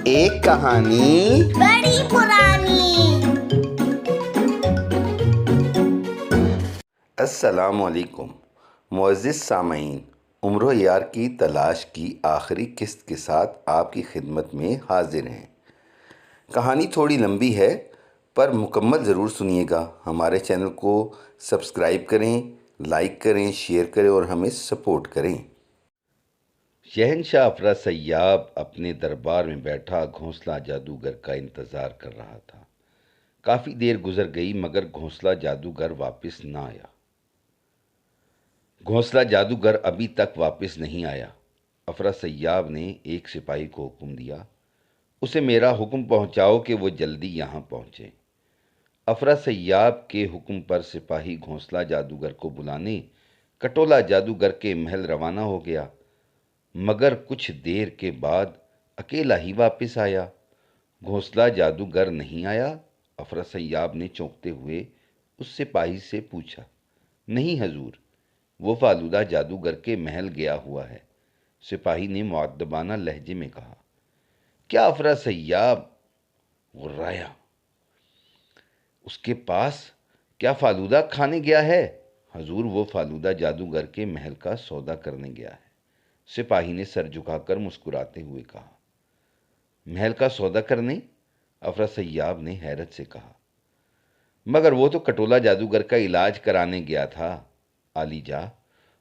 ایک کہانی بڑی پرانی۔ السلام علیکم معزز سامعین، عمر یار کی تلاش کی آخری قسط کے ساتھ آپ کی خدمت میں حاضر ہیں۔ کہانی تھوڑی لمبی ہے پر مکمل ضرور سنیے گا۔ ہمارے چینل کو سبسکرائب کریں، لائک کریں، شیئر کریں اور ہمیں سپورٹ کریں۔ شہنشاہ افرا سیاب اپنے دربار میں بیٹھا گھونسلہ جادوگر کا انتظار کر رہا تھا۔ کافی دیر گزر گئی مگر گھونسلہ جادوگر واپس نہ آیا۔ گھونسلہ جادوگر ابھی تک واپس نہیں آیا۔ افرا سیاب نے ایک سپاہی کو حکم دیا، اسے میرا حکم پہنچاؤ کہ وہ جلدی یہاں پہنچے۔ افرا سیاب کے حکم پر سپاہی گھونسلہ جادوگر کو بلانے کٹولا جادوگر کے محل روانہ ہو گیا، مگر کچھ دیر کے بعد اکیلا ہی واپس آیا۔ گھونسلہ جادوگر نہیں آیا؟ افرا سیاب نے چونکتے ہوئے اس سپاہی سے پوچھا۔ نہیں حضور، وہ فالودہ جادوگر کے محل گیا ہوا ہے، سپاہی نے مؤدبانہ لہجے میں کہا۔ کیا افرا سیاب غرایا۔ اس کے پاس کیا فالودہ کھانے گیا ہے؟ حضور، وہ فالودہ جادوگر کے محل کا سودا کرنے گیا ہے، سپاہی نے سر جھکا کر مسکراتے ہوئے کہا۔ محل کا سودا کرنے؟ افرا سیاب نے حیرت سے کہا۔ مگر وہ تو کٹولا جادوگر کا علاج کرانے گیا تھا عالی جاں،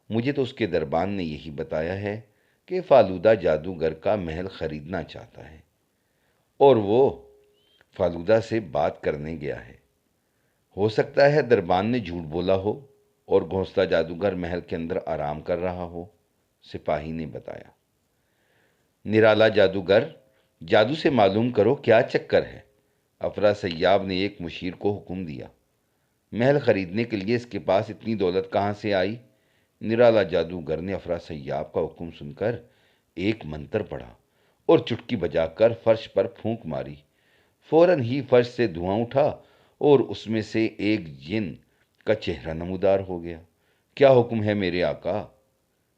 مجھے تو اس کے دربان نے یہی بتایا ہے کہ فالودہ جادوگر کا محل خریدنا چاہتا ہے اور وہ فالودہ سے بات کرنے گیا ہے۔ ہو سکتا ہے دربان نے جھوٹ بولا ہو اور گھونسلہ جادوگر محل کے اندر آرام کر رہا ہو، سپاہی نے بتایا۔ نرالا جادوگر، جادو سے معلوم کرو کیا چکر ہے؟ افرا سیاب نے ایک مشیر کو حکم دیا۔ محل خریدنے کے لیے اس کے پاس اتنی دولت کہاں سے آئی؟ نرالا جادوگر نے افرا سیاب کا حکم سن کر ایک منتر پڑھا اور چٹکی بجا کر فرش پر پھونک ماری۔ فوراً ہی فرش سے دھواں اٹھا اور اس میں سے ایک جن کا چہرہ نمودار ہو گیا۔ کیا حکم ہے میرے آقا؟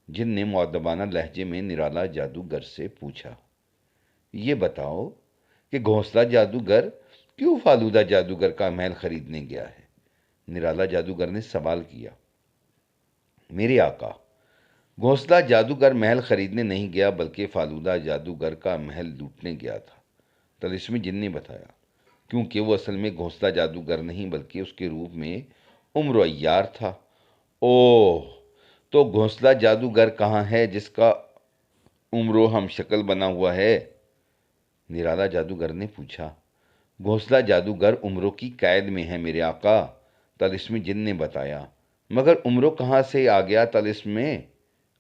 جن نے مؤدبانہ لہجے میں نرالا جادوگر سے پوچھا۔ یہ بتاؤ کہ گھونسلہ جادوگر کیوں فالودہ جادوگر کا محل خریدنے گیا ہے؟ نرالا جادوگر نے سوال کیا۔ میرے آقا، گھونسلہ جادوگر محل خریدنے نہیں گیا بلکہ فالودہ جادوگر کا محل لوٹنے گیا تھا، طلسمی جن نے بتایا، کیونکہ وہ اصل میں گھونسلہ جادوگر نہیں بلکہ اس کے روپ میں عمر یار تھا۔ اوہ، تو گھونسلہ جادوگر کہاں ہے جس کا عمرو ہم شکل بنا ہوا ہے؟ نرالا جادوگر نے پوچھا۔ گھونسلہ جادوگر عمرو کی قید میں ہے میرے آقا، طلسمی جن نے بتایا۔ مگر عمرو کہاں سے آ گیا طلسم میں؟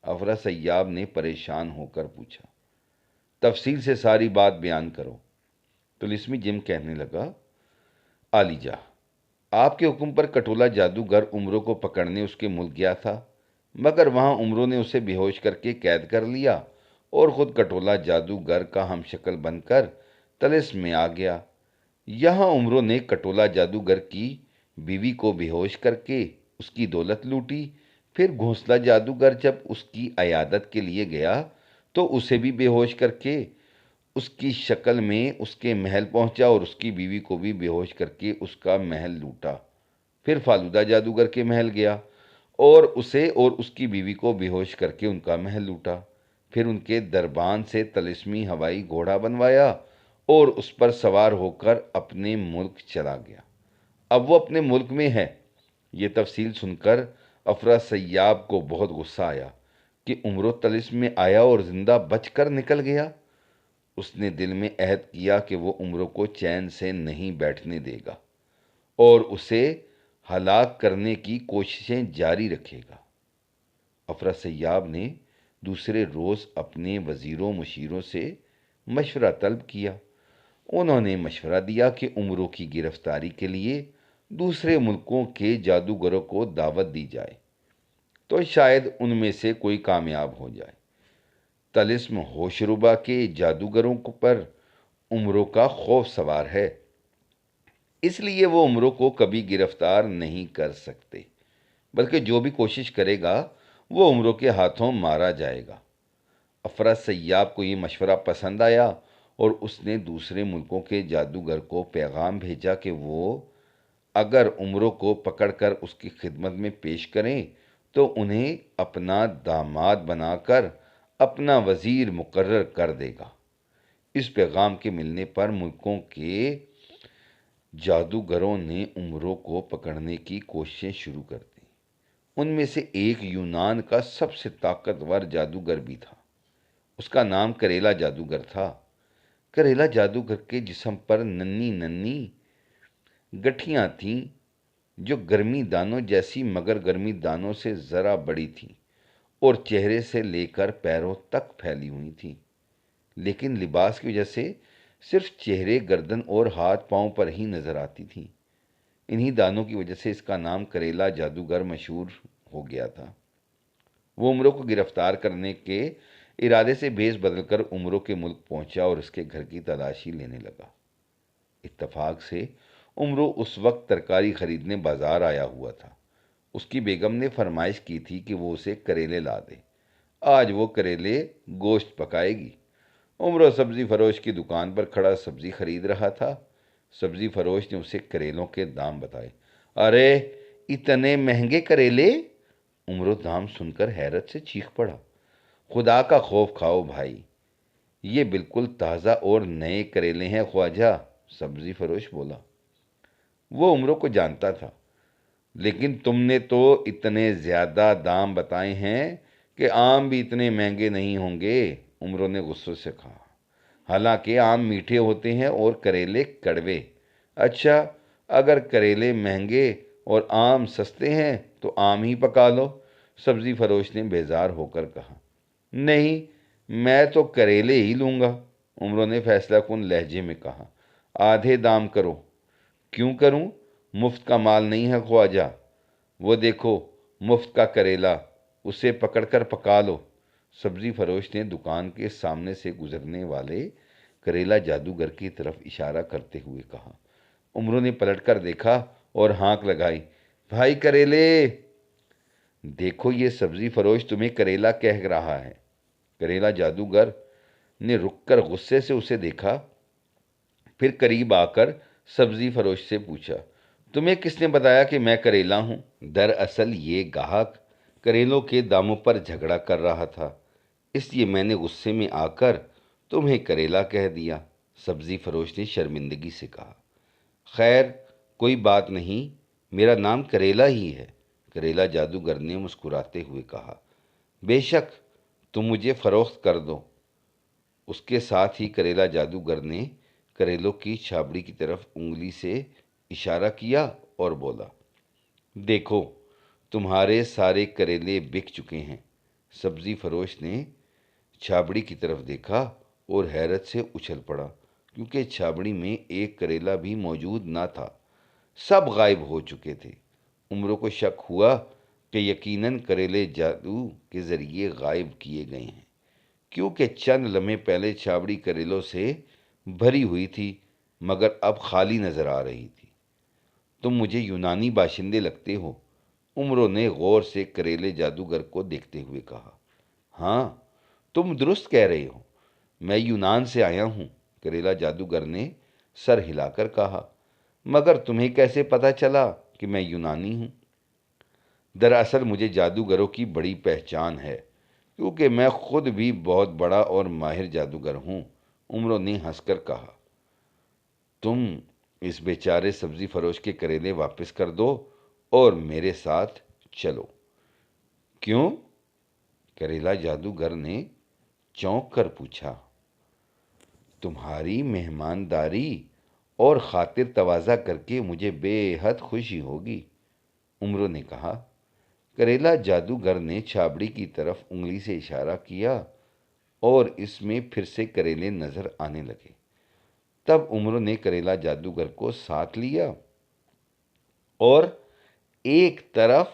افرا سیاب نے پریشان ہو کر پوچھا۔ تفصیل سے ساری بات بیان کرو، طلسمی جن کہنے لگا۔ عالی جاں، آپ کے حکم پر کٹولا جادوگر عمرو کو پکڑنے اس کے ملک گیا تھا، مگر وہاں عمرو نے اسے بے ہوش کر کے قید کر لیا اور خود کٹولا جادوگر کا ہم شکل بن کر طلسم میں آ گیا۔ یہاں عمرو نے کٹولا جادوگر کی بیوی کو بے ہوش کر کے اس کی دولت لوٹی، پھر گھونسلہ جادوگر جب اس کی عیادت کے لیے گیا تو اسے بھی بے ہوش کر کے اس کی شکل میں اس کے محل پہنچا اور اس کی بیوی کو بھی بے ہوش کر کے اس کا محل لوٹا۔ پھر فالودہ جادوگر کے محل گیا اور اسے اور اس کی بیوی کو بے ہوش کر کے ان کا محل لوٹا۔ پھر ان کے دربان سے طلسمی ہوائی گھوڑا بنوایا اور اس پر سوار ہو کر اپنے ملک چلا گیا۔ اب وہ اپنے ملک میں ہے۔ یہ تفصیل سن کر افرا سیاب کو بہت غصہ آیا کہ عمرو طلسم میں آیا اور زندہ بچ کر نکل گیا۔ اس نے دل میں عہد کیا کہ وہ عمرو کو چین سے نہیں بیٹھنے دے گا اور اسے ہلاک کرنے کی کوششیں جاری رکھے گا۔ افرا سیاب نے دوسرے روز اپنے وزیروں مشیروں سے مشورہ طلب کیا۔ انہوں نے مشورہ دیا کہ عمرو کی گرفتاری کے لیے دوسرے ملکوں کے جادوگروں کو دعوت دی جائے تو شاید ان میں سے کوئی کامیاب ہو جائے۔ طلسم ہوشربا کے جادوگروں پر عمرو کا خوف سوار ہے، اس لیے وہ عمرو کو کبھی گرفتار نہیں کر سکتے، بلکہ جو بھی کوشش کرے گا وہ عمرو کے ہاتھوں مارا جائے گا۔ افرا سیاب کو یہ مشورہ پسند آیا اور اس نے دوسرے ملکوں کے جادوگر کو پیغام بھیجا کہ وہ اگر عمرو کو پکڑ کر اس کی خدمت میں پیش کریں تو انہیں اپنا داماد بنا کر اپنا وزیر مقرر کر دے گا۔ اس پیغام کے ملنے پر ملکوں کے جادوگروں نے عمرو کو پکڑنے کی کوششیں شروع کر دیں۔ ان میں سے ایک یونان کا سب سے طاقتور جادوگر بھی تھا۔ اس کا نام کریلا جادوگر تھا۔ کریلا جادوگر کے جسم پر ننھی ننھی گٹھیاں تھیں جو گرمی دانوں جیسی مگر گرمی دانوں سے ذرا بڑی تھیں اور چہرے سے لے کر پیروں تک پھیلی ہوئی تھیں، لیکن لباس کی وجہ سے صرف چہرے، گردن اور ہاتھ پاؤں پر ہی نظر آتی تھیں۔ انہی دانوں کی وجہ سے اس کا نام کریلا جادوگر مشہور ہو گیا تھا۔ وہ عمرو کو گرفتار کرنے کے ارادے سے بھیس بدل کر عمرو کے ملک پہنچا اور اس کے گھر کی تلاشی لینے لگا۔ اتفاق سے عمرو اس وقت ترکاری خریدنے بازار آیا ہوا تھا۔ اس کی بیگم نے فرمائش کی تھی کہ وہ اسے کریلے لا دے۔ آج وہ کریلے گوشت پکائے گی۔ عمرو سبزی فروش کی دکان پر کھڑا سبزی خرید رہا تھا۔ سبزی فروش نے اسے کریلوں کے دام بتائے۔ ارے اتنے مہنگے کریلے! عمرو دام سن کر حیرت سے چیخ پڑا۔ خدا کا خوف کھاؤ بھائی، یہ بالکل تازہ اور نئے کریلے ہیں خواجہ، سبزی فروش بولا۔ وہ عمرو کو جانتا تھا، لیکن تم نے تو اتنے زیادہ دام بتائے ہیں کہ آم بھی اتنے مہنگے نہیں ہوں گے، عمرو نے غصے سے کہا۔ حالانکہ آم میٹھے ہوتے ہیں اور کریلے کڑوے۔ اچھا، اگر کریلے مہنگے اور آم سستے ہیں تو آم ہی پکا لو، سبزی فروش نے بیزار ہو کر کہا۔ نہیں، میں تو کریلے ہی لوں گا، عمرو نے فیصلہ کن لہجے میں کہا۔ آدھے دام کرو۔ کیوں کروں؟ مفت کا مال نہیں ہے خواجہ۔ وہ دیکھو مفت کا کریلا، اسے پکڑ کر پکا لو، سبزی فروش نے دکان کے سامنے سے گزرنے والے کریلا جادوگر کی طرف اشارہ کرتے ہوئے کہا۔ عمرو نے پلٹ کر دیکھا اور ہانک لگائی، بھائی کریلے! دیکھو یہ سبزی فروش تمہیں کریلا کہہ رہا ہے۔ کریلا جادوگر نے رک کر غصے سے اسے دیکھا، پھر قریب آ کر سبزی فروش سے پوچھا، تمہیں کس نے بتایا کہ میں کریلا ہوں؟ دراصل یہ گاہک کریلوں کے داموں پر جھگڑا کر رہا تھا، اس لیے میں نے غصے میں آ کر تمہیں کریلا کہہ دیا، سبزی فروش نے شرمندگی سے کہا۔ خیر کوئی بات نہیں، میرا نام کریلا ہی ہے، کریلا جادوگر نے مسکراتے ہوئے کہا۔ بے شک، تم مجھے فروخت کر دو۔ اس کے ساتھ ہی کریلا جادوگر نے کریلوں کی چھابڑی کی طرف انگلی سے اشارہ کیا اور بولا، دیکھو تمہارے سارے کریلے بک چکے ہیں۔ سبزی فروش نے چھابڑی کی طرف دیکھا اور حیرت سے اچھل پڑا، کیونکہ چھابڑی میں ایک کریلا بھی موجود نہ تھا، سب غائب ہو چکے تھے۔ عمرو کو شک ہوا کہ یقیناً کریلے جادو کے ذریعے غائب کیے گئے ہیں، کیونکہ چند لمحے پہلے چھابڑی کریلوں سے بھری ہوئی تھی مگر اب خالی نظر آ رہی تھی۔ تم مجھے یونانی باشندے لگتے ہو، عمرو نے غور سے کریلے جادوگر کو دیکھتے ہوئے کہا۔ ہاں، تم درست کہہ رہے ہو، میں یونان سے آیا ہوں، کریلا جادوگر نے سر ہلا کر کہا۔ مگر تمہیں کیسے پتہ چلا کہ میں یونانی ہوں؟ دراصل مجھے جادوگروں کی بڑی پہچان ہے، کیونکہ میں خود بھی بہت بڑا اور ماہر جادوگر ہوں، عمرو نے ہنس کر کہا۔ تم اس بیچارے سبزی فروش کے کریلے واپس کر دو اور میرے ساتھ چلو۔ کیوں؟ کریلا جادوگر نے چونک کر پوچھا۔ تمہاری مہمانداری اور خاطر تواضع کر کے مجھے بے حد خوشی ہوگی، عمرو نے کہا۔ کریلا جادوگر نے چھابڑی کی طرف انگلی سے اشارہ کیا اور اس میں پھر سے کریلے نظر آنے لگے۔ تب عمرو نے کریلا جادوگر کو ساتھ لیا اور ایک طرف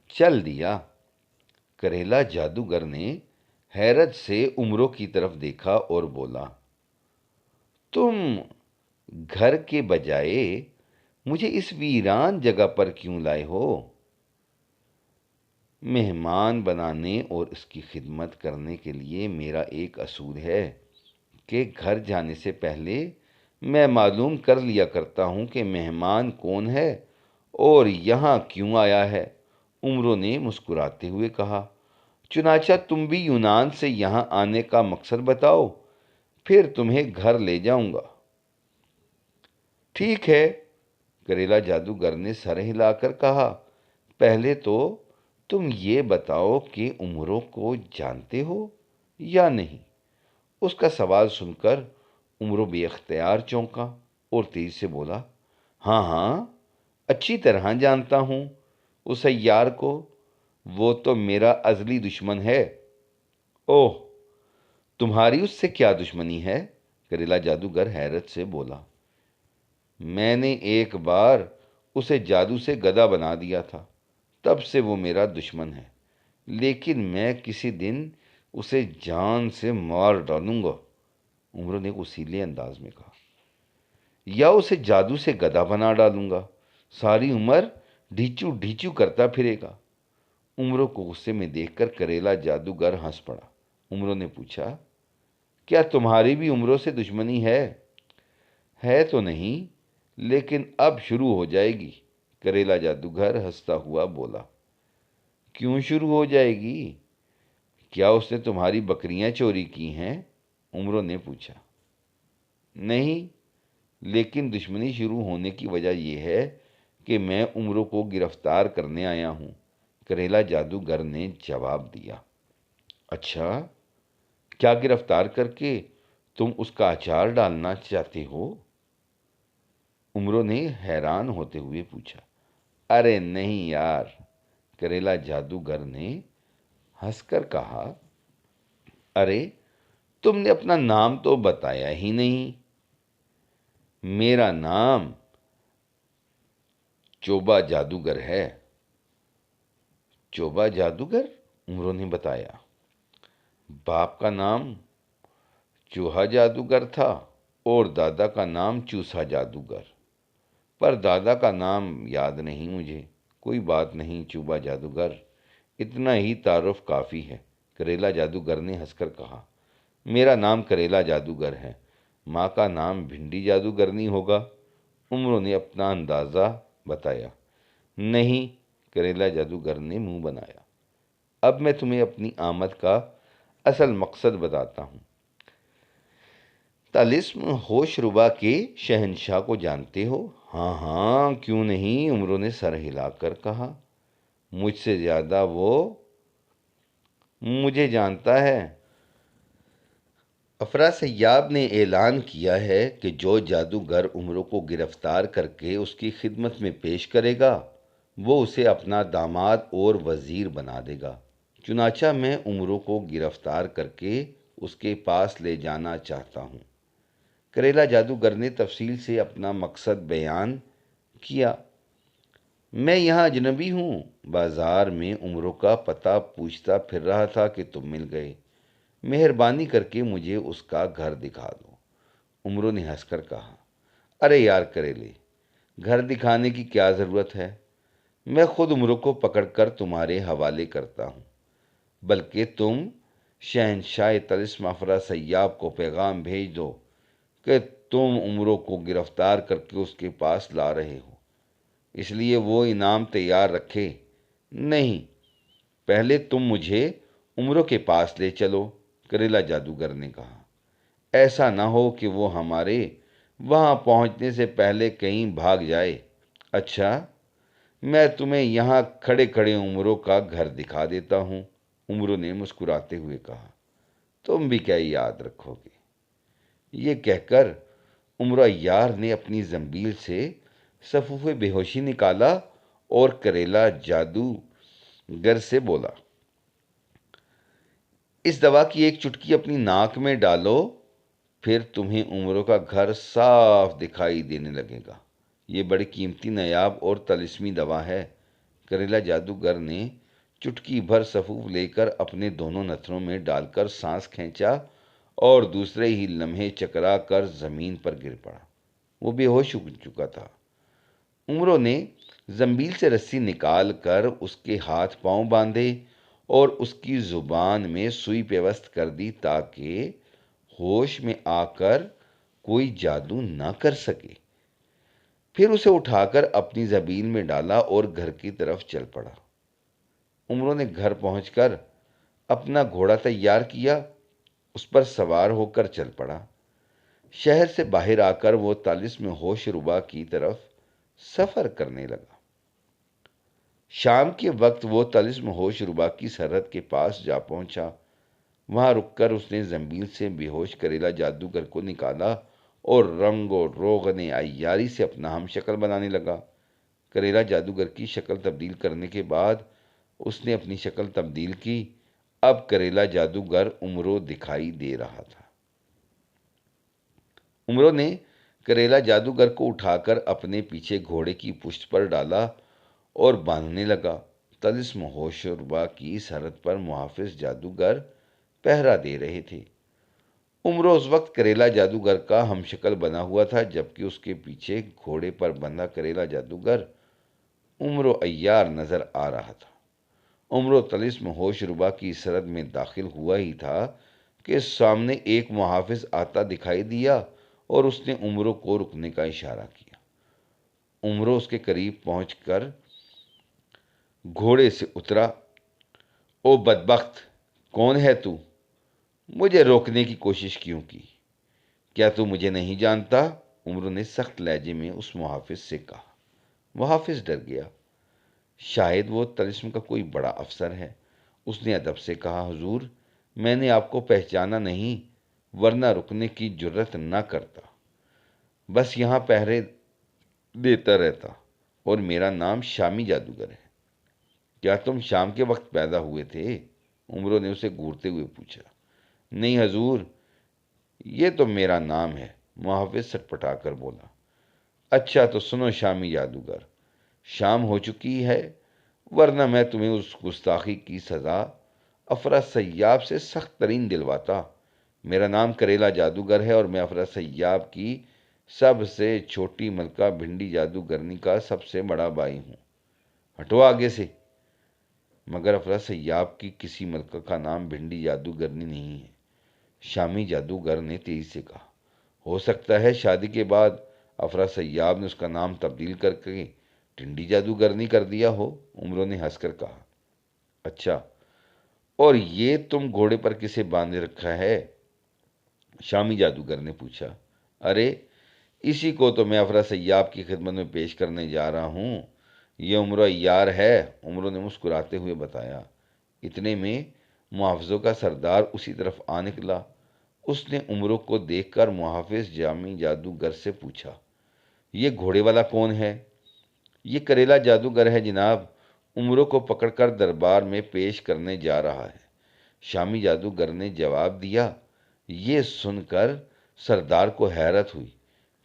چل دیا۔ کریلا جادوگر نے حیرت سے عمرو کی طرف دیکھا اور بولا، تم گھر کے بجائے مجھے اس ویران جگہ پر کیوں لائے ہو؟ مہمان بنانے اور اس کی خدمت کرنے کے لیے میرا ایک اصول ہے کہ گھر جانے سے پہلے میں معلوم کر لیا کرتا ہوں کہ مہمان کون ہے اور یہاں کیوں آیا ہے۔ عمرو نے مسکراتے ہوئے کہا، چنانچہ تم بھی یونان سے یہاں آنے کا مقصد بتاؤ، پھر تمہیں گھر لے جاؤں گا۔ ٹھیک ہے، کریلا جادوگر نے سر ہلا کر کہا، پہلے تو تم یہ بتاؤ کہ عمرو کو جانتے ہو یا نہیں۔ اس کا سوال سن کر عمرو بے اختیار چونکا اور تیز سے بولا، ہاں ہاں، اچھی طرح جانتا ہوں اس سیار کو، وہ تو میرا ازلی دشمن ہے۔ اوہ، تمہاری اس سے کیا دشمنی ہے؟ کریلا جادوگر حیرت سے بولا، میں نے ایک بار اسے جادو سے گدھا بنا دیا تھا، تب سے وہ میرا دشمن ہے، لیکن میں کسی دن اسے جان سے مار ڈالوں گا۔ عمرو نے اصیلے انداز میں کہا، یا اسے جادو سے گدھا بنا ڈالوں گا، ساری عمر ڈھیچو ڈھیچو کرتا پھرے گا۔ عمرو کو غصے میں دیکھ کر کریلا جادوگر ہنس پڑا۔ عمرو نے پوچھا، کیا تمہاری بھی عمرو سے دشمنی ہے؟ ہے تو نہیں، لیکن اب شروع ہو جائے گی، کریلا جادوگر ہنستا ہوا بولا۔ کیوں شروع ہو جائے گی؟ کیا اس نے تمہاری بکریاں چوری کی ہیں؟ عمرو نے پوچھا۔ نہیں، لیکن دشمنی شروع ہونے کی وجہ یہ ہے کہ میں عمرو کو گرفتار کرنے آیا ہوں، کریلا جادوگر نے جواب دیا۔ اچھا، کیا گرفتار کر کے تم اس کا اچار ڈالنا چاہتے ہو؟ عمرو نے حیران ہوتے ہوئے پوچھا۔ ارے نہیں یار، کریلا جادوگر نے ہنس کر کہا، ارے تم نے اپنا نام تو بتایا ہی نہیں۔ میرا نام چوبا جادوگر ہے۔ چوبا جادوگر؟ عمرو نے بتایا۔ باپ کا نام چوہا جادوگر تھا اور دادا کا نام چوسا جادوگر، پر دادا کا نام یاد نہیں مجھے۔ کوئی بات نہیں چوبا جادوگر، اتنا ہی تعارف کافی ہے، کریلا جادوگر نے ہنس کر کہا۔ میرا نام کریلا جادوگر ہے، ماں کا نام بھنڈی جادوگرنی ہوگا، عمرو نے اپنا اندازہ بتایا۔ نہیں، کریلا جادوگر نے منہ بنایا، اب میں تمہیں اپنی آمد کا اصل مقصد بتاتا ہوں۔ طلسم ہوش ربا کے شہنشاہ کو جانتے ہو؟ ہاں ہاں، کیوں نہیں، عمرو نے سر ہلا کر کہا، مجھ سے زیادہ وہ مجھے جانتا ہے۔ افراسیاب نے اعلان کیا ہے کہ جو جادوگر عمرو کو گرفتار کر کے اس کی خدمت میں پیش کرے گا وہ اسے اپنا داماد اور وزیر بنا دے گا۔ چنانچہ میں عمرو کو گرفتار کر کے اس کے پاس لے جانا چاہتا ہوں۔ کریلا جادوگر نے تفصیل سے اپنا مقصد بیان کیا۔ میں یہاں اجنبی ہوں، بازار میں عمرو کا پتہ پوچھتا پھر رہا تھا کہ تم مل گئے، مہربانی کر کے مجھے اس کا گھر دکھا دو۔ عمرو نے ہنس کر کہا، ارے یار کریلے، گھر دکھانے کی کیا ضرورت ہے، میں خود عمرو کو پکڑ کر تمہارے حوالے کرتا ہوں، بلکہ تم شہنشاہ طلسم افراسیاب کو پیغام بھیج دو کہ تم عمرو کو گرفتار کر کے اس کے پاس لا رہے ہو، اس لیے وہ انعام تیار رکھے۔ نہیں، پہلے تم مجھے عمرو کے پاس لے چلو، کریلا جادوگر نے کہا، ایسا نہ ہو کہ وہ ہمارے وہاں پہنچنے سے پہلے کہیں بھاگ جائے۔ اچھا، میں تمہیں یہاں کھڑے کھڑے عمرو کا گھر دکھا دیتا ہوں، عمرو نے مسکراتے ہوئے کہا، تم بھی کیا یاد رکھو گے؟ یہ کہہ کر عمرو عیار نے اپنی زنبیل سے صفوف بے ہوشی نکالا اور کریلا جادوگر سے بولا، اس دوا کی ایک چٹکی اپنی ناک میں ڈالو، پھر تمہیں عمرو کا گھر صاف دکھائی دینے لگے گا۔ یہ بڑی قیمتی نایاب اور طلسمی دوا ہے۔ کریلا جادوگر نے چٹکی بھر صفوف لے کر اپنے دونوں نتھنوں میں ڈال کر سانس کھینچا اور دوسرے ہی لمحے چکرا کر زمین پر گر پڑا۔ وہ بے ہوش ہو چکا تھا۔ عمرو نے زنبیل سے رسی نکال کر اس کے ہاتھ پاؤں باندھے اور اس کی زبان میں سوئی پیوست کر دی تاکہ ہوش میں آ کر کوئی جادو نہ کر سکے۔ پھر اسے اٹھا کر اپنی زبیل میں ڈالا اور گھر کی طرف چل پڑا۔ عمروں نے گھر پہنچ کر اپنا گھوڑا تیار کیا، اس پر سوار ہو کر چل پڑا۔ شہر سے باہر آ کر وہ طلسم ہوش ربا کی طرف سفر کرنے لگا۔ شام کے وقت وہ طلسم ہوش ربا کی سرحد کے پاس جا پہنچا۔ وہاں رک کر اس نے زنبیل سے بے ہوش کریلا جادوگر کو نکالا اور رنگ و روغن عیاری سے اپنا ہم شکل بنانے لگا۔ کریلا جادوگر کی شکل تبدیل کرنے کے بعد اس نے اپنی شکل تبدیل کی۔ اب کریلا جادوگر عمرو دکھائی دے رہا تھا۔ عمرو نے کریلا جادوگر کو اٹھا کر اپنے پیچھے گھوڑے کی پشت پر ڈالا اور باندھنے لگا۔ طلسم ہوش ربا کی سرحد پر محافظ جادوگر پہرا دے رہے تھے۔ عمرو اس وقت کریلا جادوگر کا ہم شکل بنا ہوا تھا، جبکہ اس کے پیچھے گھوڑے پر بندھا کریلا جادوگر عمرو عیار نظر آ رہا تھا۔ عمرو طلسم ہوش ربا کی سرحد میں داخل ہوا ہی تھا کہ سامنے ایک محافظ آتا دکھائی دیا اور اس نے عمرو کو رکنے کا اشارہ کیا۔ عمرو اس کے قریب پہنچ کر گھوڑے سے اترا۔ او بدبخت، کون ہے تو؟ مجھے روکنے کی کوشش کیوں کی؟ کیا تو مجھے نہیں جانتا؟ عمرو نے سخت لہجے میں اس محافظ سے کہا۔ محافظ ڈر گیا، شاید وہ طلسم کا کوئی بڑا افسر ہے۔ اس نے ادب سے کہا، حضور، میں نے آپ کو پہچانا نہیں، ورنہ رکنے کی جرت نہ کرتا۔ بس یہاں پہرے دیتا رہتا، اور میرا نام شامی جادوگر ہے۔ کیا تم شام کے وقت پیدا ہوئے تھے؟ عمرو نے اسے گھورتے ہوئے پوچھا۔ نہیں حضور، یہ تو میرا نام ہے، محافظ سٹپٹا کر بولا۔ اچھا تو سنو شامی جادوگر، شام ہو چکی ہے، ورنہ میں تمہیں اس گستاخی کی سزا افراسیاب سے سخت ترین دلواتا۔ میرا نام کریلا جادوگر ہے اور میں افراسیاب کی سب سے چھوٹی ملکہ بھنڈی جادوگرنی کا سب سے بڑا بھائی ہوں۔ ہٹو آگے سے۔ مگر افراسیاب کی کسی ملکہ کا نام بھنڈی جادوگرنی نہیں ہے، شامی جادوگر نے تیزی سے کہا۔ ہو سکتا ہے شادی کے بعد افراسیاب نے اس کا نام تبدیل کر کے ٹنڈی جادوگرنی کر دیا ہو، عمرو نے ہنس کر کہا۔ اچھا، اور یہ تم گھوڑے پر کسے باندھے رکھا ہے؟ شامی جادوگر نے پوچھا۔ ارے اسی کو تو میں افراسیاب کی خدمت میں پیش کرنے جا رہا ہوں، یہ عمرو عیار ہے، عمرو نے مسکراتے ہوئے بتایا۔ اتنے میں محافظوں کا سردار اسی طرف آ نکلا۔ اس نے عمرو کو دیکھ کر محافظ شامی جادوگر سے پوچھا، یہ گھوڑے والا کون ہے؟ یہ کریلا جادوگر ہے جناب، عمرو کو پکڑ کر دربار میں پیش کرنے جا رہا ہے، شامی جادوگر نے جواب دیا۔ یہ سن کر سردار کو حیرت ہوئی،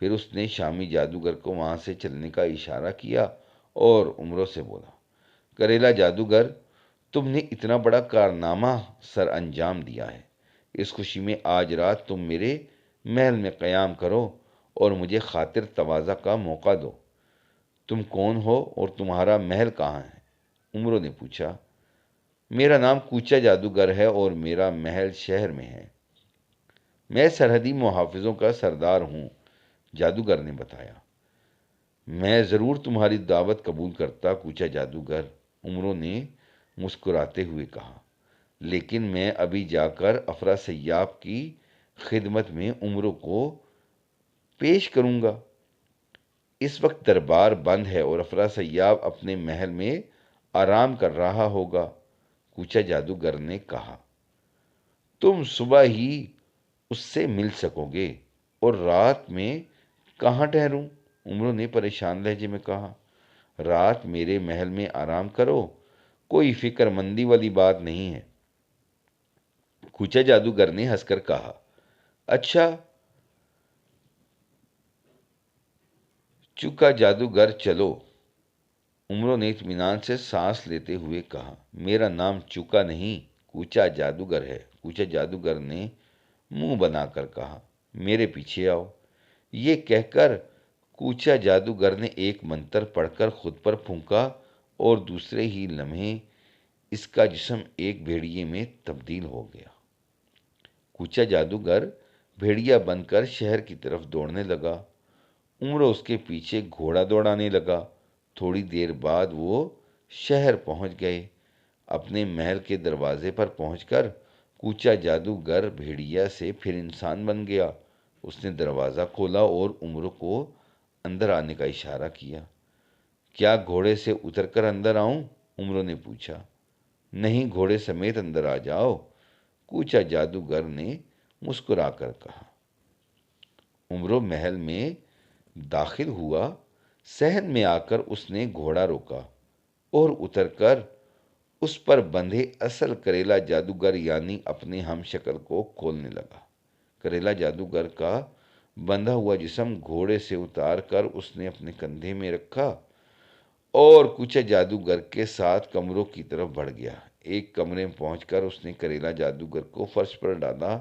پھر اس نے شامی جادوگر کو وہاں سے چلنے کا اشارہ کیا اور عمرو سے بولا، کریلا جادوگر، تم نے اتنا بڑا کارنامہ سر انجام دیا ہے، اس خوشی میں آج رات تم میرے محل میں قیام کرو اور مجھے خاطر تواضع کا موقع دو۔ تم کون ہو اور تمہارا محل کہاں ہے؟ عمرو نے پوچھا۔ میرا نام کوچا جادوگر ہے اور میرا محل شہر میں ہے، میں سرحدی محافظوں کا سردار ہوں، جادوگر نے بتایا۔ میں ضرور تمہاری دعوت قبول کرتا کوچا جادوگر، عمرو نے مسکراتے ہوئے کہا، لیکن میں ابھی جا کر افراسیاب کی خدمت میں عمرو کو پیش کروں گا۔ اس وقت دربار بند ہے اور افراسیاب اپنے محل میں آرام کر رہا ہوگا، کوچا جادوگر نے کہا۔ تم صبح ہی اس سے مل سکو گے، اور رات میں کہاں ٹھہروں؟ عمرو نے پریشان لہجے میں کہا۔ رات میرے محل میں آرام کرو، کوئی فکر مندی والی بات نہیں ہے، کوچا جادوگر نے ہنس کر کہا۔ اچھا، چوکا جادوگر چلو، عمرو نے اطمینان سے سانس لیتے ہوئے کہا۔ میرا نام چوکا نہیں، کوچا جادوگر ہے، کوچا جادوگر نے منہ بنا کر کہا۔ میرے پیچھے آؤ۔ یہ کہہ کر کوچا جادوگر نے ایک منتر پڑھ کر خود پر پھونکا اور دوسرے ہی لمحے اس کا جسم ایک بھیڑیے میں تبدیل ہو گیا۔ کوچا جادوگر بھیڑیا بن کر شہر کی طرف دوڑنے لگا۔ عمرو اس کے پیچھے گھوڑا دوڑانے لگا۔ تھوڑی دیر بعد وہ شہر پہنچ گئے۔ اپنے محل کے دروازے پر پہنچ کر کوچا جادوگر بھیڑیا سے پھر انسان بن گیا۔ اس نے دروازہ کھولا اور عمرو کو اندر آنے کا اشارہ کیا۔ کیا گھوڑے سے اتر کر اندر آؤں؟ عمرو نے پوچھا۔ نہیں، گھوڑے سمیت اندر آ جاؤ، کوچا جادوگر نے مسکرا کر کہا۔ عمرو محل میں داخل ہوا۔ صحن میں آ کر اس نے گھوڑا روکا اور اتر کر اس پر بندھے اصل کریلا جادوگر یعنی اپنے ہم شکل کو کھولنے لگا۔ کریلا جادوگر کا بندھا ہوا جسم گھوڑے سے اتار کر اس نے اپنے کندھے میں رکھا اور کوچا جادوگر کے ساتھ کمروں کی طرف بڑھ گیا۔ ایک کمرے میں پہنچ کر اس نے کریلا جادوگر کو فرش پر ڈالا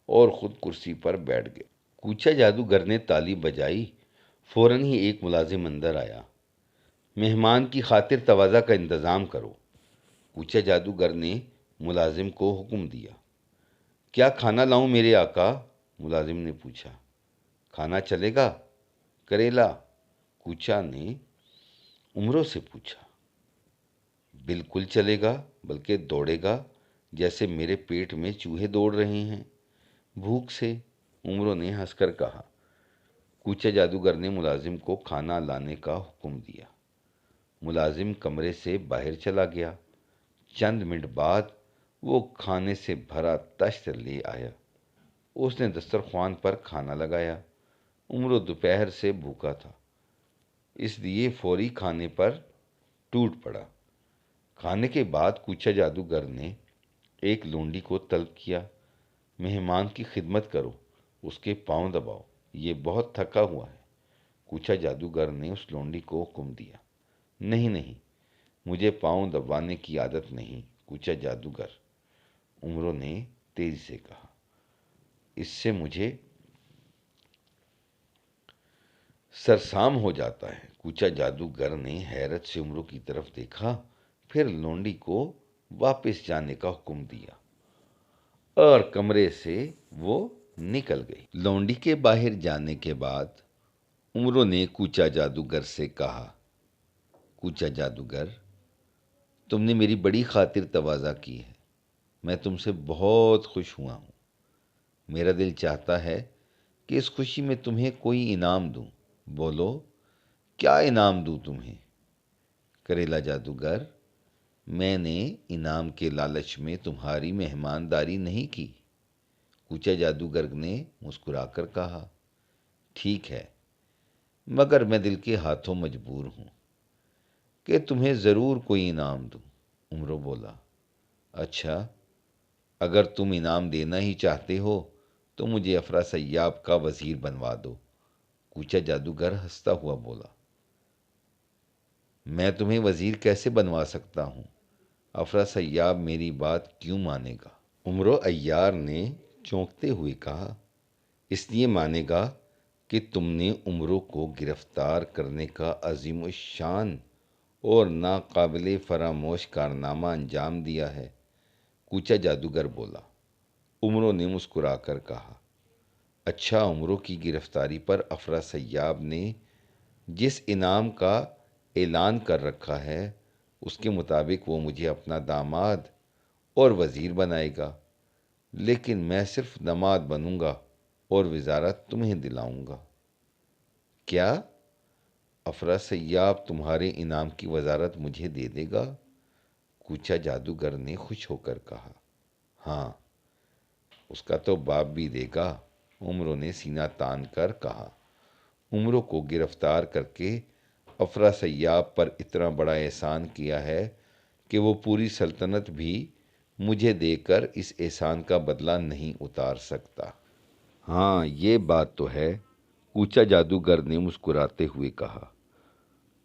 اور خود کرسی پر بیٹھ گیا۔ کوچا جادوگر نے تالی بجائی۔ فوراً ہی ایک ملازم اندر آیا۔ مہمان کی خاطر تواضع کا انتظام کرو، کوچا جادوگر نے ملازم کو حکم دیا۔ کیا کھانا لاؤں میرے آقا؟ ملازم نے پوچھا۔ کھانا چلے گا کریلا؟ کوچا نے عمرو سے پوچھا۔ بالکل چلے گا، بلکہ دوڑے گا جیسے میرے پیٹ میں چوہے دوڑ رہے ہیں بھوک سے، عمرو نے ہنس کر کہا۔ کوچا جادوگر نے ملازم کو کھانا لانے کا حکم دیا۔ ملازم کمرے سے باہر چلا گیا۔ چند منٹ بعد وہ کھانے سے بھرا تشت لے آیا۔ اس نے دسترخوان پر کھانا لگایا۔ عمرو دوپہر سے بھوکا تھا، اس لیے فوری کھانے پر ٹوٹ پڑا۔ کھانے کے بعد کوچا جادوگر نے ایک لونڈی کو طلب کیا۔ مہمان کی خدمت کرو، اس کے پاؤں دباؤ، یہ بہت تھکا ہوا ہے۔ کوچا جادوگر نے اس لونڈی کو حکم دیا۔ نہیں نہیں، مجھے پاؤں دبانے کی عادت نہیں کوچا جادوگر، عمرو نے تیزی سے کہا۔ اس سے مجھے سرسام ہو جاتا ہے۔ کوچا جادوگر نے حیرت سے عمرو کی طرف دیکھا، پھر لونڈی کو واپس جانے کا حکم دیا اور کمرے سے وہ نکل گئی۔ لونڈی کے باہر جانے کے بعد عمرو نے کوچا جادوگر سے کہا، کوچا جادوگر، تم نے میری بڑی خاطر تواضع کی ہے، میں تم سے بہت خوش ہوا ہوں۔ میرا دل چاہتا ہے کہ اس خوشی میں تمہیں کوئی انعام دوں، بولو کیا انعام دوں تمہیں؟ کریلا جادوگر، میں نے انعام کے لالچ میں تمہاری مہمانداری نہیں کی، کوچا جادوگر نے مسکرا کر کہا۔ ٹھیک ہے، مگر میں دل کے ہاتھوں مجبور ہوں کہ تمہیں ضرور کوئی انعام دوں، عمرو بولا۔ اچھا، اگر تم انعام دینا ہی چاہتے ہو تو مجھے افراسیاب کا وزیر بنوا دو، کوچا جادوگر ہنستا ہوا بولا۔ میں تمہیں وزیر کیسے بنوا سکتا ہوں؟ افراسیاب میری بات کیوں مانے گا؟ عمرو عیار نے چونکتے ہوئے کہا۔ اس لیے مانے گا کہ تم نے عمرو کو گرفتار کرنے کا عظیم الشان اور ناقابل فراموش کارنامہ انجام دیا ہے، کوچا جادوگر بولا۔ عمرو نے مسکرا کر کہا۔ اچھا، عمرو کی گرفتاری پر افراسیاب نے جس انعام کا اعلان کر رکھا ہے اس کے مطابق وہ مجھے اپنا داماد اور وزیر بنائے گا، لیکن میں صرف داماد بنوں گا اور وزارت تمہیں دلاؤں گا۔ کیا افراسیاب تمہارے انعام کی وزارت مجھے دے دے گا؟ کوچا جادوگر نے خوش ہو کر کہا۔ ہاں، اس کا تو باپ بھی دے گا، عمرو نے سینہ تان کر کہا۔ عمرو کو گرفتار کر کے افراسیاب پر اتنا بڑا احسان کیا ہے کہ وہ پوری سلطنت بھی مجھے دے کر اس احسان کا بدلہ نہیں اتار سکتا۔ ہاں، یہ بات تو ہے، کوچا جادوگر نے مسکراتے ہوئے کہا۔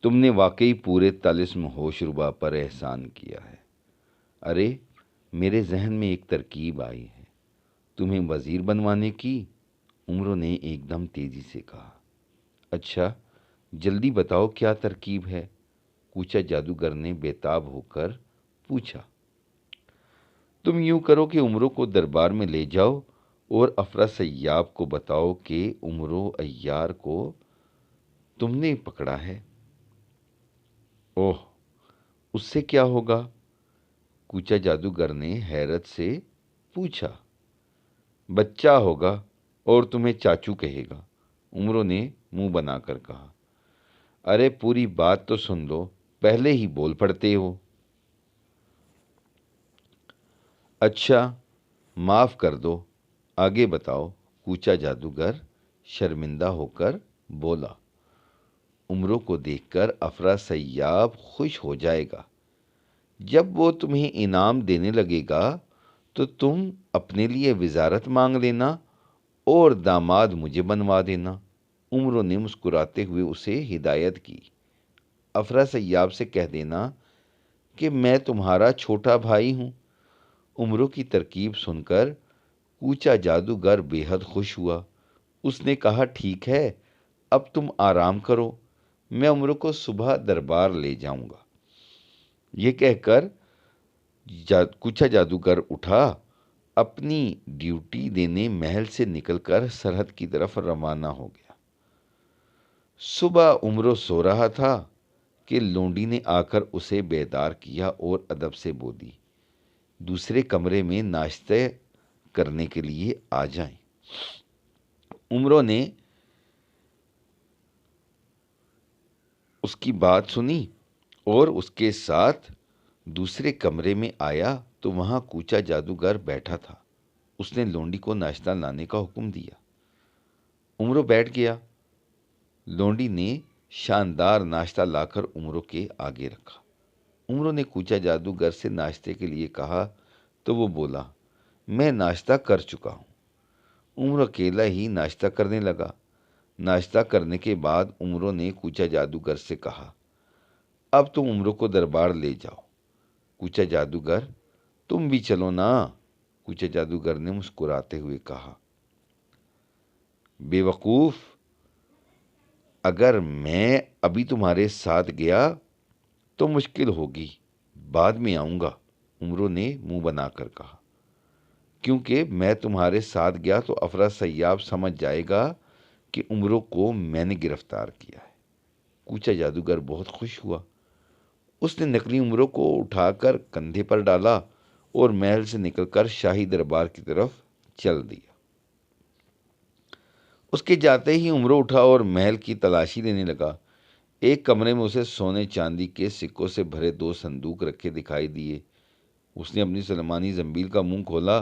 تم نے واقعی پورے طلسم ہوشربا پر احسان کیا ہے۔ ارے، میرے ذہن میں ایک ترکیب آئی ہے تمہیں وزیر بنوانے کی، عمرو نے ایک دم تیزی سے کہا۔ اچھا، جلدی بتاؤ کیا ترکیب ہے؟ کوچا جادوگر نے بےتاب ہو کر پوچھا۔ تم یوں کرو کہ عمرو کو دربار میں لے جاؤ اور افرا سیاب کو بتاؤ کہ عمرو عیار کو تم نے پکڑا ہے۔ اوہ، اس سے کیا ہوگا؟ کوچا جادوگر نے حیرت سے پوچھا۔ بچہ ہوگا اور تمہیں چاچو کہے گا، عمرو نے منہ بنا کر کہا۔ ارے پوری بات تو سن لو، پہلے ہی بول پڑتے ہو۔ اچھا، معاف کر دو، آگے بتاؤ، کوچا جادوگر شرمندہ ہو کر بولا۔ عمرو کو دیکھ کر افرا سیاب خوش ہو جائے گا۔ جب وہ تمہیں انعام دینے لگے گا تو تم اپنے لیے وزارت مانگ لینا اور داماد مجھے بنوا دینا۔ عمرو نے مسکراتے ہوئے اسے ہدایت کی۔ افرا سیاب سے کہہ دینا کہ میں تمہارا چھوٹا بھائی ہوں۔ عمرو کی ترکیب سن کر کوچا جادوگر بے حد خوش ہوا۔ اس نے کہا، ٹھیک ہے، اب تم آرام کرو، میں عمرو کو صبح دربار لے جاؤں گا۔ یہ کہہ کر کوچا جادوگر اٹھا، اپنی ڈیوٹی دینے محل سے نکل کر سرحد کی طرف روانہ ہو گیا۔ صبح عمرو سو رہا تھا کہ لونڈی نے آ کر اسے بیدار کیا اور ادب سے بولی، دوسرے کمرے میں ناشتے کرنے کے لیے آ جائیں۔ عمرو نے اس کی بات سنی اور اس کے ساتھ دوسرے کمرے میں آیا تو وہاں کوچا جادوگر بیٹھا تھا۔ اس نے لونڈی کو ناشتہ لانے کا حکم دیا۔ عمرو بیٹھ گیا۔ لونڈی نے شاندار ناشتہ لا کر عمرو کے آگے رکھا۔ عمرو نے کوچا جادوگر سے ناشتے کے لیے کہا تو وہ بولا، میں ناشتہ کر چکا ہوں۔ عمرو اکیلا ہی ناشتہ کرنے لگا۔ ناشتہ کرنے کے بعد عمرو نے کوچا جادوگر سے کہا، اب تم عمرو کو دربار لے جاؤ۔ کوچا جادوگر، تم بھی چلو نا، کوچا جادوگر نے مسکراتے ہوئے کہا۔ بے وقوف، اگر میں ابھی تمہارے ساتھ گیا تو مشکل ہوگی، بعد میں آؤں گا، عمرو نے منہ بنا کر کہا۔ کیونکہ میں تمہارے ساتھ گیا تو افرا سیاب سمجھ جائے گا کہ عمرو کو میں نے گرفتار کیا ہے۔ کوچا جادوگر بہت خوش ہوا۔ اس نے نکلی عمرو کو اٹھا کر کندھے پر ڈالا اور محل سے نکل کر شاہی دربار کی طرف چل دیا۔ اس کے جاتے ہی عمرو اٹھا اور محل کی تلاشی لینے لگا۔ ایک کمرے میں اسے سونے چاندی کے سکوں سے بھرے 2 صندوق رکھے دکھائی دیے۔ اس نے اپنی سلمانی زنبیل کا منہ کھولا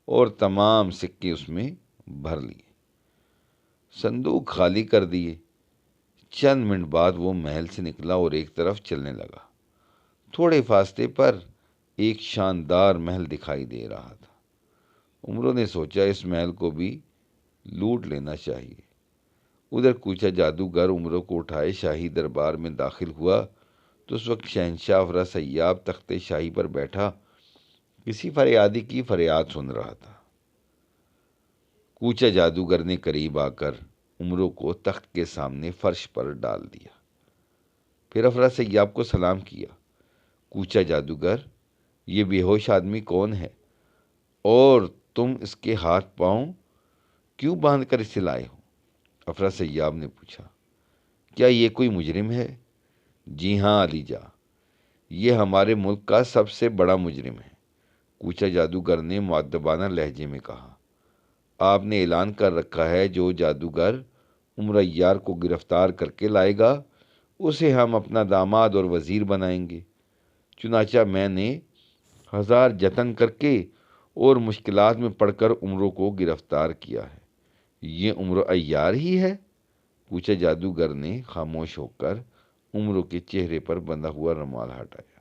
اور تمام سکے اس میں بھر لیے۔ صندوق خالی کر دیے۔ چند منٹ بعد وہ محل سے نکلا اور ایک طرف چلنے لگا۔ تھوڑے فاصلے پر ایک شاندار محل دکھائی دے رہا تھا۔ عمرو نے سوچا، اس محل کو بھی لوٹ لینا چاہیے۔ ادھر کوچا جادوگر عمرو کو اٹھائے شاہی دربار میں داخل ہوا تو اس وقت شہنشاہ افرا سیاب تخت شاہی پر بیٹھا کسی فریادی کی فریاد سن رہا تھا۔ کوچا جادوگر نے قریب آ کر عمرو کو تخت کے سامنے فرش پر ڈال دیا، پھر افرا سیاب کو سلام کیا۔ کوچا جادوگر، یہ بے ہوش آدمی کون ہے اور تم اس کے ہاتھ پاؤں کیوں باندھ کر اسے لائے ہو؟ افرا سیاب نے پوچھا۔ کیا یہ کوئی مجرم ہے؟ جی ہاں علی جاں، یہ ہمارے ملک کا سب سے بڑا مجرم ہے، کوچا جادوگر نے مؤدبانہ لہجے میں کہا۔ آپ نے اعلان کر رکھا ہے جو جادوگر عمرو عیار کو گرفتار کر کے لائے گا اسے ہم اپنا داماد اور وزیر بنائیں گے۔ چنانچہ میں نے 1000 جتن کر کے اور مشکلات میں پڑ کر عمرو کو گرفتار کیا ہے۔ یہ عمرو عیار ہی ہے؟ کوچا جادوگر نے خاموش ہو کر عمرو کے چہرے پر بندھا ہوا رومال ہٹایا۔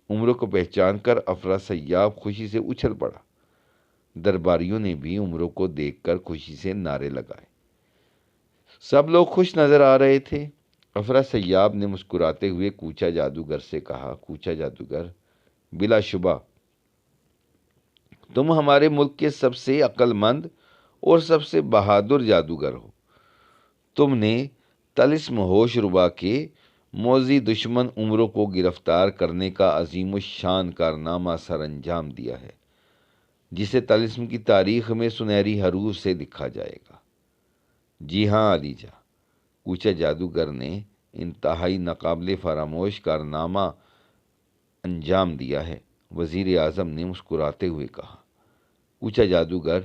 عمرو کو پہچان کر افرا سیاب خوشی سے اچھل پڑا۔ درباریوں نے بھی عمرو کو دیکھ کر خوشی سے نعرے لگائے۔ سب لوگ خوش نظر آ رہے تھے۔ افرا سیاب نے مسکراتے ہوئے کوچا جادوگر سے کہا، کوچا جادوگر، بلا شبہ تم ہمارے ملک کے سب سے عقل مند اور سب سے بہادر جادوگر ہو۔ تم نے طلسم ہوش ربا کے موذی دشمن عمرو کو گرفتار کرنے کا عظیم الشان کارنامہ سر انجام دیا ہے۔ جسے طلسم کی تاریخ میں سنہری حروف سے لکھا جائے گا۔ جی ہاں علی جا، کوچہ جادوگر نے انتہائی ناقابل فراموش کارنامہ انجام دیا ہے، وزیر اعظم نے مسکراتے ہوئے کہا۔ کوچہ جادوگر،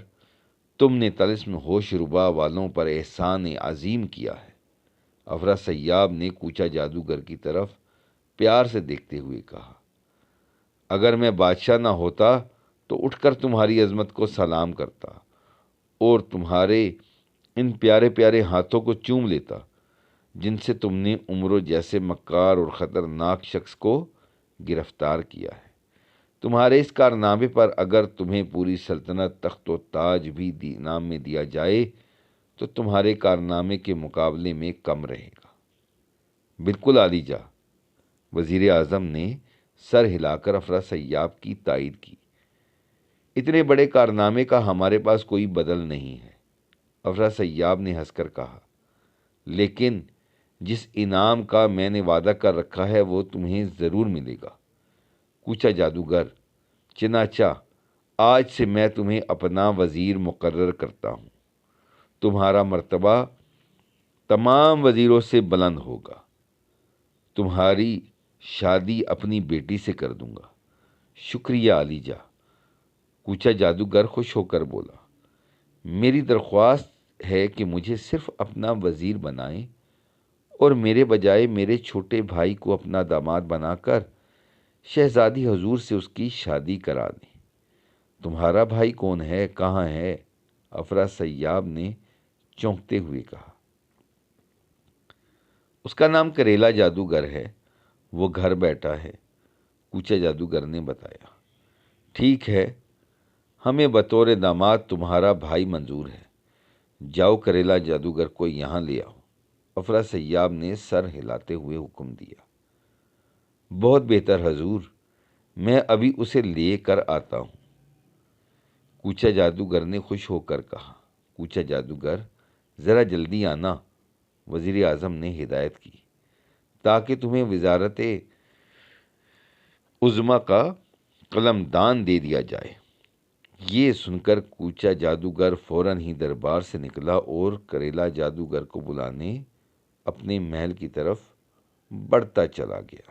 تم نے طلسم ہوش ربا والوں پر احسان عظیم کیا ہے۔ افرا سیاب نے کوچہ جادوگر کی طرف پیار سے دیکھتے ہوئے کہا، اگر میں بادشاہ نہ ہوتا تو اٹھ کر تمہاری عظمت کو سلام کرتا اور تمہارے ان پیارے پیارے ہاتھوں کو چوم لیتا جن سے تم نے عمرو جیسے مکار اور خطرناک شخص کو گرفتار کیا ہے۔ تمہارے اس کارنامے پر اگر تمہیں پوری سلطنت تخت و تاج بھی انعام میں دیا جائے تو تمہارے کارنامے کے مقابلے میں کم رہے گا۔ بالکل عالی جا، وزیر اعظم نے سر ہلا کر افرا سیاب کی تائید کی۔ اتنے بڑے کارنامے کا ہمارے پاس کوئی بدل نہیں ہے، افرا سیاب نے ہنس کر کہا، لیکن جس انعام کا میں نے وعدہ کر رکھا ہے وہ تمہیں ضرور ملے گا۔ کوچہ جادوگر، چنانچہ آج سے میں تمہیں اپنا وزیر مقرر کرتا ہوں۔ تمہارا مرتبہ تمام وزیروں سے بلند ہوگا۔ تمہاری شادی اپنی بیٹی سے کر دوں گا۔ شکریہ علی جا، کوچہ جادوگر خوش ہو کر بولا۔ میری درخواست ہے کہ مجھے صرف اپنا وزیر بنائیں اور میرے بجائے میرے چھوٹے بھائی کو اپنا داماد بنا کر شہزادی حضور سے اس کی شادی کرا دیں۔ تمہارا بھائی کون ہے، کہاں ہے؟ افرا سیاب نے چونکتے ہوئے کہا۔ اس کا نام کریلا جادوگر ہے، وہ گھر بیٹھا ہے، کوچہ جادوگر نے بتایا۔ ٹھیک ہے، ہمیں بطور داماد تمہارا بھائی منظور ہے۔ جاؤ کریلا جادوگر کو یہاں لے آؤ، افرا سیاب نے سر ہلاتے ہوئے حکم دیا۔ بہت بہتر حضور، میں ابھی اسے لے کر آتا ہوں، کوچہ جادوگر نے خوش ہو کر کہا۔ کوچہ جادوگر، ذرا جلدی آنا، وزیر اعظم نے ہدایت کی، تاکہ تمہیں وزارت عظمیٰ کا قلم دان دے دیا جائے۔ یہ سن کر کوچہ جادوگر فوراً ہی دربار سے نکلا اور کریلا جادوگر کو بلانے اپنے محل کی طرف بڑھتا چلا گیا۔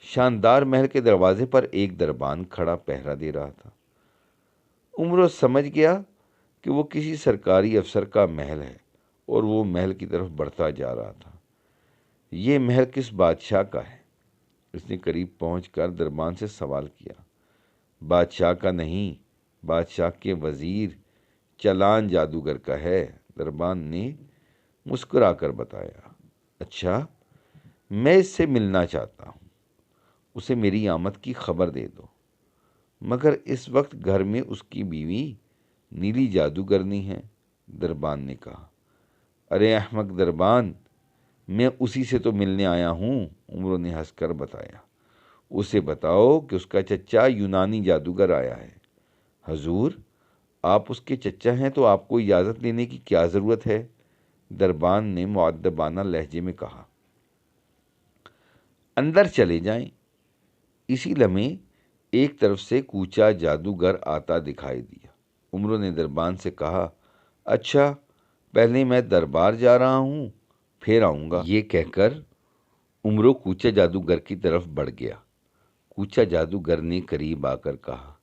شاندار محل کے دروازے پر ایک دربان کھڑا پہرا دے رہا تھا۔ عمرو سمجھ گیا کہ وہ کسی سرکاری افسر کا محل ہے اور وہ محل کی طرف بڑھتا جا رہا تھا۔ یہ محل کس بادشاہ کا ہے؟ اس نے قریب پہنچ کر دربان سے سوال کیا۔ بادشاہ کا نہیں، بادشاہ کے وزیر چلان جادوگر کا ہے، دربان نے مسکرا کر بتایا۔ اچھا، میں اس سے ملنا چاہتا ہوں، اسے میری آمد کی خبر دے دو۔ مگر اس وقت گھر میں اس کی بیوی نیلی جادوگرنی ہے، دربان نے کہا۔ ارے احمق دربان، میں اسی سے تو ملنے آیا ہوں، عمرو نے ہنس کر بتایا۔ اسے بتاؤ کہ اس کا چچا یونانی جادوگر آیا ہے۔ حضور، آپ اس کے چچا ہیں تو آپ کو اجازت لینے کی کیا ضرورت ہے؟ دربان نے مؤدبانہ لہجے میں کہا۔ اندر چلے جائیں۔ اسی لمحے ایک طرف سے کوچہ جادوگر آتا دکھائی دیا۔ عمرو نے دربان سے کہا، اچھا، پہلے میں دربار جا رہا ہوں، پھر آؤں گا۔ یہ کہہ کر عمرو کوچہ جادوگر کی طرف بڑھ گیا۔ کوچہ جادوگر نے قریب آ کر کہا،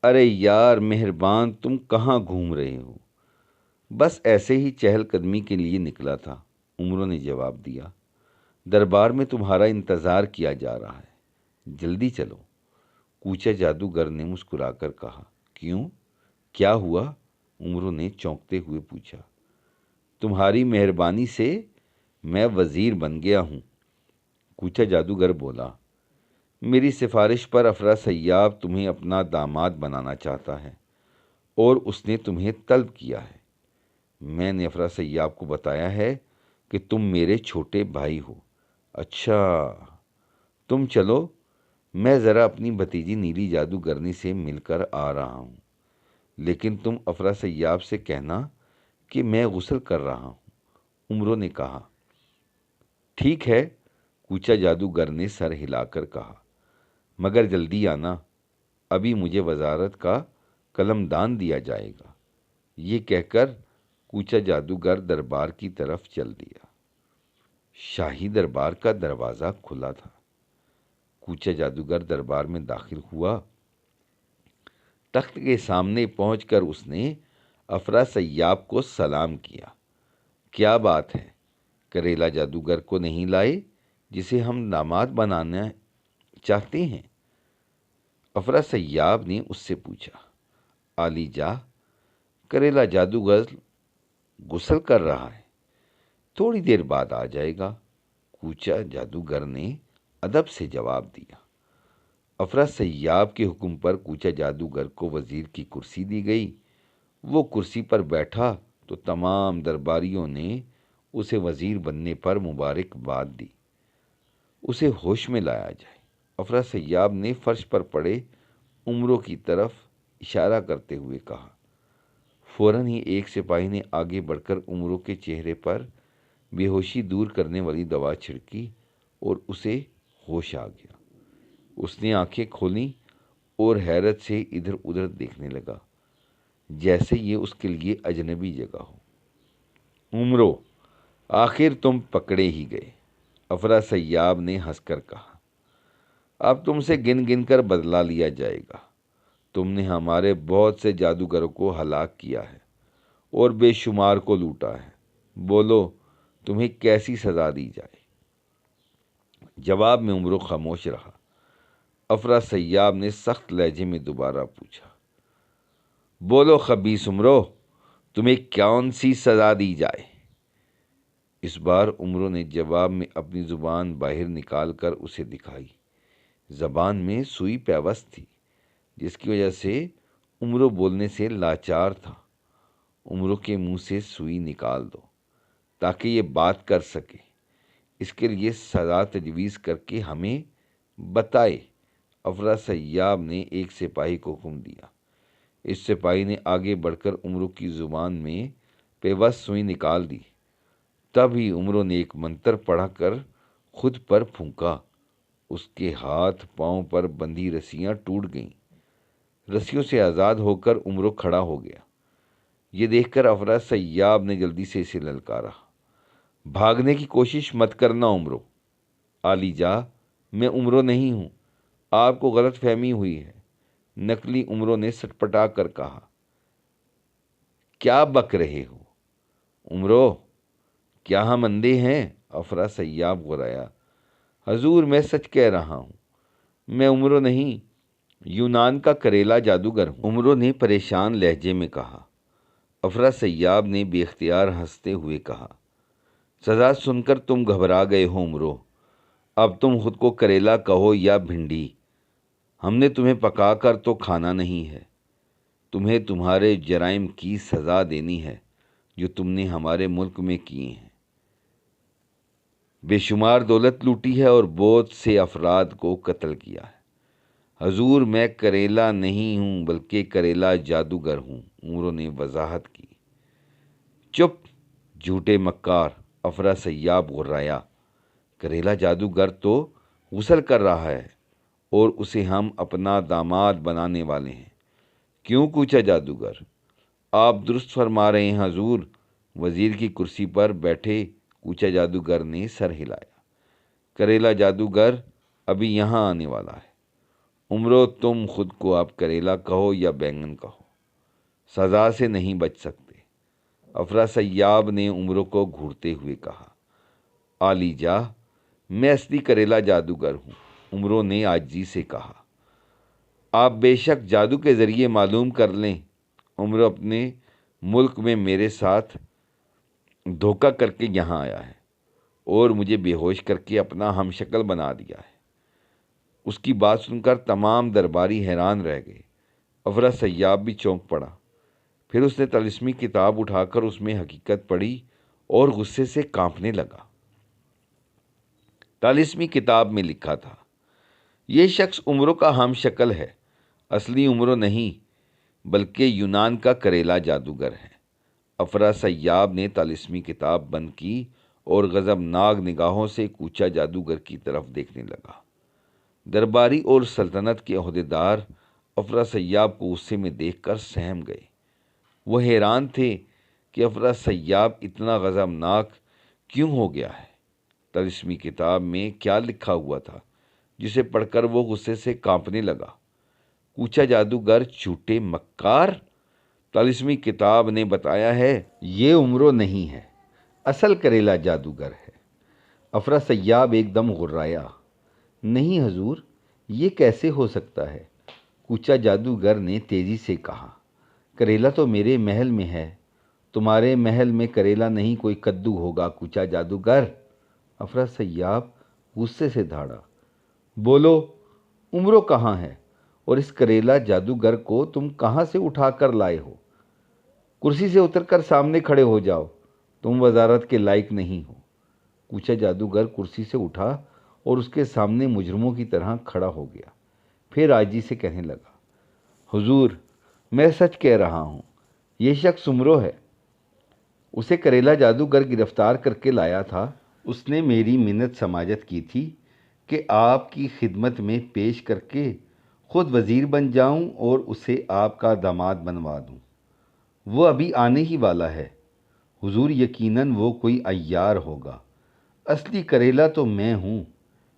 ارے یار مہربان، تم کہاں گھوم رہے ہو؟ بس ایسے ہی چہل قدمی کے لیے نکلا تھا، عمرو نے جواب دیا۔ دربار میں تمہارا انتظار کیا جا رہا ہے، جلدی چلو، کوچہ جادوگر نے مسکرا کر کہا۔ کیوں؟ کیا ہوا؟ عمرو نے چونکتے ہوئے پوچھا۔ تمہاری مہربانی سے میں وزیر بن گیا ہوں، کوچہ جادوگر بولا۔ میری سفارش پر افرا سیاب تمہیں اپنا داماد بنانا چاہتا ہے اور اس نے تمہیں طلب کیا ہے۔ میں نے افرا سیاب کو بتایا ہے کہ تم میرے چھوٹے بھائی ہو۔ اچھا، تم چلو، میں ذرا اپنی بھتیجی نیلی جادوگرنی سے مل کر آ رہا ہوں، لیکن تم افرا سیاب سے کہنا کہ میں غسل کر رہا ہوں، عمرو نے کہا۔ ٹھیک ہے، کوچہ جادوگر نے سر ہلا کر کہا، مگر جلدی آنا۔ ابھی مجھے وزارت کا قلمدان دیا جائے گا۔ یہ کہہ کر کوچا جادوگر دربار کی طرف چل دیا۔ شاہی دربار کا دروازہ کھلا تھا۔ کوچا جادوگر دربار میں داخل ہوا۔ تخت کے سامنے پہنچ کر اس نے افراسیاب کو سلام کیا۔ کیا بات ہے، کریلا جادوگر کو نہیں لائے جسے ہم داماد بنانا چاہتے ہیں؟ افراسیاب نے اس سے پوچھا۔ عالی جاہ، کریلا جادوگر غسل کر رہا ہے، تھوڑی دیر بعد آ جائے گا، کوچا جادوگر نے ادب سے جواب دیا۔ افراسیاب کے حکم پر کوچا جادوگر کو وزیر کی کرسی دی گئی۔ وہ کرسی پر بیٹھا تو تمام درباریوں نے اسے وزیر بننے پر مبارکباد دی۔ اسے ہوش میں لایا جائے۔ افراسیاب نے فرش پر پڑے عمروں کی طرف اشارہ کرتے ہوئے کہا۔ فوراً ہی ایک سپاہی نے آگے بڑھ کر عمروں کے چہرے پر بے ہوشی دور کرنے والی دوا چھڑکی اور اسے ہوش آ گیا۔ اس نے آنکھیں کھولیں اور حیرت سے ادھر ادھر دیکھنے لگا، جیسے یہ اس کے لیے اجنبی جگہ ہو۔ عمرو، آخر تم پکڑے ہی گئے، افراسیاب نے ہنس کر کہا۔ اب تم سے گن گن کر بدلہ لیا جائے گا۔ تم نے ہمارے بہت سے جادوگروں کو ہلاک کیا ہے اور بے شمار کو لوٹا ہے۔ بولو، تمہیں کیسی سزا دی جائے؟ جواب میں عمرو خاموش رہا۔ افراسیاب نے سخت لہجے میں دوبارہ پوچھا۔ بولو خبیث عمرو، تمہیں کون سی سزا دی جائے؟ اس بار عمرو نے جواب میں اپنی زبان باہر نکال کر اسے دکھائی۔ زبان میں سوئی پیوست تھی، جس کی وجہ سے عمرو بولنے سے لاچار تھا۔ عمرو کے منہ سے سوئی نکال دو تاکہ یہ بات کر سکے۔ اس کے لیے سزا تجویز کر کے ہمیں بتائے۔ افراسیاب نے ایک سپاہی کو حکم دیا۔ اس سپاہی نے آگے بڑھ کر عمرو کی زبان میں پیوست سوئی نکال دی۔ تب ہی عمرو نے ایک منتر پڑھا کر خود پر پھونکا۔ اس کے ہاتھ پاؤں پر بندھی رسیاں ٹوٹ گئیں۔ رسیوں سے آزاد ہو کر عمرو کھڑا ہو گیا۔ یہ دیکھ کر افراسیاب نے جلدی سے اسے للکارا۔ بھاگنے کی کوشش مت کرنا عمرو۔ عالی جاہ، میں عمرو نہیں ہوں، آپ کو غلط فہمی ہوئی ہے، نقلی عمرو نے سٹپٹا کر کہا۔ کیا بک رہے ہو عمرو؟ کیا ہم اندھے ہیں؟ افراسیاب غرایا۔ حضور، میں سچ کہہ رہا ہوں، میں عمرو نہیں، یونان کا کریلا جادوگر ہوں، عمرو نے پریشان لہجے میں کہا۔ افراسیاب نے بے اختیار ہنستے ہوئے کہا۔ سزا سن کر تم گھبرا گئے ہو عمرو۔ اب تم خود کو کریلا کہو یا بھنڈی، ہم نے تمہیں پکا کر تو کھانا نہیں ہے۔ تمہیں تمہارے جرائم کی سزا دینی ہے جو تم نے ہمارے ملک میں کیے ہیں۔ بے شمار دولت لوٹی ہے اور بہت سے افراد کو قتل کیا ہے۔ حضور، میں کریلا نہیں ہوں بلکہ کریلا جادوگر ہوں، عمرو نے وضاحت کی۔ چپ جھوٹے مکار، افراسیاب غرایا۔ کریلا جادوگر تو غسل کر رہا ہے اور اسے ہم اپنا داماد بنانے والے ہیں۔ کیوں کوچا جادوگر؟ آپ درست فرما رہے ہیں حضور، وزیر کی کرسی پر بیٹھے کوچا جادوگر نے سر ہلایا۔ کریلا جادوگر ابھی یہاں آنے والا ہے۔ عمرو، تم خود کو آپ کریلا کہو یا بینگن کہو، سزا سے نہیں بچ سکتے۔ افراسیاب نے عمرو کو گھورتے ہوئے کہا۔ عالی جاہ، میں اصلی کریلا جادوگر ہوں، عمرو نے عاجزی سے کہا۔ آپ بے شک جادو کے ذریعے معلوم کر لیں، عمرو اپنے ملک میں میرے ساتھ دھوکہ کر کے یہاں آیا ہے اور مجھے بے ہوش کر کے اپنا ہم شکل بنا دیا ہے۔ اس کی بات سن کر تمام درباری حیران رہ گئے۔ افراسیاب بھی چونک پڑا۔ پھر اس نے طلسمی کتاب اٹھا کر اس میں حقیقت پڑھی اور غصے سے کانپنے لگا۔ طلسمی کتاب میں لکھا تھا، یہ شخص عمرو کا ہم شکل ہے، اصلی عمرو نہیں بلکہ یونان کا کریلا جادوگر ہے۔ افراسیاب نے طلسمی کتاب بند کی اور غضبناک نگاہوں سے کوچا جادوگر کی طرف دیکھنے لگا۔ درباری اور سلطنت کے عہدیدار افرا سیاب کو غصے میں دیکھ کر سہم گئے۔ وہ حیران تھے کہ افرا سیاب اتنا غضبناک کیوں ہو گیا ہے۔ طلسمی کتاب میں کیا لکھا ہوا تھا جسے پڑھ کر وہ غصے سے کانپنے لگا؟ کوچا جادوگر جھوٹے مکار! طلسمی کتاب نے بتایا ہے یہ عمرو نہیں ہے، اصل کریلا جادوگر ہے۔ افرا سیاب ایک دم غرایا۔ نہیں حضور، یہ کیسے ہو سکتا ہے؟ کوچا جادوگر نے تیزی سے کہا۔ کریلا تو میرے محل میں ہے، تمہارے محل میں کریلا نہیں کوئی کدو ہوگا کوچا جادوگر۔ افرا سیاب غصے سے دھاڑا۔ بولو، عمرو کہاں ہے اور اس کریلا جادوگر کو تم کہاں سے اٹھا کر لائے ہو؟ کرسی سے اتر کر سامنے کھڑے ہو جاؤ، تم وزارت کے لائق نہیں ہو۔ کوچا جادوگر کرسی سے اٹھا اور اس کے سامنے مجرموں کی طرح کھڑا ہو گیا۔ پھر عاجزی سے کہنے لگا، حضور، میں سچ کہہ رہا ہوں، یہ شخص عمرو ہے۔ اسے کریلا جادوگر گرفتار کر کے لایا تھا۔ اس نے میری منت سماجت کی تھی کہ آپ کی خدمت میں پیش کر کے خود وزیر بن جاؤں اور اسے آپ کا داماد بنوا دوں۔ وہ ابھی آنے ہی والا ہے۔ حضور، یقیناً وہ کوئی عیار ہوگا، اصلی کریلا تو میں ہوں۔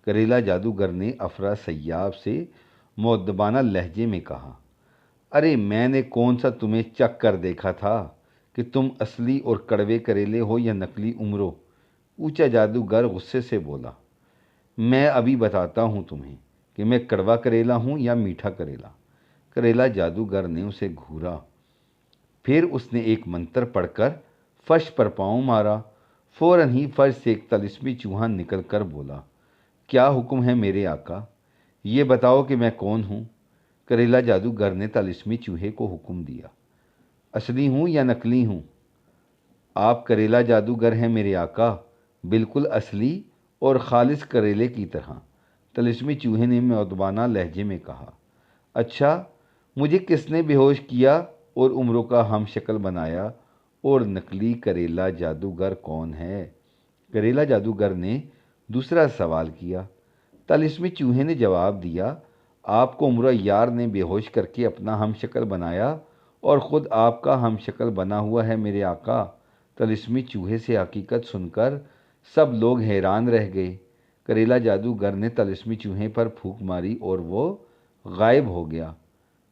کریلا جادوگر نے افرا سیاب سے مؤدبانہ لہجے میں کہا۔ ارے میں نے کون سا تمہیں چکھ کر دیکھا تھا کہ تم اصلی اور کڑوے کریلے ہو یا نقلی عمرو؟ کوچا جادوگر غصے سے بولا۔ میں ابھی بتاتا ہوں تمہیں کہ میں کڑوا کریلا ہوں یا میٹھا کریلا۔ کریلا جادوگر نے اسے گھورا۔ پھر اس نے ایک منتر پڑھ کر فرش پر پاؤں مارا۔ فوراً ہی فرش سے ایک طلسمی چوہا نکل کر بولا، کیا حکم ہے میرے آقا؟ یہ بتاؤ کہ میں کون ہوں؟ کریلا جادوگر نے طلسمی چوہے کو حکم دیا، اصلی ہوں یا نقلی ہوں؟ آپ کریلا جادوگر ہیں میرے آقا، بالکل اصلی اور خالص کریلے کی طرح۔ طلسمی چوہے نے مؤدبانہ لہجے میں کہا۔ اچھا، مجھے کس نے بے ہوش کیا اور عمرو کا ہم شکل بنایا، اور نقلی کریلا جادوگر کون ہے؟ کریلا جادوگر نے دوسرا سوال کیا۔ طلسمی چوہے نے جواب دیا، آپ کو عمرو یار نے بے ہوش کر کے اپنا ہم شکل بنایا اور خود آپ کا ہم شکل بنا ہوا ہے میرے آقا۔ طلسمی چوہے سے حقیقت سن کر سب لوگ حیران رہ گئے۔ کریلا جادوگر نے طلسمی چوہے پر پھونک ماری اور وہ غائب ہو گیا۔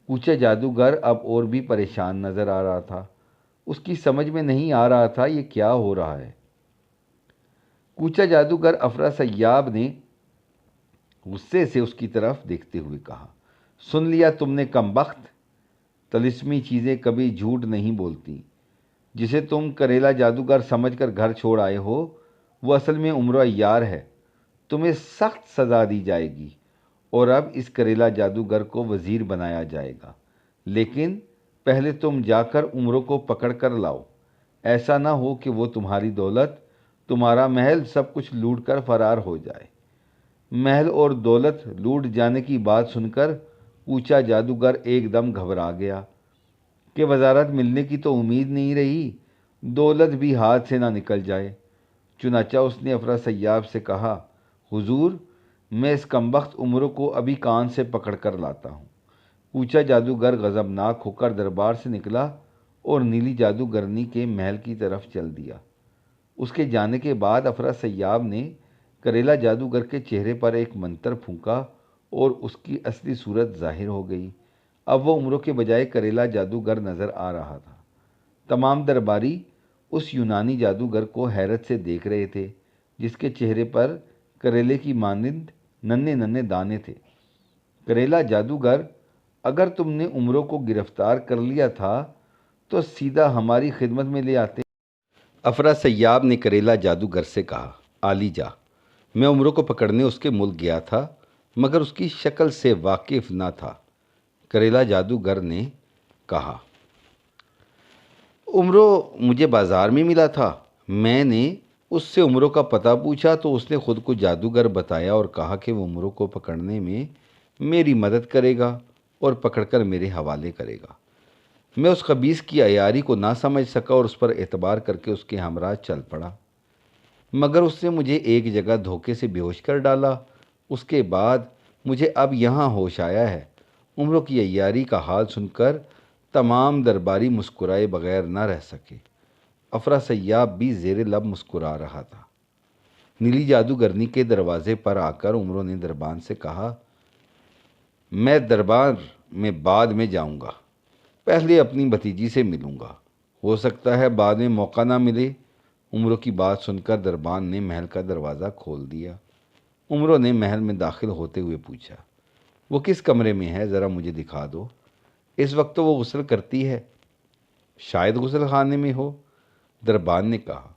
کوچا جادوگر اب اور بھی پریشان نظر آ رہا تھا۔ اس کی سمجھ میں نہیں آ رہا تھا یہ کیا ہو رہا ہے۔ کوچا جادوگر افرا سیاب نے غصے سے اس کی طرف دیکھتے ہوئے کہا، سن لیا تم نے کمبخت؟ طلسمی چیزیں کبھی جھوٹ نہیں بولتی۔ جسے تم کریلا جادوگر سمجھ کر گھر چھوڑ آئے ہو وہ اصل میں عمرو عیار ہے۔ تمہیں سخت سزا دی جائے گی اور اب اس کریلا جادوگر کو وزیر بنایا جائے گا، لیکن پہلے تم جا کر عمرو کو پکڑ کر لاؤ۔ ایسا نہ ہو کہ وہ تمہاری دولت، تمہارا محل سب کچھ لوٹ کر فرار ہو جائے۔ محل اور دولت لوٹ جانے کی بات سن کر کوچا جادوگر ایک دم گھبرا گیا کہ وزارت ملنے کی تو امید نہیں رہی، دولت بھی ہاتھ سے نہ نکل جائے۔ چنانچہ اس نے افرا سیاب سے کہا، حضور، میں اس کمبخت عمرو کو ابھی کان سے پکڑ کر لاتا ہوں۔ کوچا جادوگر غضبناک ہو کر دربار سے نکلا اور نیلی جادوگرنی کے محل کی طرف چل دیا۔ اس کے جانے کے بعد افرا سیاب نے کریلا جادوگر کے چہرے پر ایک منتر پھونکا اور اس کی اصلی صورت ظاہر ہو گئی۔ اب وہ عمرو کے بجائے کریلا جادوگر نظر آ رہا تھا۔ تمام درباری اس یونانی جادوگر کو حیرت سے دیکھ رہے تھے جس کے چہرے پر کریلے کی مانند ننھے ننھے دانے تھے۔ کریلا جادوگر، اگر تم نے عمرو کو گرفتار کر لیا تھا تو سیدھا ہماری خدمت میں لے آتے۔ افرا سیاب نے کریلا جادوگر سے کہا، عالی جا، میں عمرو کو پکڑنے اس کے ملک گیا تھا مگر اس کی شکل سے واقف نہ تھا۔ کریلا جادوگر نے کہا، عمرو مجھے بازار میں ملا تھا، میں نے اس سے عمرو کا پتہ پوچھا تو اس نے خود کو جادوگر بتایا اور کہا کہ وہ عمرو کو پکڑنے میں میری مدد کرے گا اور پکڑ کر میرے حوالے کرے گا۔ میں اس خبیث کی عیاری کو نہ سمجھ سکا اور اس پر اعتبار کر کے اس کے ہمراہ چل پڑا، مگر اس نے مجھے ایک جگہ دھوکے سے بے ہوش کر ڈالا۔ اس کے بعد مجھے اب یہاں ہوش آیا ہے عمروں کی عیاری کا حال سن کر تمام درباری مسکرائے بغیر نہ رہ سکے۔ افرا سیاب بھی زیر لب مسکرا رہا تھا۔ نیلی جادوگرنی کے دروازے پر آ کر عمروں نے دربان سے کہا، میں دربار میں بعد میں جاؤں گا، پہلے اپنی بھتیجی سے ملوں گا، ہو سکتا ہے بعد میں موقع نہ ملے۔ عمروں کی بات سن کر دربان نے محل کا دروازہ کھول دیا۔ عمروں نے محل میں داخل ہوتے ہوئے پوچھا، وہ کس کمرے میں ہے؟ ذرا مجھے دکھا دو۔ اس وقت تو وہ غسل کرتی ہے، شاید غسل خانے میں ہو۔ دربان نے کہا،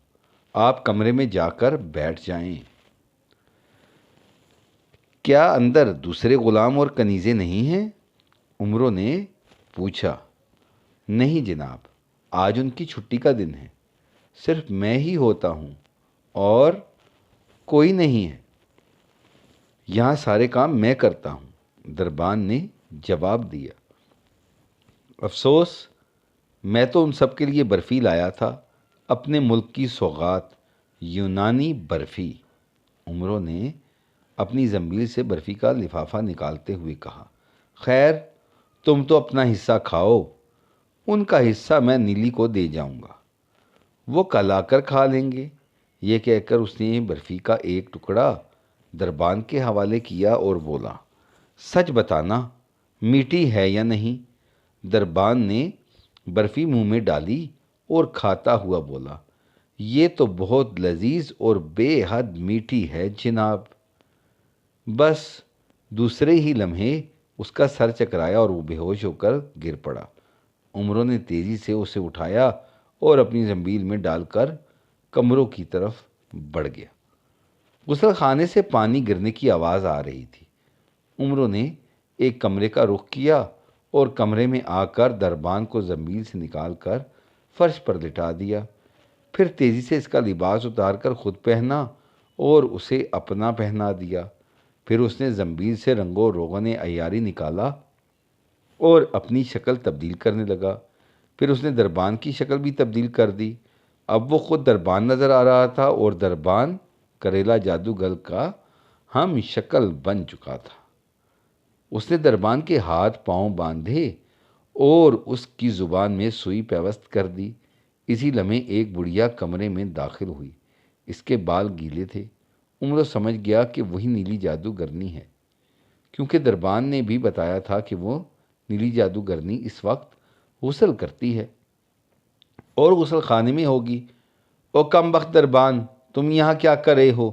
آپ کمرے میں جا کر بیٹھ جائیں۔ کیا اندر دوسرے غلام اور کنیزیں نہیں ہیں؟ عمروں نے پوچھا۔ نہیں جناب، آج ان کی چھٹی کا دن ہے، صرف میں ہی ہوتا ہوں اور کوئی نہیں ہے، یہاں سارے کام میں کرتا ہوں، دربان نے جواب دیا۔ افسوس، میں تو ان سب کے لیے برفی لایا تھا، اپنے ملک کی سوغات، یونانی برفی۔ عمروں نے اپنی زنبیل سے برفی کا لفافہ نکالتے ہوئے کہا، خیر تم تو اپنا حصہ کھاؤ، ان کا حصہ میں نیلی کو دے جاؤں گا، وہ کل آ کر کھا لیں گے۔ یہ کہہ کر اس نے برفی کا ایک ٹکڑا دربان کے حوالے کیا اور بولا، سچ بتانا میٹھی ہے یا نہیں؟ دربان نے برفی منہ میں ڈالی اور کھاتا ہوا بولا، یہ تو بہت لذیذ اور بے حد میٹھی ہے جناب۔ بس دوسرے ہی لمحے اس کا سر چکرایا اور وہ بے ہوش ہو کر گر پڑا۔ عمروں نے تیزی سے اسے اٹھایا اور اپنی زنبیل میں ڈال کر کمروں کی طرف بڑھ گیا۔ غسل خانے سے پانی گرنے کی آواز آ رہی تھی۔ عمروں نے ایک کمرے کا رخ کیا اور کمرے میں آ کر دربان کو زنبیل سے نکال کر فرش پر لٹا دیا، پھر تیزی سے اس کا لباس اتار کر خود پہنا اور اسے اپنا پہنا دیا۔ پھر اس نے زنبیل سے رنگ و روغن عیاری نکالا اور اپنی شکل تبدیل کرنے لگا۔ پھر اس نے دربان کی شکل بھی تبدیل کر دی۔ اب وہ خود دربان نظر آ رہا تھا اور دربان کریلا جادوگر کا ہم شکل بن چکا تھا۔ اس نے دربان کے ہاتھ پاؤں باندھے اور اس کی زبان میں سوئی پیوست کر دی۔ اسی لمحے ایک بڑھیا کمرے میں داخل ہوئی، اس کے بال گیلے تھے۔ عمروں سمجھ گیا کہ وہی نیلی جادوگرنی ہے، کیونکہ دربان نے بھی بتایا تھا کہ وہ نیلی جادوگرنی اس وقت غسل کرتی ہے اور غسل خانے میں ہوگی۔ او کم بخت دربان، تم یہاں کیا کر رہے ہو؟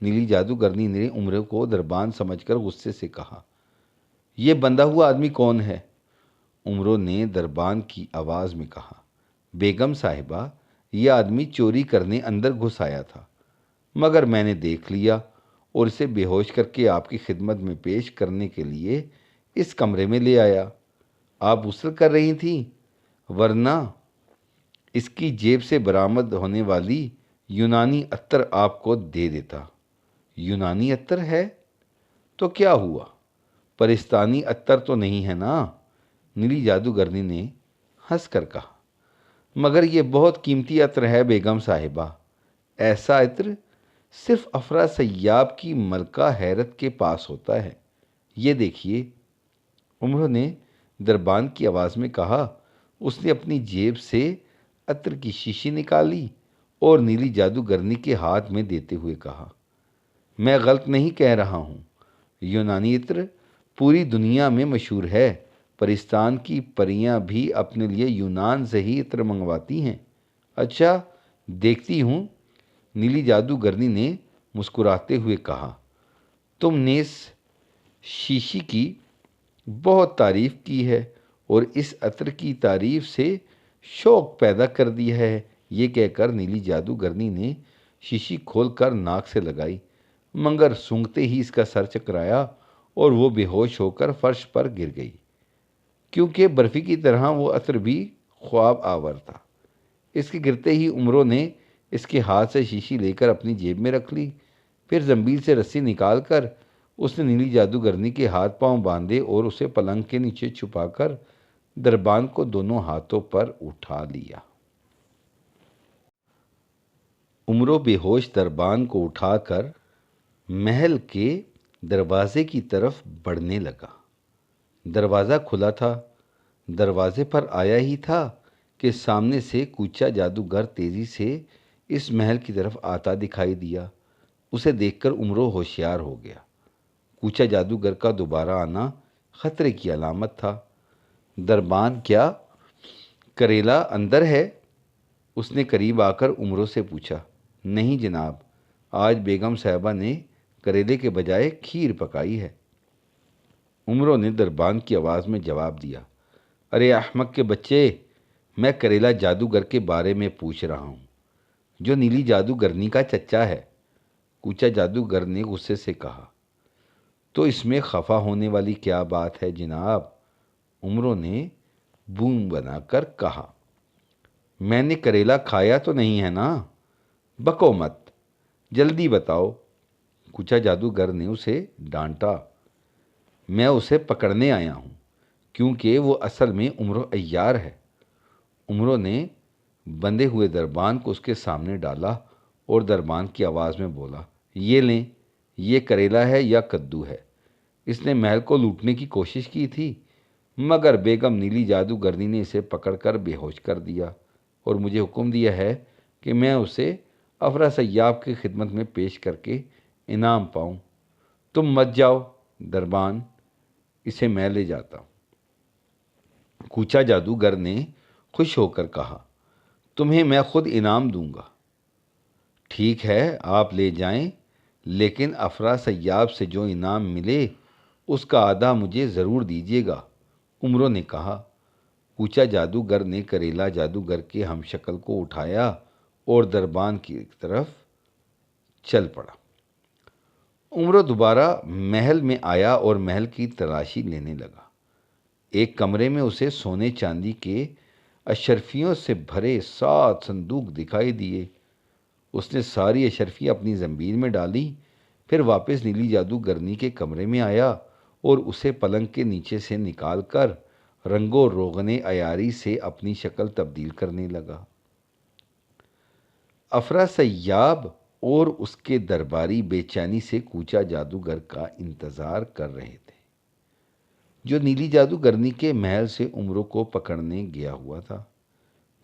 نیلی جادوگرنی نے عمروں کو دربان سمجھ کر غصے سے کہا، یہ بندھا ہوا آدمی کون ہے؟ عمروں نے دربان کی آواز میں کہا، بیگم صاحبہ، یہ آدمی چوری کرنے اندر گھس آیا تھا، مگر میں نے دیکھ لیا اور اسے بے ہوش کر کے آپ کی خدمت میں پیش کرنے کے لیے اس کمرے میں لے آیا۔ آپ غسل کر رہی تھیں، ورنہ اس کی جیب سے برآمد ہونے والی یونانی عطر آپ کو دے دیتا۔ یونانی عطر ہے تو کیا ہوا؟ پرستانی عطر تو نہیں ہے نا؟ نیلی جادوگرنی نے ہنس کر کہا، مگر یہ بہت قیمتی عطر ہے بیگم صاحبہ، ایسا عطر صرف افرا سیاب کی ملکہ حیرت کے پاس ہوتا ہے، یہ دیکھیے۔ عمروں نے دربان کی آواز میں کہا۔ اس نے اپنی جیب سے عطر کی شیشی نکالی اور نیلی جادوگرنی کے ہاتھ میں دیتے ہوئے کہا، میں غلط نہیں کہہ رہا ہوں، یونانی عطر پوری دنیا میں مشہور ہے، پرستان کی پریاں بھی اپنے لیے یونان سے ہی عطر منگواتی ہیں۔ اچھا دیکھتی ہوں، نیلی جادوگرنی نے مسکراتے ہوئے کہا، تم نے اس شیشی کی بہت تعریف کی ہے اور اس عطر کی تعریف سے شوق پیدا کر دیا ہے۔ یہ کہہ کر نیلی جادوگرنی نے شیشی کھول کر ناک سے لگائی، مگر سونگھتے ہی اس کا سر چکرایا اور وہ بے ہوش ہو کر فرش پر گر گئی، کیونکہ برفی کی طرح وہ عطر بھی خواب آور تھا۔ اس کے گرتے ہی عمروں نے اس کے ہاتھ سے شیشی لے کر اپنی جیب میں رکھ لی، پھر زنبیل سے رسی نکال کر اس نے نیلی جادوگرنی کے ہاتھ پاؤں باندھے اور اسے پلنگ کے نیچے چھپا کر دربان کو دونوں ہاتھوں پر اٹھا لیا۔ عمروں بے ہوش دربان کو اٹھا کر محل کے دروازے کی طرف بڑھنے لگا۔ دروازہ کھلا تھا۔ دروازے پر آیا ہی تھا کہ سامنے سے کوچا جادوگر تیزی سے اس محل کی طرف آتا دکھائی دیا۔ اسے دیکھ کر عمرو ہوشیار ہو گیا۔ کوچا جادوگر کا دوبارہ آنا خطرے کی علامت تھا۔ دربان، کیا کریلا اندر ہے؟ اس نے قریب آ کر عمرو سے پوچھا۔ نہیں جناب، آج بیگم صاحبہ نے کریلے کے بجائے کھیر پکائی ہے۔ عمرو نے دربان کی آواز میں جواب دیا۔ ارے احمق کے بچے، میں کریلا جادوگر کے بارے میں پوچھ رہا ہوں، جو نیلی جادوگرنی کا چچا ہے۔ کوچا جادوگر نے غصے سے کہا۔ تو اس میں خفا ہونے والی کیا بات ہے جناب؟ عمرو نے بوم بنا کر کہا۔ میں نے کریلا کھایا تو نہیں ہے نا؟ بکو مت، جلدی بتاؤ۔ کوچا جادوگر نے اسے ڈانٹا۔ میں اسے پکڑنے آیا ہوں، کیونکہ وہ اصل میں عمرو عیار ہے۔ عمرو نے بندے ہوئے دربان کو اس کے سامنے ڈالا اور دربان کی آواز میں بولا، یہ لیں، یہ کریلا ہے یا کدو ہے؟ اس نے محل کو لوٹنے کی کوشش کی تھی، مگر بیگم نیلی جادوگرنی نے اسے پکڑ کر بے ہوش کر دیا اور مجھے حکم دیا ہے کہ میں اسے افرا سیاب کی خدمت میں پیش کر کے انعام پاؤں۔ تم مت جاؤ دربان، اسے میں لے جاتا ہوں۔ کوچا جادوگر نے خوش ہو کر کہا، تمہیں میں خود انعام دوں گا۔ ٹھیک ہے، آپ لے جائیں، لیکن افرا سیاب سے جو انعام ملے اس کا آدھا مجھے ضرور دیجیے گا، عمرو نے کہا۔ کوچا جادوگر نے کریلا جادوگر کے ہم شکل کو اٹھایا اور دربان کی طرف چل پڑا۔ عمرو دوبارہ محل میں آیا اور محل کی تلاشی لینے لگا۔ ایک کمرے میں اسے سونے چاندی کے اشرفیوں سے بھرے 7 صندوق دکھائی دیے۔ اس نے ساری اشرفیاں اپنی زنبیل میں ڈالی، پھر واپس نیلی جادوگرنی کے کمرے میں آیا اور اسے پلنگ کے نیچے سے نکال کر رنگ و روغن عیاری سے اپنی شکل تبدیل کرنے لگا۔ افرا سیاب اور اس کے درباری بے چینی سے کوچا جادوگر کا انتظار کر رہے تھے، جو نیلی جادوگرنی کے محل سے عمرو کو پکڑنے گیا ہوا تھا۔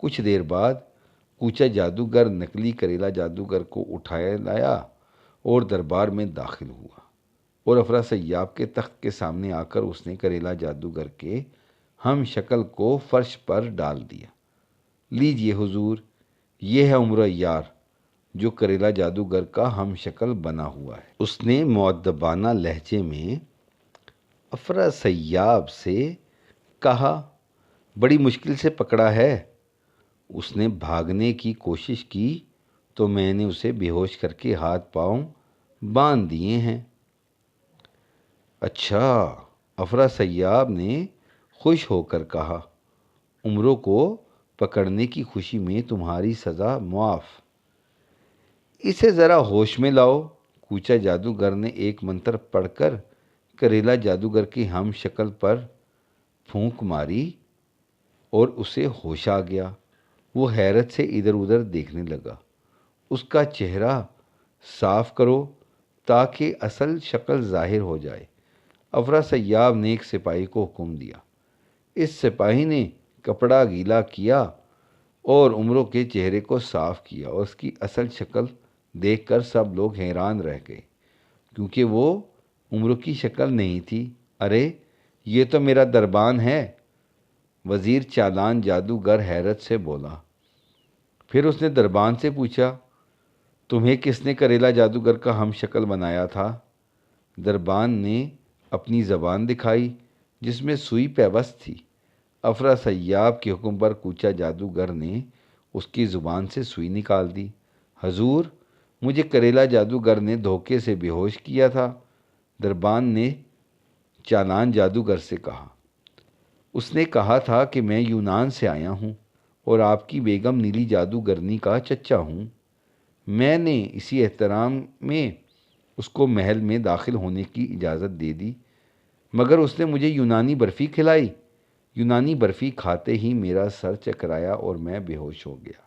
کچھ دیر بعد کوچا جادوگر نکلی کریلا جادوگر کو اٹھایا لایا اور دربار میں داخل ہوا اور افرا سیاب کے تخت کے سامنے آ کر اس نے کریلا جادوگر کے ہم شکل کو فرش پر ڈال دیا۔ لیجئے حضور، یہ ہے عمرو عیار، جو کریلا جادوگر کا ہم شکل بنا ہوا ہے۔ اس نے مؤدبانہ لہجے میں افرا سیاب سے کہا، بڑی مشکل سے پکڑا ہے۔ اس نے بھاگنے کی کوشش کی تو میں نے اسے بے ہوش کر کے ہاتھ پاؤں باندھ دیے ہیں۔ اچھا، افرا سیاب نے خوش ہو کر کہا، عمرو کو پکڑنے کی خوشی میں تمہاری سزا معاف۔ اسے ذرا ہوش میں لاؤ۔ کوچا جادوگر نے ایک منتر پڑھ کر کریلا جادوگر کی ہم شکل پر پھونک ماری اور اسے ہوش آ گیا۔ وہ حیرت سے ادھر ادھر دیکھنے لگا۔ اس کا چہرہ صاف کرو تاکہ اصل شکل ظاہر ہو جائے۔ افرا سیاب نے ایک سپاہی کو حکم دیا۔ اس سپاہی نے کپڑا گیلا کیا اور عمرو کے چہرے کو صاف کیا اور اس کی اصل شکل دیکھ کر سب لوگ حیران رہ گئے، کیونکہ وہ عمرو کی شکل نہیں تھی۔ ارے، یہ تو میرا دربان ہے، وزیر چالان جادوگر حیرت سے بولا۔ پھر اس نے دربان سے پوچھا، تمہیں کس نے کریلا جادوگر کا ہم شکل بنایا تھا؟ دربان نے اپنی زبان دکھائی جس میں سوئی پیوست تھی۔ افرا سیاب کے حکم پر کوچا جادوگر نے اس کی زبان سے سوئی نکال دی۔ حضور، مجھے کریلا جادوگر نے دھوکے سے بے ہوش کیا تھا، دربان نے چالان جادوگر سے کہا۔ اس نے کہا تھا کہ میں یونان سے آیا ہوں اور آپ کی بیگم نیلی جادوگرنی کا چچا ہوں۔ میں نے اسی احترام میں اس کو محل میں داخل ہونے کی اجازت دے دی، مگر اس نے مجھے یونانی برفی کھلائی۔ یونانی برفی کھاتے ہی میرا سر چکرایا اور میں بے ہوش ہو گیا۔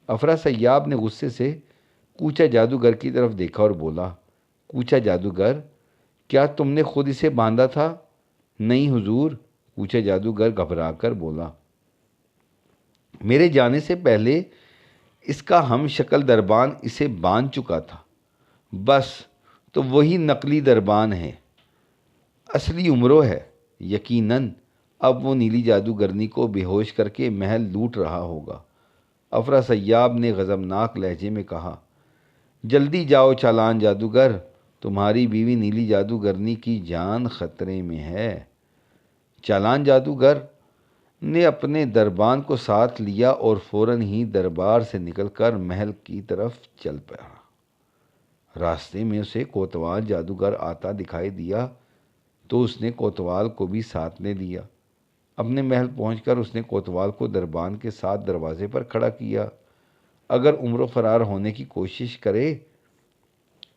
افرا سیاب نے غصے سے کوچا جادوگر کی طرف دیکھا اور بولا، کوچا جادوگر، کیا تم نے خود اسے باندھا تھا؟ نہیں حضور، پوچھا جادوگر گھبرا کر بولا۔ میرے جانے سے پہلے اس کا ہم شکل دربان اسے باندھ چکا تھا، بس تو وہی نقلی دربان ہے، اصلی عمرو ہے۔ یقیناً اب وہ نیلی جادوگرنی کو بے ہوش کر کے محل لوٹ رہا ہوگا۔ افرا سیاب نے غضبناک لہجے میں کہا، جلدی جاؤ چالان جادوگر، تمہاری بیوی نیلی جادوگرنی کی جان خطرے میں ہے۔ چالان جادوگر نے اپنے دربان کو ساتھ لیا اور فوراً ہی دربار سے نکل کر محل کی طرف چل پڑا۔ راستے میں اسے کوتوال جادوگر آتا دکھائی دیا تو اس نے کوتوال کو بھی ساتھ لے لیا۔ اپنے محل پہنچ کر اس نے کوتوال کو دربان کے ساتھ دروازے پر کھڑا کیا۔ اگر عمرو فرار ہونے کی کوشش کرے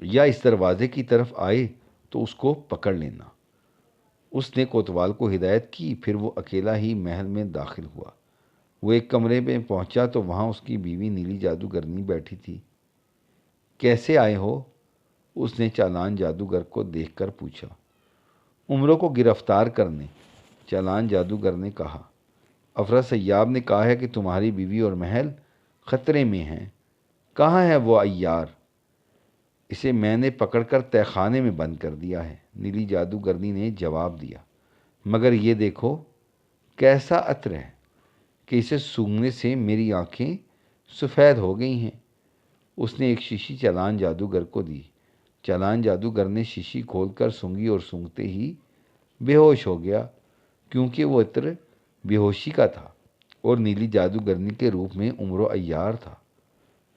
یا اس دروازے کی طرف آئے تو اس کو پکڑ لینا۔ اس نے کوتوال کو ہدایت کی، پھر وہ اکیلا ہی محل میں داخل ہوا۔ وہ ایک کمرے میں پہنچا تو وہاں اس کی بیوی نیلی جادوگرنی بیٹھی تھی۔ کیسے آئے ہو؟ اس نے چالان جادوگر کو دیکھ کر پوچھا۔ عمرو کو گرفتار کرنے، چالان جادوگر نے کہا۔ افرا سیاب نے کہا ہے کہ تمہاری بیوی اور محل خطرے میں ہیں۔ کہاں ہے وہ عیار؟ اسے میں نے پکڑ کر تہہ خانے میں بند کر دیا ہے، نیلی جادوگرنی نے جواب دیا۔ مگر یہ دیکھو کیسا عطر ہے کہ اسے سونگھنے سے میری آنکھیں سفید ہو گئی ہیں۔ اس نے ایک شیشی چالان جادوگر کو دی۔ چالان جادوگر نے شیشی کھول کر سونگھی اور سونگھتے ہی بے ہوش ہو گیا، کیونکہ وہ عطر بے ہوشی کا تھا اور نیلی جادوگرنی کے روپ میں عمرو عیار تھا۔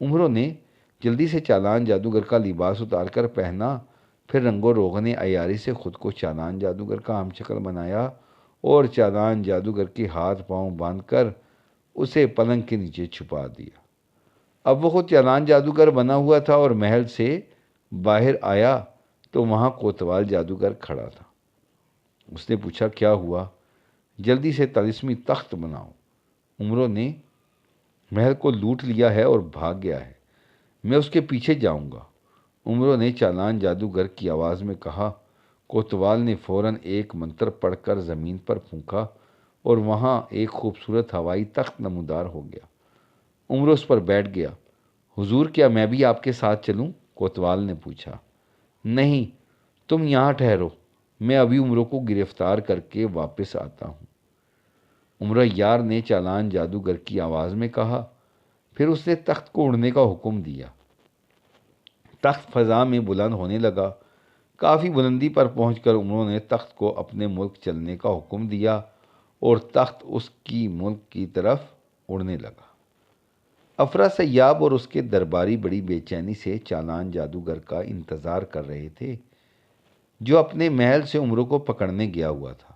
عمرو نے جلدی سے چالان جادوگر کا لباس اتار کر پہنا، پھر رنگ و روغن عیاری سے خود کو چالان جادوگر کا ہم شکل بنایا اور چالان جادوگر کے ہاتھ پاؤں باندھ کر اسے پلنگ کے نیچے چھپا دیا۔ اب وہ خود چالان جادوگر بنا ہوا تھا اور محل سے باہر آیا تو وہاں کوتوال جادوگر کھڑا تھا۔ اس نے پوچھا، کیا ہوا؟ جلدی سے طلسمی تخت بناؤ، عمرو نے محل کو لوٹ لیا ہے اور بھاگ گیا ہے، میں اس کے پیچھے جاؤں گا۔ عمرو نے چالان جادوگر کی آواز میں کہا۔ کوتوال نے فوراً ایک منتر پڑھ کر زمین پر پھونکا اور وہاں ایک خوبصورت ہوائی تخت نمودار ہو گیا۔ عمرو اس پر بیٹھ گیا۔ حضور، کیا میں بھی آپ کے ساتھ چلوں؟ کوتوال نے پوچھا۔ نہیں، تم یہاں ٹھہرو، میں ابھی عمرو کو گرفتار کر کے واپس آتا ہوں، عمرو یار نے چالان جادوگر کی آواز میں کہا۔ پھر اس نے تخت کو اڑنے کا حکم دیا۔ تخت فضا میں بلند ہونے لگا۔ کافی بلندی پر پہنچ کر عمرو نے تخت کو اپنے ملک چلنے کا حکم دیا اور تخت اس کی ملک کی طرف اڑنے لگا۔ افرا سیاب اور اس کے درباری بڑی بے چینی سے چالان جادوگر کا انتظار کر رہے تھے، جو اپنے محل سے عمرو کو پکڑنے گیا ہوا تھا۔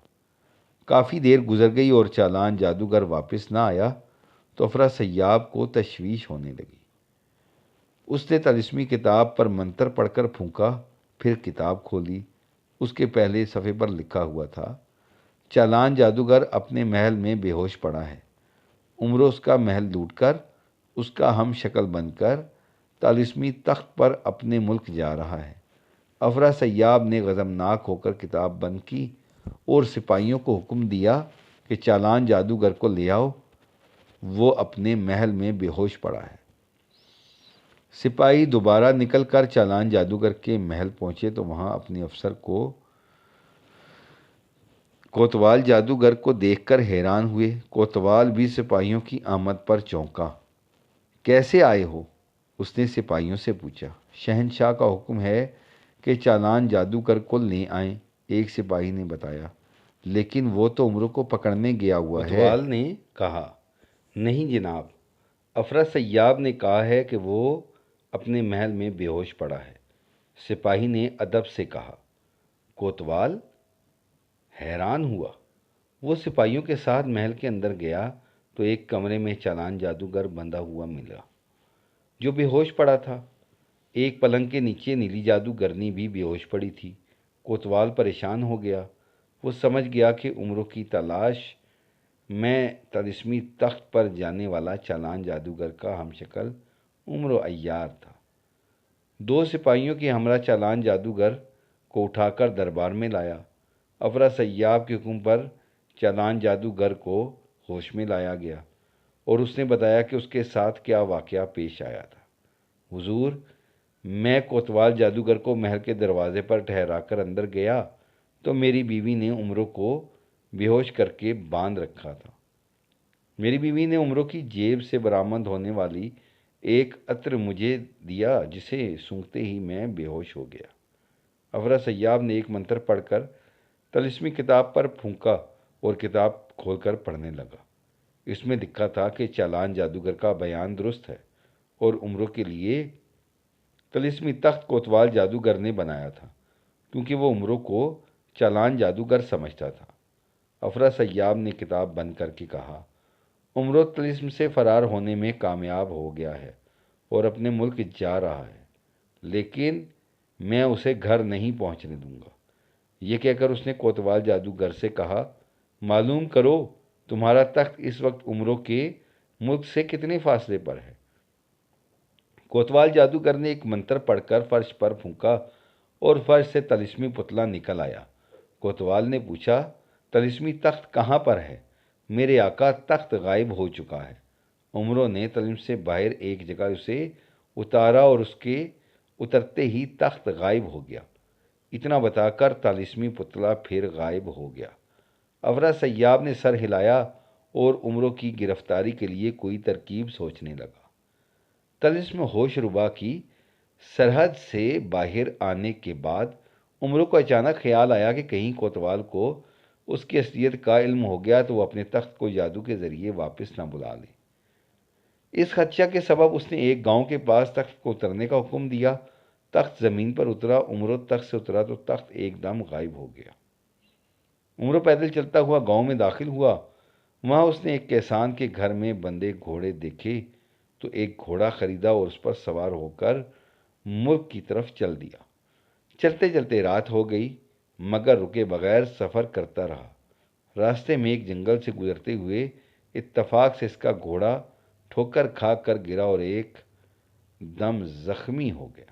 کافی دیر گزر گئی اور چالان جادوگر واپس نہ آیا تو افرا سیاب کو تشویش ہونے لگی۔ اس نے طلسمی کتاب پر منتر پڑھ کر پھونکا، پھر کتاب کھولی۔ اس کے پہلے صفحے پر لکھا ہوا تھا، چالان جادوگر اپنے محل میں بے ہوش پڑا ہے، عمرو اس کا محل لوٹ کر اس کا ہم شکل بن کر طلسمی تخت پر اپنے ملک جا رہا ہے۔ افرا سیاب نے غضبناک ہو کر کتاب بند کی اور سپاہیوں کو حکم دیا کہ چالان جادوگر کو لے آؤ، وہ اپنے محل میں بے ہوش پڑا ہے۔ سپاہی دوبارہ نکل کر چالان جادوگر کے محل پہنچے تو وہاں اپنے افسر کو کوتوال جادوگر کو دیکھ کر حیران ہوئے۔ کوتوال بھی سپاہیوں کی آمد پر چونکا۔ کیسے آئے ہو؟ اس نے سپاہیوں سے پوچھا۔ شہنشاہ کا حکم ہے کہ چالان جادوگر کو لے آئیں، ایک سپاہی نے بتایا، لیکن وہ تو عمرو کو پکڑنے گیا ہوا ہے، کوتوال نے کہا۔ نہیں جناب، افرا سیاب نے کہا ہے کہ وہ اپنے محل میں بے ہوش پڑا ہے، سپاہی نے ادب سے کہا۔ کوتوال حیران ہوا۔ وہ سپاہیوں کے ساتھ محل کے اندر گیا تو ایک کمرے میں چالان جادوگر بندھا ہوا ملا، جو بے ہوش پڑا تھا۔ ایک پلنگ کے نیچے نیلی جادوگرنی بھی بے ہوش پڑی تھی۔ کوتوال پریشان ہو گیا۔ وہ سمجھ گیا کہ عمرو کی تلاش میں طلسمی تخت پر جانے والا چالان جادوگر کا ہم شکل عمرو عیار تھا۔ دو سپاہیوں کے ہمراہ چالان جادوگر کو اٹھا کر دربار میں لایا۔ افرا سیاب کے حکم پر چالان جادوگر کو ہوش میں لایا گیا اور اس نے بتایا کہ اس کے ساتھ کیا واقعہ پیش آیا تھا۔ حضور، میں کوتوال جادوگر کو محل کے دروازے پر ٹھہرا کر اندر گیا تو میری بیوی نے عمروں کو بے ہوش کر کے باندھ رکھا تھا۔ میری بیوی نے عمروں کی جیب سے برآمد ہونے والی ایک عطر مجھے دیا جسے سونگھتے ہی میں بے ہوش ہو گیا۔ افرا سیاب نے ایک منتر پڑھ کر طلسمی کتاب پر پھونکا اور کتاب کھول کر پڑھنے لگا۔ اس میں لکھا تھا کہ چالان جادوگر کا بیان درست ہے اور عمروں کے لیے طلسمی تخت کوتوال جادوگر نے بنایا تھا، کیونکہ وہ عمروں کو چالان جادوگر سمجھتا تھا۔ افرا سیاب نے کتاب بند کر کے کہا، عمرو طلسم سے فرار ہونے میں کامیاب ہو گیا ہے اور اپنے ملک جا رہا ہے، لیکن میں اسے گھر نہیں پہنچنے دوں گا۔ یہ کہہ کر اس نے کوتوال جادوگر سے کہا، معلوم کرو تمہارا تخت اس وقت عمروں کے ملک سے کتنے فاصلے پر ہے۔ کوتوال جادوگر نے ایک منتر پڑھ کر فرش پر پھونکا اور فرش سے طلسمی پتلا نکل آیا۔ کوتوال نے پوچھا، طلسمی تخت کہاں پر ہے؟ میرے آقا، تخت غائب ہو چکا ہے۔ عمروں نے طلسم سے باہر ایک جگہ اسے اتارا اور اس کے اترتے ہی تخت غائب ہو گیا۔ اتنا بتا کر طلسمی پتلا پھر غائب ہو گیا۔ افرا سیاب نے سر ہلایا اور عمروں کی گرفتاری کے لیے کوئی ترکیب سوچنے لگا۔ طلسم ہوش ربا کی سرحد سے باہر آنے کے بعد عمروں کو اچانک خیال آیا کہ کہیں کوتوال کو اس کی اصلیت کا علم ہو گیا تو وہ اپنے تخت کو جادو کے ذریعے واپس نہ بلا لے۔ اس خدشہ کے سبب اس نے ایک گاؤں کے پاس تخت کو اترنے کا حکم دیا۔ تخت زمین پر اترا، عمروں تخت سے اترا تو تخت ایک دم غائب ہو گیا۔ عمروں پیدل چلتا ہوا گاؤں میں داخل ہوا۔ وہاں اس نے ایک کسان کے گھر میں بندے گھوڑے دیکھے تو ایک گھوڑا خریدا اور اس پر سوار ہو کر ملک کی طرف چل دیا۔ چلتے چلتے رات ہو گئی مگر رکے بغیر سفر کرتا رہا۔ راستے میں ایک جنگل سے گزرتے ہوئے اتفاق سے اس کا گھوڑا ٹھوکر کھا کر گرا اور ایک دم زخمی ہو گیا۔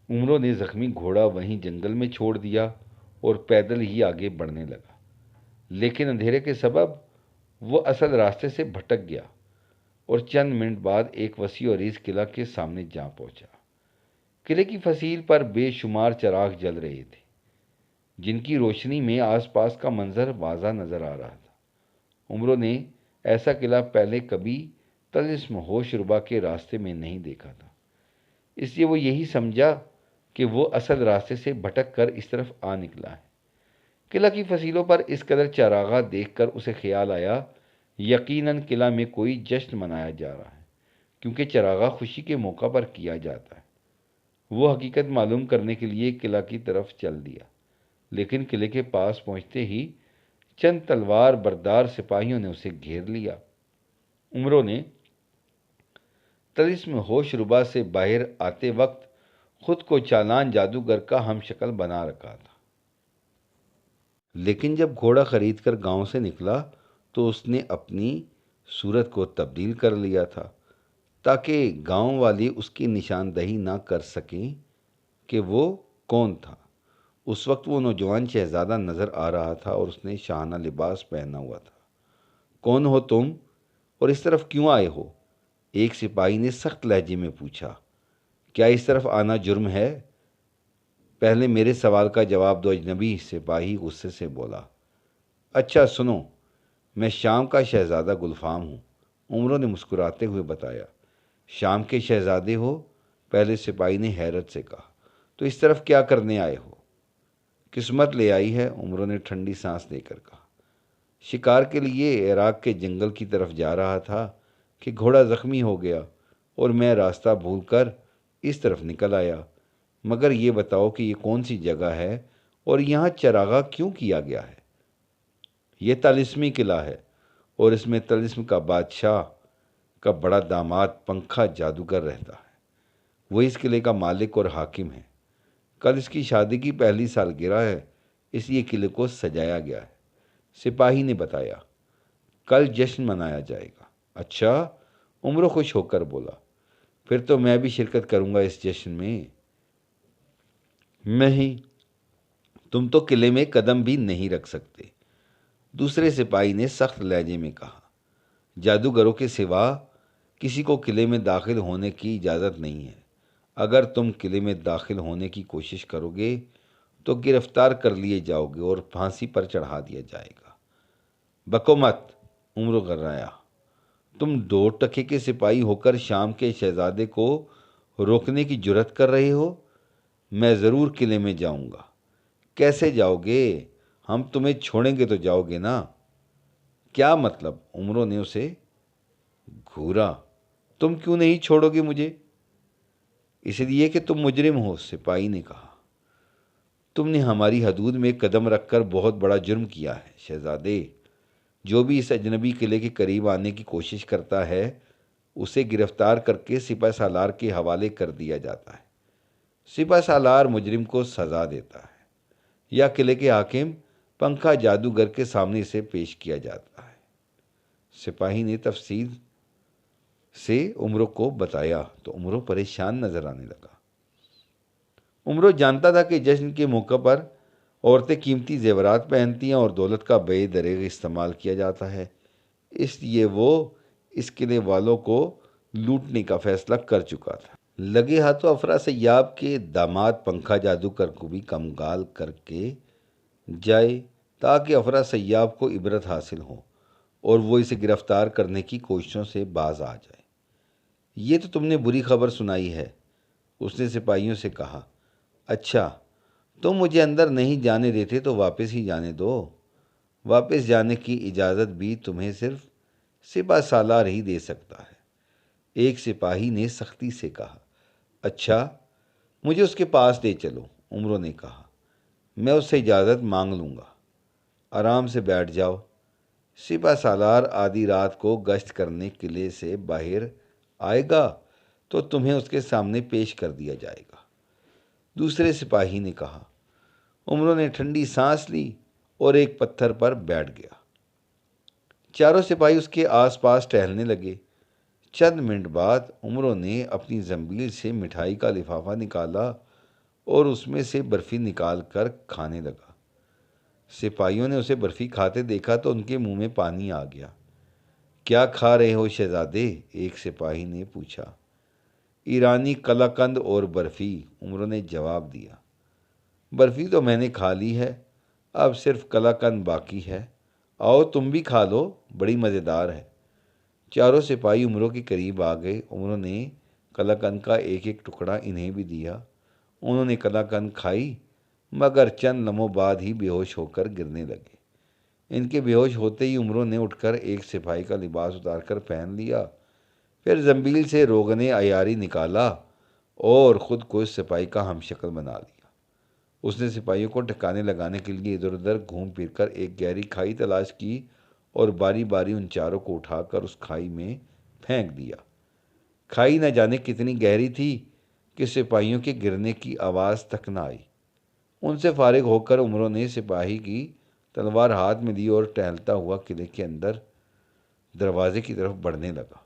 عمروں نے زخمی گھوڑا وہیں جنگل میں چھوڑ دیا اور پیدل ہی آگے بڑھنے لگا، لیکن اندھیرے کے سبب وہ اصل راستے سے بھٹک گیا اور چند منٹ بعد ایک وسیع و عریض قلعہ کے سامنے جا پہنچا۔ قلعے کی فصیل پر بے شمار چراغ جل رہے تھے، جن کی روشنی میں آس پاس کا منظر واضح نظر آ رہا تھا۔ عمروں نے ایسا قلعہ پہلے کبھی طلسم ہوش ربا کے راستے میں نہیں دیکھا تھا، اس لیے وہ یہی سمجھا کہ وہ اصل راستے سے بھٹک کر اس طرف آ نکلا ہے۔ قلعہ کی فصیلوں پر اس قدر چراغاں دیکھ کر اسے خیال آیا یقیناً قلعہ میں کوئی جشن منایا جا رہا ہے، کیونکہ چراغاں خوشی کے موقع پر کیا جاتا ہے۔ وہ حقیقت معلوم کرنے کے لیے قلعہ کی طرف چل دیا، لیکن قلعے کے پاس پہنچتے ہی چند تلوار بردار سپاہیوں نے اسے گھیر لیا۔ عمروں نے طلسم ہوش ربا سے باہر آتے وقت خود کو چالان جادوگر کا ہم شکل بنا رکھا تھا، لیکن جب گھوڑا خرید کر گاؤں سے نکلا تو اس نے اپنی صورت کو تبدیل کر لیا تھا تاکہ گاؤں والے اس کی نشاندہی نہ کر سکیں کہ وہ کون تھا۔ اس وقت وہ نوجوان شہزادہ نظر آ رہا تھا اور اس نے شاہانہ لباس پہنا ہوا تھا۔ کون ہو تم اور اس طرف کیوں آئے ہو؟ ایک سپاہی نے سخت لہجے میں پوچھا۔ کیا اس طرف آنا جرم ہے؟ پہلے میرے سوال کا جواب دو، اجنبی سپاہی غصے سے بولا۔ اچھا سنو، میں شام کا شہزادہ گلفام ہوں، عمروں نے مسکراتے ہوئے بتایا۔ شام کے شہزادے ہو؟ پہلے سپاہی نے حیرت سے کہا۔ تو اس طرف کیا کرنے آئے ہو؟ قسمت لے آئی ہے، عمروں نے ٹھنڈی سانس لے کر کہا۔ شکار کے لیے عراق کے جنگل کی طرف جا رہا تھا کہ گھوڑا زخمی ہو گیا اور میں راستہ بھول کر اس طرف نکل آیا۔ مگر یہ بتاؤ کہ یہ کون سی جگہ ہے اور یہاں چراغاں کیوں کیا گیا ہے؟ یہ طلسمی قلعہ ہے اور اس میں طلسم کا بادشاہ کا بڑا داماد پنکھا جادوگر رہتا ہے۔ وہ اس قلعے کا مالک اور حاکم ہے۔ کل اس کی شادی کی پہلی سالگرہ ہے، اس لیے قلعے کو سجایا گیا ہے، سپاہی نے بتایا۔ کل جشن منایا جائے گا۔ اچھا، عمرو خوش ہو کر بولا، پھر تو میں بھی شرکت کروں گا اس جشن میں۔ نہیں، تم تو قلعے میں قدم بھی نہیں رکھ سکتے۔ دوسرے سپاہی نے سخت لہجے میں کہا، جادوگروں کے سوا کسی کو قلعے میں داخل ہونے کی اجازت نہیں ہے۔ اگر تم قلعے میں داخل ہونے کی کوشش کرو گے تو گرفتار کر لیے جاؤ گے اور پھانسی پر چڑھا دیا جائے گا۔ بکو مت، عمرو گرایا، تم 2 ٹکے کے سپاہی ہو کر شام کے شہزادے کو روکنے کی جرات کر رہے ہو؟ میں ضرور قلعے میں جاؤں گا۔ کیسے جاؤ گے؟ ہم تمہیں چھوڑیں گے تو جاؤ گے نا۔ کیا مطلب؟ عمرو نے اسے گھورا۔ تم کیوں نہیں چھوڑو گے مجھے؟ اس لیے کہ تم مجرم ہو، سپاہی نے کہا۔ تم نے ہماری حدود میں قدم رکھ کر بہت بڑا جرم کیا ہے شہزادے۔ جو بھی اس اجنبی قلعے کے قریب آنے کی کوشش کرتا ہے اسے گرفتار کر کے سپہ سالار کے حوالے کر دیا جاتا ہے۔ سپہ سالار مجرم کو سزا دیتا ہے یا قلعے کے حاکم پنکھا جادوگر کے سامنے اسے پیش کیا جاتا ہے۔ سپاہی نے تفصیل سے عمرو کو بتایا تو عمرو پریشان نظر آنے لگا۔ عمرو جانتا تھا کہ جشن کے موقع پر عورتیں قیمتی زیورات پہنتی ہیں اور دولت کا بے دریغ استعمال کیا جاتا ہے، اس لیے وہ اس قلعے والوں کو لوٹنے کا فیصلہ کر چکا تھا۔ لگے ہاتھوں افرا سیاب کے داماد پنکھا جادوگر کو بھی کمگال کر کے جائے تاکہ افرا سیاب کو عبرت حاصل ہو اور وہ اسے گرفتار کرنے کی کوششوں سے باز آ جائے۔ یہ تو تم نے بری خبر سنائی ہے، اس نے سپاہیوں سے کہا۔ اچھا، تم مجھے اندر نہیں جانے دیتے تو واپس ہی جانے دو۔ واپس جانے کی اجازت بھی تمہیں صرف سپہ سالار ہی دے سکتا ہے، ایک سپاہی نے سختی سے کہا۔ اچھا، مجھے اس کے پاس لے چلو، عمرو نے کہا۔ میں اس سے اجازت مانگ لوں گا۔ آرام سے بیٹھ جاؤ۔ سپہ سالار آدھی رات کو گشت کرنے قلعے سے باہر آئے گا تو تمہیں اس کے سامنے پیش کر دیا جائے گا، دوسرے سپاہی نے کہا۔ عمرو نے ٹھنڈی سانس لی اور ایک پتھر پر بیٹھ گیا۔ چاروں سپاہی اس کے آس پاس ٹہلنے لگے۔ چند منٹ بعد عمرو نے اپنی زنبیل سے مٹھائی کا لفافہ نکالا اور اس میں سے برفی نکال کر کھانے لگا۔ سپاہیوں نے اسے برفی کھاتے دیکھا تو ان کے منہ میں پانی آ گیا۔ کیا کھا رہے ہو شہزادے؟ ایک سپاہی نے پوچھا۔ ایرانی قلاقند اور برفی، عمرو نے جواب دیا۔ برفی تو میں نے کھا لی ہے، اب صرف قلاقند باقی ہے، آؤ تم بھی کھا لو، بڑی مزیدار ہے۔ چاروں سپاہی عمرو کے قریب آ گئے۔ عمرو نے قلاقند کا ایک ایک ٹکڑا انہیں بھی دیا۔ انہوں نے قلاقند کھائی مگر چند لمحوں بعد ہی بے ہوش ہو کر گرنے لگے۔ ان کے بے ہوش ہوتے ہی عمرو نے اٹھ کر ایک سپاہی کا لباس اتار کر پہن لیا، پھر زنبیل سے روغن عیاری نکالا اور خود کو اس سپاہی کا ہم شکل بنا لیا۔ اس نے سپاہیوں کو ٹھکانے لگانے کے لیے ادھر ادھر گھوم پھر کر ایک گہری کھائی تلاش کی اور باری باری ان چاروں کو اٹھا کر اس کھائی میں پھینک دیا۔ کھائی نہ جانے کتنی گہری تھی کہ سپاہیوں کے گرنے کی آواز تک نہ آئی۔ ان سے فارغ ہو کر عمرو نے سپاہی کی تلوار ہاتھ میں لی اور ٹہلتا ہوا قلعے کے اندر دروازے کی طرف بڑھنے لگا۔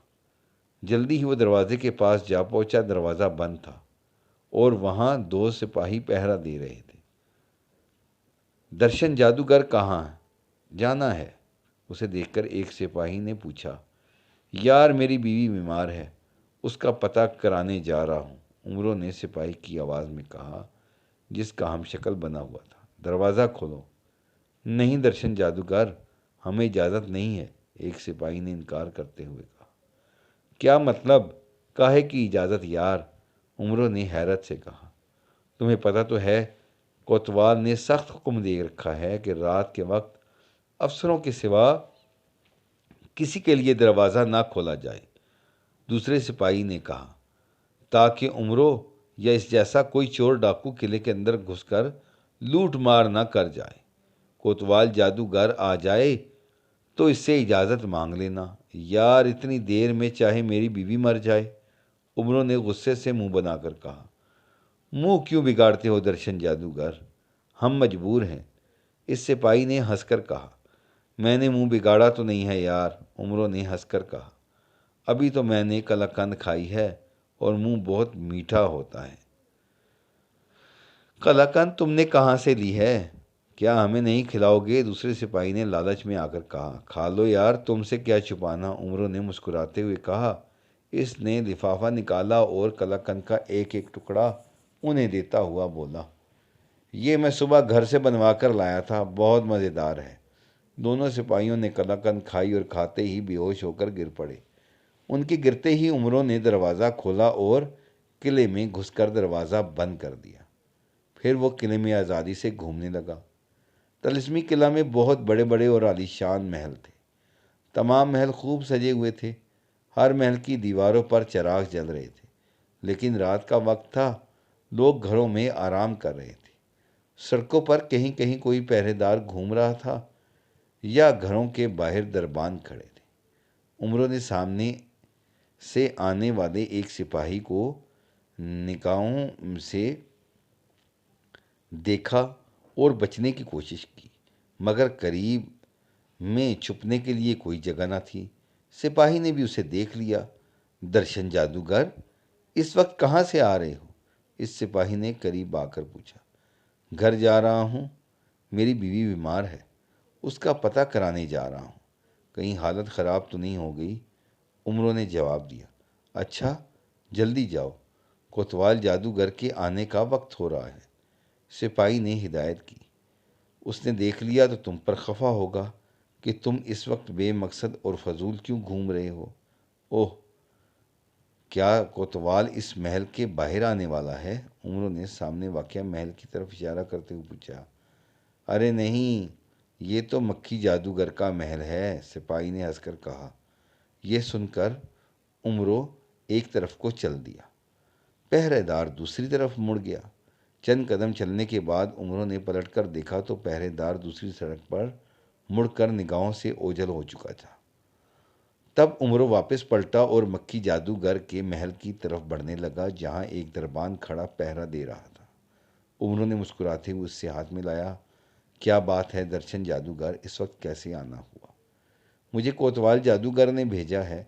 جلدی ہی وہ دروازے کے پاس جا پہنچا۔ دروازہ بند تھا اور وہاں 2 سپاہی پہرا دے رہے تھے۔ درشن جادوگر کہاں ہے؟ جانا ہے، اسے دیکھ کر ایک سپاہی نے پوچھا۔ یار، میری بیوی بیمار ہے، اس کا پتہ کرانے جا رہا ہوں، عمرو نے سپاہی کی آواز میں کہا جس کا ہم شکل بنا ہوا تھا۔ دروازہ کھولو۔ نہیں درشن جادوگر، ہمیں اجازت نہیں ہے، ایک سپاہی نے انکار کرتے ہوئے کہا۔ کیا مطلب؟ کاہے کی اجازت یار؟ عمرو نے حیرت سے کہا۔ تمہیں پتہ تو ہے کوتوال نے سخت حکم دے رکھا ہے کہ رات کے وقت افسروں کے سوا کسی کے لیے دروازہ نہ کھولا جائے، دوسرے سپاہی نے کہا، تاکہ عمرو یا اس جیسا کوئی چور ڈاکو قلعے کے اندر گھس کر لوٹ مار نہ کر جائے۔ کوتوال جادوگر آ جائے تو اس سے اجازت مانگ لینا، یار اتنی دیر میں چاہے میری بیوی مر جائے، عمرو نے غصے سے منہ بنا کر کہا۔ منہ کیوں بگاڑتے ہو درشن جادوگر؟ ہم مجبور ہیں، اس سپاہی نے ہنس کر کہا۔ میں نے منہ بگاڑا تو نہیں ہے یار، عمرو نے ہنس کر کہا۔ ابھی تو میں نے قلاقند کھائی ہے اور منہ بہت میٹھا ہوتا ہے۔ قلاقند تم نے کہاں سے لی ہے؟ کیا ہمیں نہیں کھلاؤ گے؟ دوسرے سپاہی نے لالچ میں آ کر کہا۔ کھا لو یار، تم سے کیا چھپانا، عمروں نے مسکراتے ہوئے کہا۔ اس نے لفافہ نکالا اور قلاقند کا ایک ایک ٹکڑا انہیں دیتا ہوا بولا، یہ میں صبح گھر سے بنوا کر لایا تھا، بہت مزیدار ہے۔ دونوں سپاہیوں نے قلاقند کھائی اور کھاتے ہی بے ہوش ہو کر گر پڑے۔ ان کے گرتے ہی عمروں نے دروازہ کھولا اور قلعے میں گھس کر دروازہ بند کر دیا۔ پھر وہ قلعے میں آزادی سے گھومنے لگا۔ طلسمی قلعہ میں بہت بڑے بڑے اور عالیشان محل تھے۔ تمام محل خوب سجے ہوئے تھے۔ ہر محل کی دیواروں پر چراغ جل رہے تھے، لیکن رات کا وقت تھا، لوگ گھروں میں آرام کر رہے تھے۔ سڑکوں پر کہیں کہیں کوئی پہرے دار گھوم رہا تھا یا گھروں کے باہر دربان کھڑے تھے۔ عمروں نے سامنے سے آنے والے ایک سپاہی کو نگاہوں سے دیکھا اور بچنے کی کوشش کی، مگر قریب میں چھپنے کے لیے کوئی جگہ نہ تھی۔ سپاہی نے بھی اسے دیکھ لیا۔ درشن جادوگر، اس وقت کہاں سے آ رہے ہو؟ اس سپاہی نے قریب آ کر پوچھا۔ گھر جا رہا ہوں، میری بیوی بیمار ہے، اس کا پتہ کرانے جا رہا ہوں، کہیں حالت خراب تو نہیں ہو گئی؟ عمروں نے جواب دیا۔ اچھا، جلدی جاؤ، کوتوال جادوگر کے آنے کا وقت ہو رہا ہے۔ سپاہی نے ہدایت کی۔ اس نے دیکھ لیا تو تم پر خفا ہوگا کہ تم اس وقت بے مقصد اور فضول کیوں گھوم رہے ہو۔ اوہ، کیا کوتوال اس محل کے باہر آنے والا ہے؟ عمروں نے سامنے واقع محل کی طرف اشارہ کرتے ہوئے پوچھا۔ ارے نہیں، یہ تو مکھی جادوگر کا محل ہے، سپاہی نے ہنس کر کہا۔ یہ سن کر عمروں ایک طرف کو چل دیا، پہرے دار دوسری طرف مڑ گیا۔ چند قدم چلنے کے بعد عمروں نے پلٹ کر دیکھا تو پہرے دار دوسری سڑک پر مڑ کر نگاہوں سے اوجھل ہو چکا تھا۔ تب عمروں واپس پلٹا اور مکھی جادوگر کے محل کی طرف بڑھنے لگا، جہاں ایک دربان کھڑا پہرا دے رہا تھا۔ عمروں نے مسکراتے ہوئے اس سے ہاتھ ملایا۔ کیا بات ہے درشن جادوگر، اس وقت کیسے آنا ہوا؟ مجھے کوتوال جادوگر نے بھیجا ہے،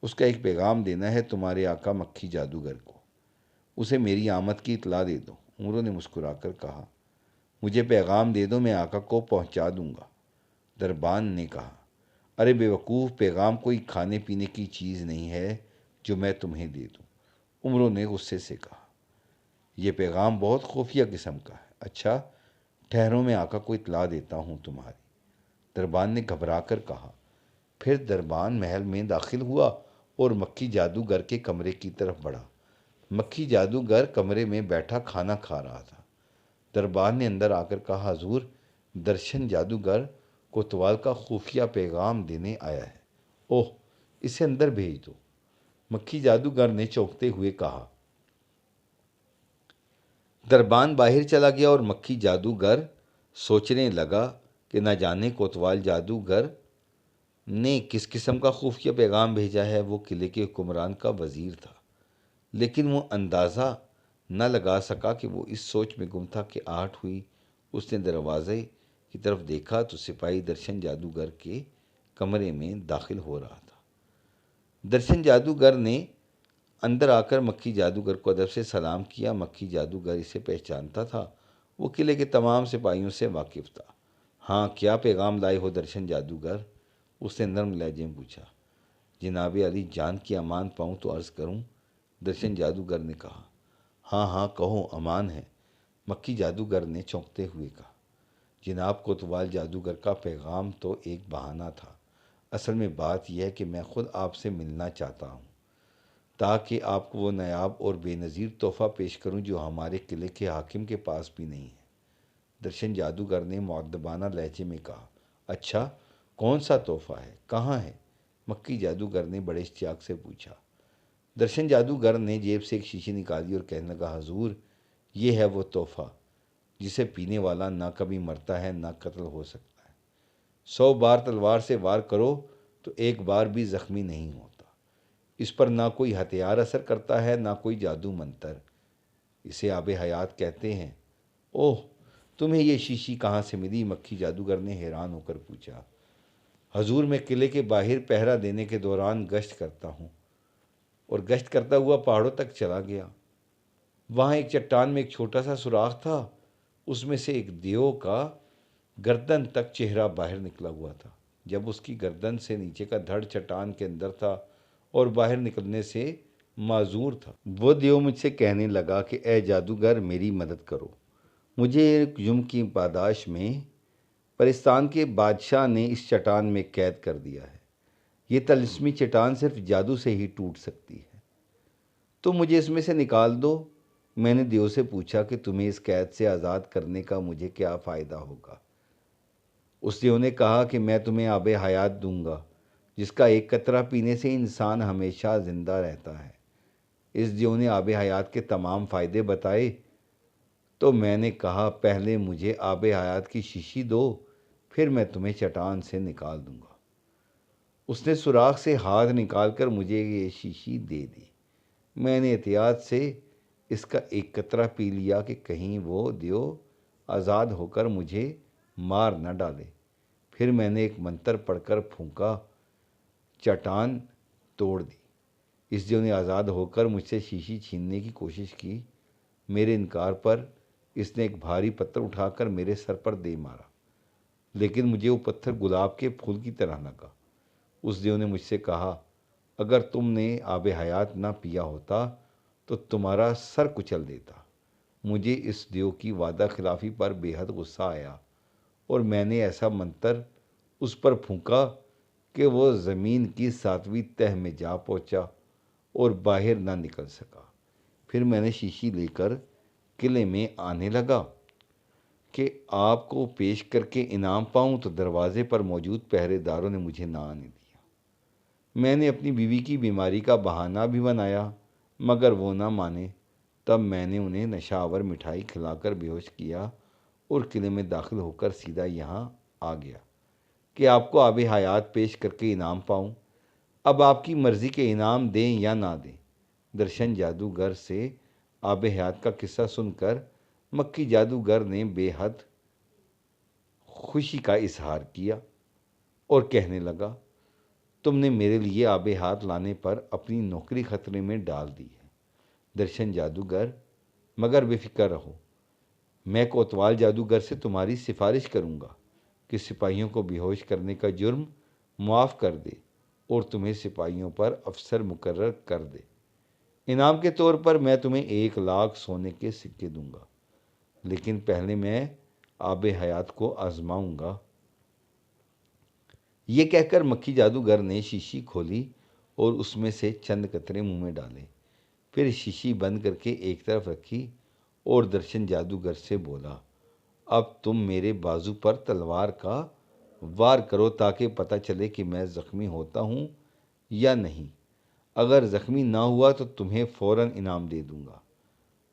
اس کا ایک پیغام دینا ہے تمہارے آقا مکھی جادوگر کو، اسے میری آمد کی اطلاع دے دو۔ عمروں نے مسکرا کر کہا۔ مجھے پیغام دے دو، میں آقا کو پہنچا دوں گا، دربان نے کہا۔ ارے بے وقوف، پیغام کوئی کھانے پینے کی چیز نہیں ہے جو میں تمہیں دے دوں، عمروں نے غصے سے کہا۔ یہ پیغام بہت خفیہ قسم کا ہے۔ اچھا، ٹھہرو، میں آقا کو اطلاع دیتا ہوں تمہاری، دربان نے گھبرا کر کہا۔ پھر دربان محل میں داخل ہوا اور مکھی جادوگر کے کمرے کی طرف بڑھا۔ مکھی جادوگر کمرے میں بیٹھا کھانا کھا رہا تھا۔ دربان نے اندر آ کر کہا، حضور، درشن جادوگر کوتوال کا خفیہ پیغام دینے آیا ہے۔ اوہ، اسے اندر بھیج دو، مکھی جادوگر نے چونکتے ہوئے کہا۔ دربان باہر چلا گیا اور مکھی جادوگر سوچنے لگا کہ نہ جانے کوتوال جادوگر نے کس قسم کا خفیہ پیغام بھیجا ہے۔ وہ قلعے کے حکمران کا وزیر تھا، لیکن وہ اندازہ نہ لگا سکا کہ وہ اس سوچ میں گم تھا کہ آہٹ ہوئی۔ اس نے دروازے کی طرف دیکھا تو سپاہی درشن جادوگر کے کمرے میں داخل ہو رہا تھا۔ درشن جادوگر نے اندر آ کر مکھی جادوگر کو ادب سے سلام کیا۔ مکھی جادوگر اسے پہچانتا تھا، وہ قلعے کے تمام سپاہیوں سے واقف تھا۔ ہاں، کیا پیغام لائے ہو درشن جادوگر؟ اس نے نرم لہجے میں پوچھا۔ جناب علی جان کی امان پاؤں تو عرض کروں، درشن جادوگر نے کہا۔ ہاں ہاں کہو، امان ہے، مکھی جادوگر نے چونکتے ہوئے کہا۔ جناب کوتوال جادوگر کا پیغام تو ایک بہانہ تھا، اصل میں بات یہ ہے کہ میں خود آپ سے ملنا چاہتا ہوں تاکہ آپ کو وہ نایاب اور بے نظیر تحفہ پیش کروں جو ہمارے قلعے کے حاکم کے پاس بھی نہیں ہے۔ درشن جادوگر نے مؤدبانہ لہجے میں کہا۔ اچھا، کون سا تحفہ ہے، کہاں ہے؟ مکھی جادوگر نے بڑے اشتیاق سے پوچھا۔ درشن جادوگر نے جیب سے ایک شیشی نکالی اور کہنے لگا، حضور، یہ ہے وہ تحفہ جسے پینے والا نہ کبھی مرتا ہے نہ قتل ہو سکتا ہے۔ 100 بار تلوار سے وار کرو تو ایک بار بھی زخمی نہیں ہوتا۔ اس پر نہ کوئی ہتھیار اثر کرتا ہے نہ کوئی جادو منتر، اسے آب حیات کہتے ہیں۔ اوہ، تمہیں یہ شیشی کہاں سے ملی؟ مکھی جادوگر نے حیران ہو کر پوچھا۔ حضور، میں قلعے کے باہر پہرا دینے کے دوران گشت کرتا ہوں اور گشت کرتا ہوا پہاڑوں تک چلا گیا۔ وہاں ایک چٹان میں ایک چھوٹا سا سوراخ تھا، اس میں سے ایک دیو کا گردن تک چہرہ باہر نکلا ہوا تھا۔ جب اس کی گردن سے نیچے کا دھڑ چٹان کے اندر تھا اور باہر نکلنے سے معذور تھا، وہ دیو مجھ سے کہنے لگا کہ اے جادوگر، میری مدد کرو۔ مجھے ایک جرم کی پاداش میں پرستان کے بادشاہ نے اس چٹان میں قید کر دیا ہے۔ یہ طلسمی چٹان صرف جادو سے ہی ٹوٹ سکتی ہے، تو مجھے اس میں سے نکال دو۔ میں نے دیو سے پوچھا کہ تمہیں اس قید سے آزاد کرنے کا مجھے کیا فائدہ ہوگا؟ اس دیو نے کہا کہ میں تمہیں آب حیات دوں گا، جس کا ایک قطرہ پینے سے انسان ہمیشہ زندہ رہتا ہے۔ اس دیو نے آب حیات کے تمام فائدے بتائے، تو میں نے کہا پہلے مجھے آب حیات کی شیشی دو، پھر میں تمہیں چٹان سے نکال دوں گا۔ اس نے سوراخ سے ہاتھ نکال کر مجھے یہ شیشی دے دی۔ میں نے احتیاط سے اس کا ایک قطرہ پی لیا کہ کہیں وہ دیو آزاد ہو کر مجھے مار نہ ڈالے۔ پھر میں نے ایک منتر پڑھ کر پھونکا، چٹان توڑ دی۔ اس دیو نے آزاد ہو کر مجھ سے شیشی چھیننے کی کوشش کی۔ میرے انکار پر اس نے ایک بھاری پتھر اٹھا کر میرے سر پر دے مارا، لیکن مجھے وہ پتھر گلاب کے پھول کی طرح لگا۔ اس دیو نے مجھ سے کہا، اگر تم نے آب حیات نہ پیا ہوتا تو تمہارا سر کچل دیتا۔ مجھے اس دیو کی وعدہ خلافی پر بے حد غصہ آیا اور میں نے ایسا منتر اس پر پھونکا کہ وہ زمین کی 7ویں تہ میں جا پہنچا اور باہر نہ نکل سکا۔ پھر میں نے شیشی لے کر قلعے میں آنے لگا کہ آپ کو پیش کر کے انعام پاؤں، تو دروازے پر موجود پہرے داروں نے مجھے نہ آنے دیا۔ میں نے اپنی بیوی کی بیماری کا بہانہ بھی بنایا، مگر وہ نہ مانے۔ تب میں نے انہیں نشہ آور مٹھائی کھلا کر بے ہوش کیا اور قلعے میں داخل ہو کر سیدھا یہاں آ گیا کہ آپ کو آب حیات پیش کر کے انعام پاؤں۔ اب آپ کی مرضی کے انعام دیں یا نہ دیں۔ درشن جادوگر سے آب حیات کا قصہ سن کر مکی جادوگر نے بے حد خوشی کا اظہار کیا اور کہنے لگا، تم نے میرے لیے آب حیات لانے پر اپنی نوکری خطرے میں ڈال دی ہے درشن جادوگر، مگر بے فکر رہو۔ میں کوتوال جادوگر سے تمہاری سفارش کروں گا کہ سپاہیوں کو بے ہوش کرنے کا جرم معاف کر دے اور تمہیں سپاہیوں پر افسر مقرر کر دے۔ انعام کے طور پر میں تمہیں 1,00,000 سونے کے سکے دوں گا، لیکن پہلے میں آب حیات کو آزماؤں گا۔ یہ کہہ کر مکھی جادوگر نے شیشی کھولی اور اس میں سے چند قطرے منہ میں ڈالے، پھر شیشی بند کر کے ایک طرف رکھی اور درشن جادوگر سے بولا، اب تم میرے بازو پر تلوار کا وار کرو تاکہ پتہ چلے کہ میں زخمی ہوتا ہوں یا نہیں۔ اگر زخمی نہ ہوا تو تمہیں فوراً انعام دے دوں گا۔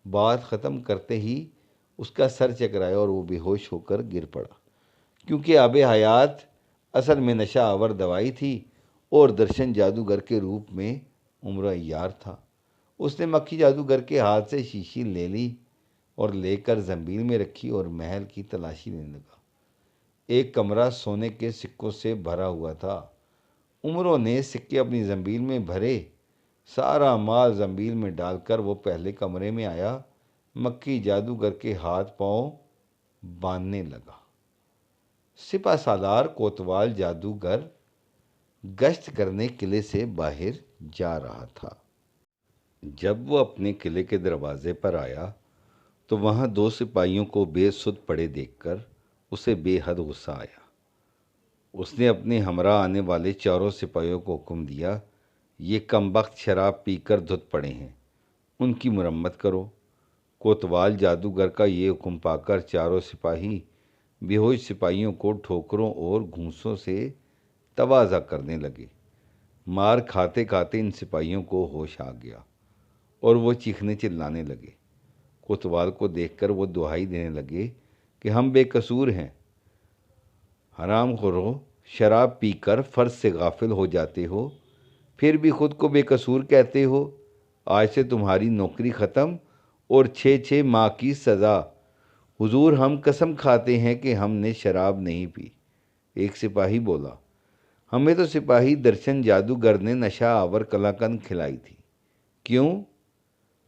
بات ختم کرتے ہی اس کا سر چکرایا اور وہ بے ہوش ہو کر گر پڑا، کیونکہ آب حیات اصل میں نشہ آور دوائی تھی اور درشن جادوگر کے روپ میں عمر عیار تھا۔ اس نے مکھی جادوگر کے ہاتھ سے شیشی لے لی اور لے کر زنبیل میں رکھی اور محل کی تلاشی لینے لگا۔ ایک کمرہ سونے کے سکوں سے بھرا ہوا تھا۔ عمروں نے سکے اپنی زنبیل میں بھرے، سارا مال زنبیل میں ڈال کر وہ پہلے کمرے میں آیا، مکھی جادوگر کے ہاتھ پاؤں باندھنے لگا۔ سپہ سالار کوتوال جادوگر گشت کرنے قلعے سے باہر جا رہا تھا۔ جب وہ اپنے قلعے کے دروازے پر آیا تو وہاں 2 سپاہیوں کو بے سدھ پڑے دیکھ کر اسے بے حد غصہ آیا۔ اس نے اپنے ہمراہ آنے والے 4 سپاہیوں کو حکم دیا، یہ کم بخت شراب پی کر دھت پڑے ہیں، ان کی مرمت کرو۔ کوتوال جادوگر کا یہ حکم پا کر 4 سپاہی بے ہوش سپاہیوں کو ٹھوکروں اور گھونسوں سے تواضع کرنے لگے۔ مار کھاتے کھاتے ان سپاہیوں کو ہوش آ گیا اور وہ چیخنے چلانے لگے۔ کوتوال کو دیکھ کر وہ دہائی دینے لگے کہ ہم بے قصور ہیں، حرام خورو، شراب پی کر فرض سے غافل ہو جاتے ہو، پھر بھی خود کو بے قصور کہتے ہو۔ آج سے تمہاری نوکری ختم اور 6 ماہ کی سزا۔ حضور، ہم قسم کھاتے ہیں کہ ہم نے شراب نہیں پی۔ ایک سپاہی بولا، ہمیں تو سپاہی درشن جادوگر نے نشہ آور قلاقند کھلائی تھی۔ کیوں؟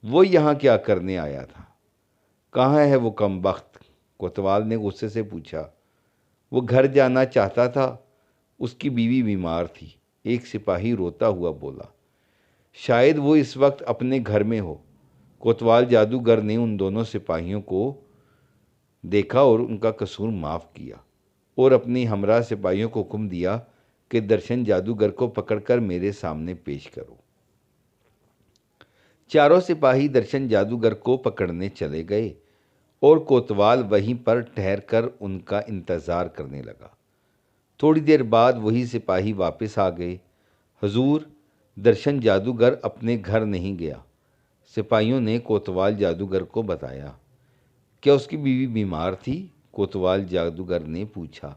وہ یہاں کیا کرنے آیا تھا؟ کہاں ہے وہ کم بخت؟ کوتوال نے غصے سے پوچھا۔ وہ گھر جانا چاہتا تھا، اس کی بیوی بیمار تھی۔ ایک سپاہی روتا ہوا بولا، شاید وہ اس وقت اپنے گھر میں ہو۔ کوتوال جادوگر نے ان دونوں سپاہیوں کو دیکھا اور ان کا قصور معاف کیا، اور اپنی ہمراہ سپاہیوں کو حکم دیا کہ درشن جادوگر کو پکڑ کر میرے سامنے پیش کرو۔ چاروں سپاہی درشن جادوگر کو پکڑنے چلے گئے اور کوتوال وہیں پر ٹھہر کر ان کا انتظار کرنے لگا۔ تھوڑی دیر بعد وہی سپاہی واپس آ گئے۔ حضور، درشن جادوگر اپنے گھر نہیں گیا۔ سپاہیوں نے کوتوال جادوگر کو بتایا۔ کیا اس کی بیوی بیمار تھی؟ کوتوال جادوگر نے پوچھا۔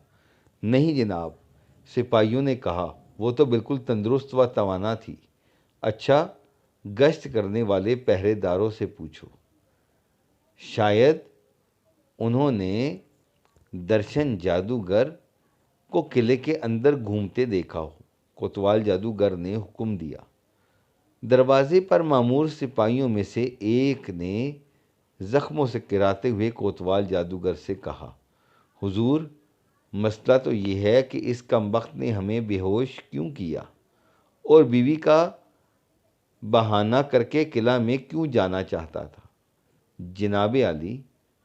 نہیں جناب، سپاہیوں نے کہا، وہ تو بالکل تندرست و توانا تھی۔ اچھا، گشت کرنے والے پہرے داروں سے پوچھو، شاید انہوں نے درشن جادوگر کو قلعے کے اندر گھومتے دیکھا ہو۔ کوتوال جادوگر نے حکم دیا۔ دروازے پر مامور سپاہیوں میں سے ایک نے زخموں سے کراتے ہوئے کوتوال جادوگر سے کہا، حضور، مسئلہ تو یہ ہے کہ اس کمبخت نے ہمیں بے ہوش کیوں کیا اور بیوی کا بہانہ کر کے قلعہ میں کیوں جانا چاہتا تھا؟ جناب عالی،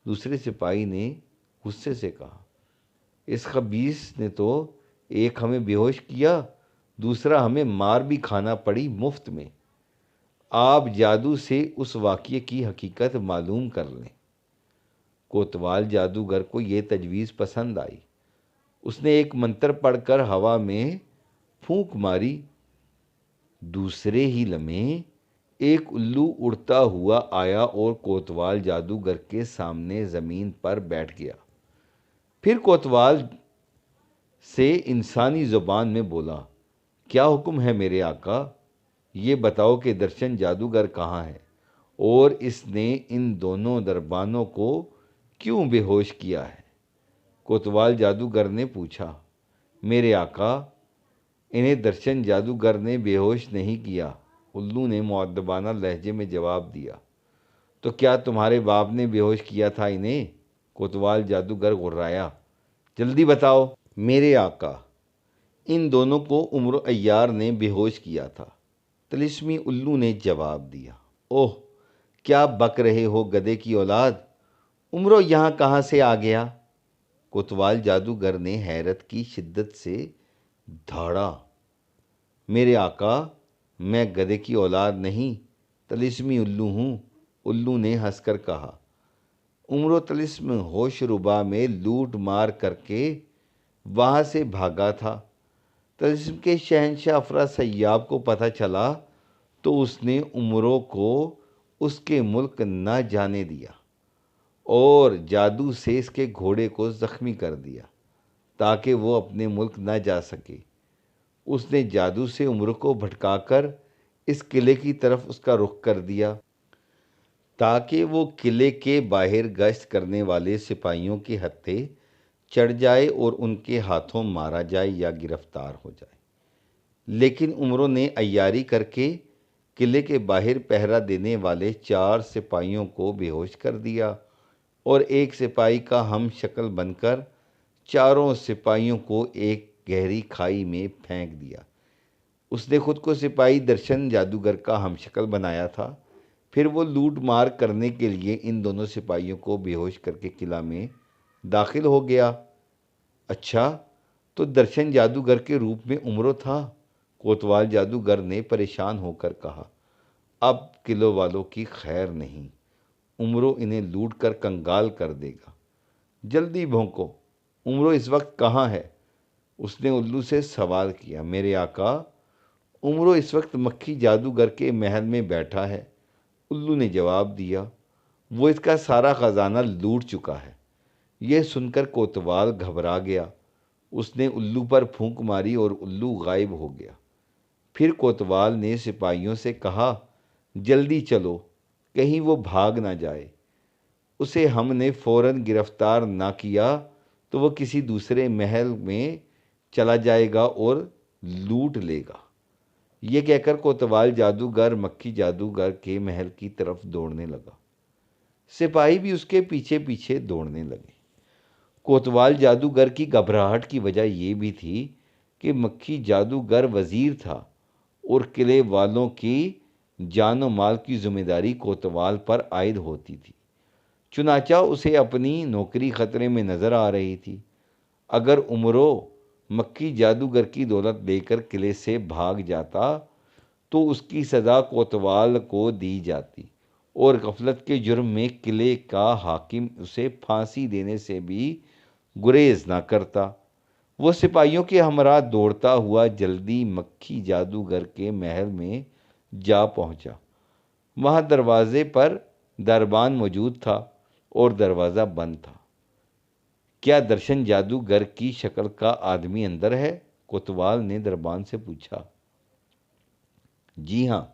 دوسرے سپاہی نے غصے سے کہا، اس خبیث نے تو ایک ہمیں بے ہوش کیا، دوسرا ہمیں مار بھی کھانا پڑی مفت میں۔ آپ جادو سے اس واقعے کی حقیقت معلوم کر لیں۔ کوتوال جادوگر کو یہ تجویز پسند آئی۔ اس نے ایک منتر پڑھ کر ہوا میں پھونک ماری۔ دوسرے ہی لمحے ایک الو اڑتا ہوا آیا اور کوتوال جادوگر کے سامنے زمین پر بیٹھ گیا۔ پھر کوتوال سے انسانی زبان میں بولا، کیا حکم ہے میرے آقا؟ یہ بتاؤ کہ درشن جادوگر کہاں ہے اور اس نے ان دونوں دربانوں کو کیوں بے ہوش کیا ہے؟ کوتوال جادوگر نے پوچھا، میرے آقا، انہیں درشن جادوگر نے بے ہوش نہیں کیا، الو نے مؤدبانہ لہجے میں جواب دیا۔ تو کیا تمہارے باپ نے بے ہوش کیا تھا انہیں؟ کوتوال جادوگر غرایا، جلدی بتاؤ۔ میرے آقا، ان دونوں کو عمر عیار نے بے ہوش کیا تھا، طلسمی الو نے جواب دیا۔ اوہ، کیا بک رہے ہو گدھے کی اولاد؟ عمرو یہاں کہاں سے آ گیا؟ کوتوال جادوگر نے حیرت کی شدت سے دھاڑا۔ میرے آقا، میں گدھے کی اولاد نہیں، طلسمی الو ہوں، الو نے ہنس کر کہا۔ عمرو طلسم ہوش ربا میں لوٹ مار کر کے وہاں سے بھاگا تھا۔ طلسم کے شہنشاہ افرا سیاب کو پتہ چلا تو اس نے عمرو کو اس کے ملک نہ جانے دیا اور جادو سے اس کے گھوڑے کو زخمی کر دیا تاکہ وہ اپنے ملک نہ جا سکے۔ اس نے جادو سے عمرو کو بھٹکا کر اس قلعے کی طرف اس کا رخ کر دیا تاکہ وہ قلعے کے باہر گشت کرنے والے سپاہیوں کے ہتھے چڑھ جائے اور ان کے ہاتھوں مارا جائے یا گرفتار ہو جائے۔ لیکن عمرو نے عیاری کر کے قلعے کے باہر پہرا دینے والے 4 سپاہیوں کو بے ہوش کر دیا اور ایک سپاہی کا ہم شکل بن کر چاروں سپاہیوں کو ایک گہری کھائی میں پھینک دیا۔ اس نے خود کو سپاہی درشن جادوگر کا ہم شکل بنایا تھا۔ پھر وہ لوٹ مار کرنے کے لیے ان دونوں سپاہیوں کو بے ہوش کر کے قلعہ میں داخل ہو گیا۔ اچھا، تو درشن جادوگر کے روپ میں عمرو تھا؟ کوتوال جادوگر نے پریشان ہو کر کہا۔ اب قلعوں والوں کی خیر نہیں، عمرو انہیں لوٹ کر کنگال کر دے گا۔ جلدی بھونکو، عمرو اس وقت کہاں ہے؟ اس نے الو سے سوال کیا۔ میرے آقا، عمرو اس وقت مکھی جادوگر کے محل میں بیٹھا ہے، الو نے جواب دیا۔ وہ اس کا سارا خزانہ لوٹ چکا ہے۔ یہ سن کر کوتوال گھبرا گیا۔ اس نے الو پر پھونک ماری اور الو غائب ہو گیا۔ پھر کوتوال نے سپاہیوں سے کہا، جلدی چلو، کہیں وہ بھاگ نہ جائے۔ اسے ہم نے فوراً گرفتار نہ کیا تو وہ کسی دوسرے محل میں چلا جائے گا اور لوٹ لے گا۔ یہ کہہ کر کوتوال جادوگر مکھی جادوگر کے محل کی طرف دوڑنے لگا۔ سپاہی بھی اس کے پیچھے پیچھے دوڑنے لگے۔ کوتوال جادوگر کی گھبراہٹ کی وجہ یہ بھی تھی کہ مکھی جادوگر وزیر تھا اور قلعے والوں کی جان و مال کی ذمہ داری کوتوال پر عائد ہوتی تھی۔ چنانچہ اسے اپنی نوکری خطرے میں نظر آ رہی تھی۔ اگر امرو مکھی جادوگر کی دولت لے کر قلعے سے بھاگ جاتا تو اس کی سزا کوتوال کو دی جاتی اور غفلت کے جرم میں قلعے کا حاکم اسے پھانسی دینے سے بھی گریز نہ کرتا۔ وہ سپاہیوں کے ہمراہ دوڑتا ہوا جلدی مکھی جادوگر کے محل میں جا پہنچا۔ وہاں دروازے پر دربان موجود تھا اور دروازہ بند تھا۔ کیا درشن جادوگر کی شکل کا آدمی اندر ہے؟ کوتوال نے دربان سے پوچھا۔ جی ہاں،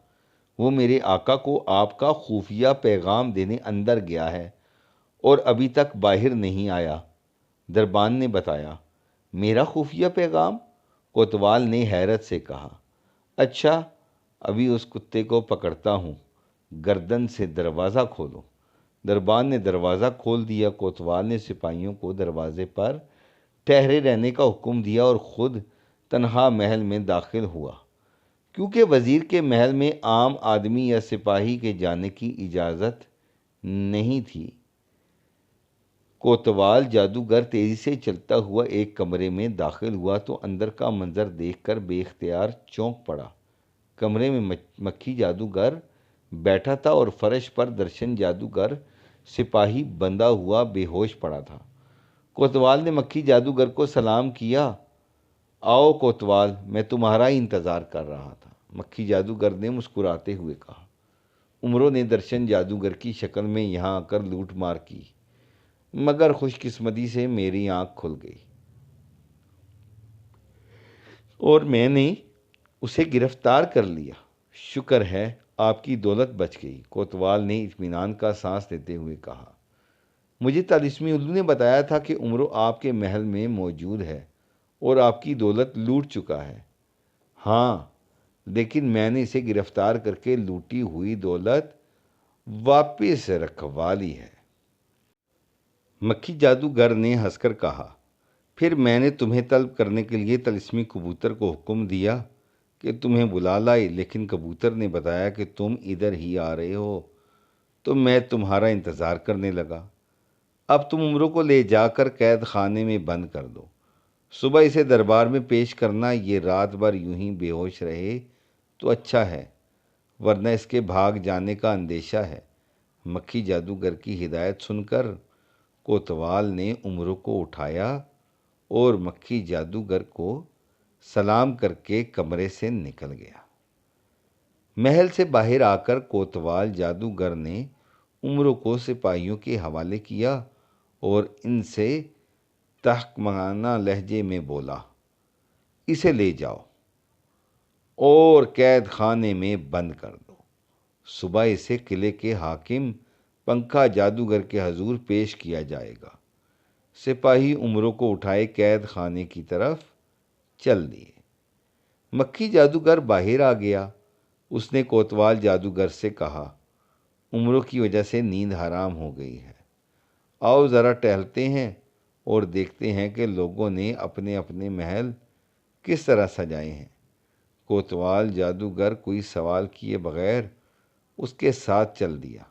وہ میرے آقا کو آپ کا خفیہ پیغام دینے اندر گیا ہے اور ابھی تک باہر نہیں آیا، دربان نے بتایا۔ میرا خفیہ پیغام؟ کوتوال نے حیرت سے کہا۔ اچھا، ابھی اس کتے کو پکڑتا ہوں، گردن سے دروازہ کھولو۔ دربان نے دروازہ کھول دیا۔ کوتوال نے سپاہیوں کو دروازے پر ٹھہرے رہنے کا حکم دیا اور خود تنہا محل میں داخل ہوا، کیونکہ وزیر کے محل میں عام آدمی یا سپاہی کے جانے کی اجازت نہیں تھی۔ کوتوال جادوگر تیزی سے چلتا ہوا ایک کمرے میں داخل ہوا تو اندر کا منظر دیکھ کر بے اختیار چونک پڑا۔ کمرے میں مکھی جادوگر بیٹھا تھا اور فرش پر درشن جادوگر سپاہی بندھا ہوا بے ہوش پڑا تھا۔ کوتوال نے مکھی جادوگر کو سلام کیا۔ آؤ کوتوال، میں تمہارا ہی انتظار کر رہا تھا، مکھی جادوگر نے مسکراتے ہوئے کہا۔ امرو نے درشن جادوگر کی شکل میں یہاں آ کر لوٹ مار کی، مگر خوش قسمتی سے میری آنکھ کھل گئی اور میں نے اسے گرفتار کر لیا۔ شکر ہے آپ کی دولت بچ گئی، کوتوال نے اطمینان کا سانس لیتے ہوئے کہا۔ مجھے طلسمی الو نے بتایا تھا کہ امرو آپ کے محل میں موجود ہے اور آپ کی دولت لوٹ چکا ہے۔ ہاں، لیکن میں نے اسے گرفتار کر کے لوٹی ہوئی دولت واپس رکھوا لی ہے۔ مکھی جادوگر نے ہنس کر کہا۔ پھر میں نے تمہیں طلب کرنے کے لیے طلسمی کبوتر کو حکم دیا کہ تمہیں بلا لائے، لیکن کبوتر نے بتایا کہ تم ادھر ہی آ رہے ہو، تو میں تمہارا انتظار کرنے لگا۔ اب تم امرو کو لے جا کر قید خانے میں بند کر دو، صبح اسے دربار میں پیش کرنا۔ یہ رات بھر یوں ہی بے ہوش رہے تو اچھا ہے، ورنہ اس کے بھاگ جانے کا اندیشہ ہے۔ مکھی جادوگر کی ہدایت سن کر کوتوال نے امرو کو اٹھایا اور مکھی جادوگر کو سلام کر کے کمرے سے نکل گیا۔ محل سے باہر آ کر کوتوال جادوگر نے امرو کو سپاہیوں کے حوالے کیا اور ان سے تحقیرانہ لہجے میں بولا، اسے لے جاؤ اور قید خانے میں بند کر دو۔ صبح اسے قلعے کے حاکم پنکھا جادوگر کے حضور پیش کیا جائے گا۔ سپاہی امرو کو اٹھائے قید خانے کی طرف چل دیے۔ مکھی جادوگر باہر آ گیا۔ اس نے کوتوال جادوگر سے کہا، امرو کی وجہ سے نیند حرام ہو گئی ہے، آؤ ذرا ٹہلتے ہیں اور دیکھتے ہیں کہ لوگوں نے اپنے اپنے محل کس طرح سجائے ہیں۔ کوتوال جادوگر کوئی سوال کیے بغیر اس کے ساتھ چل دیا۔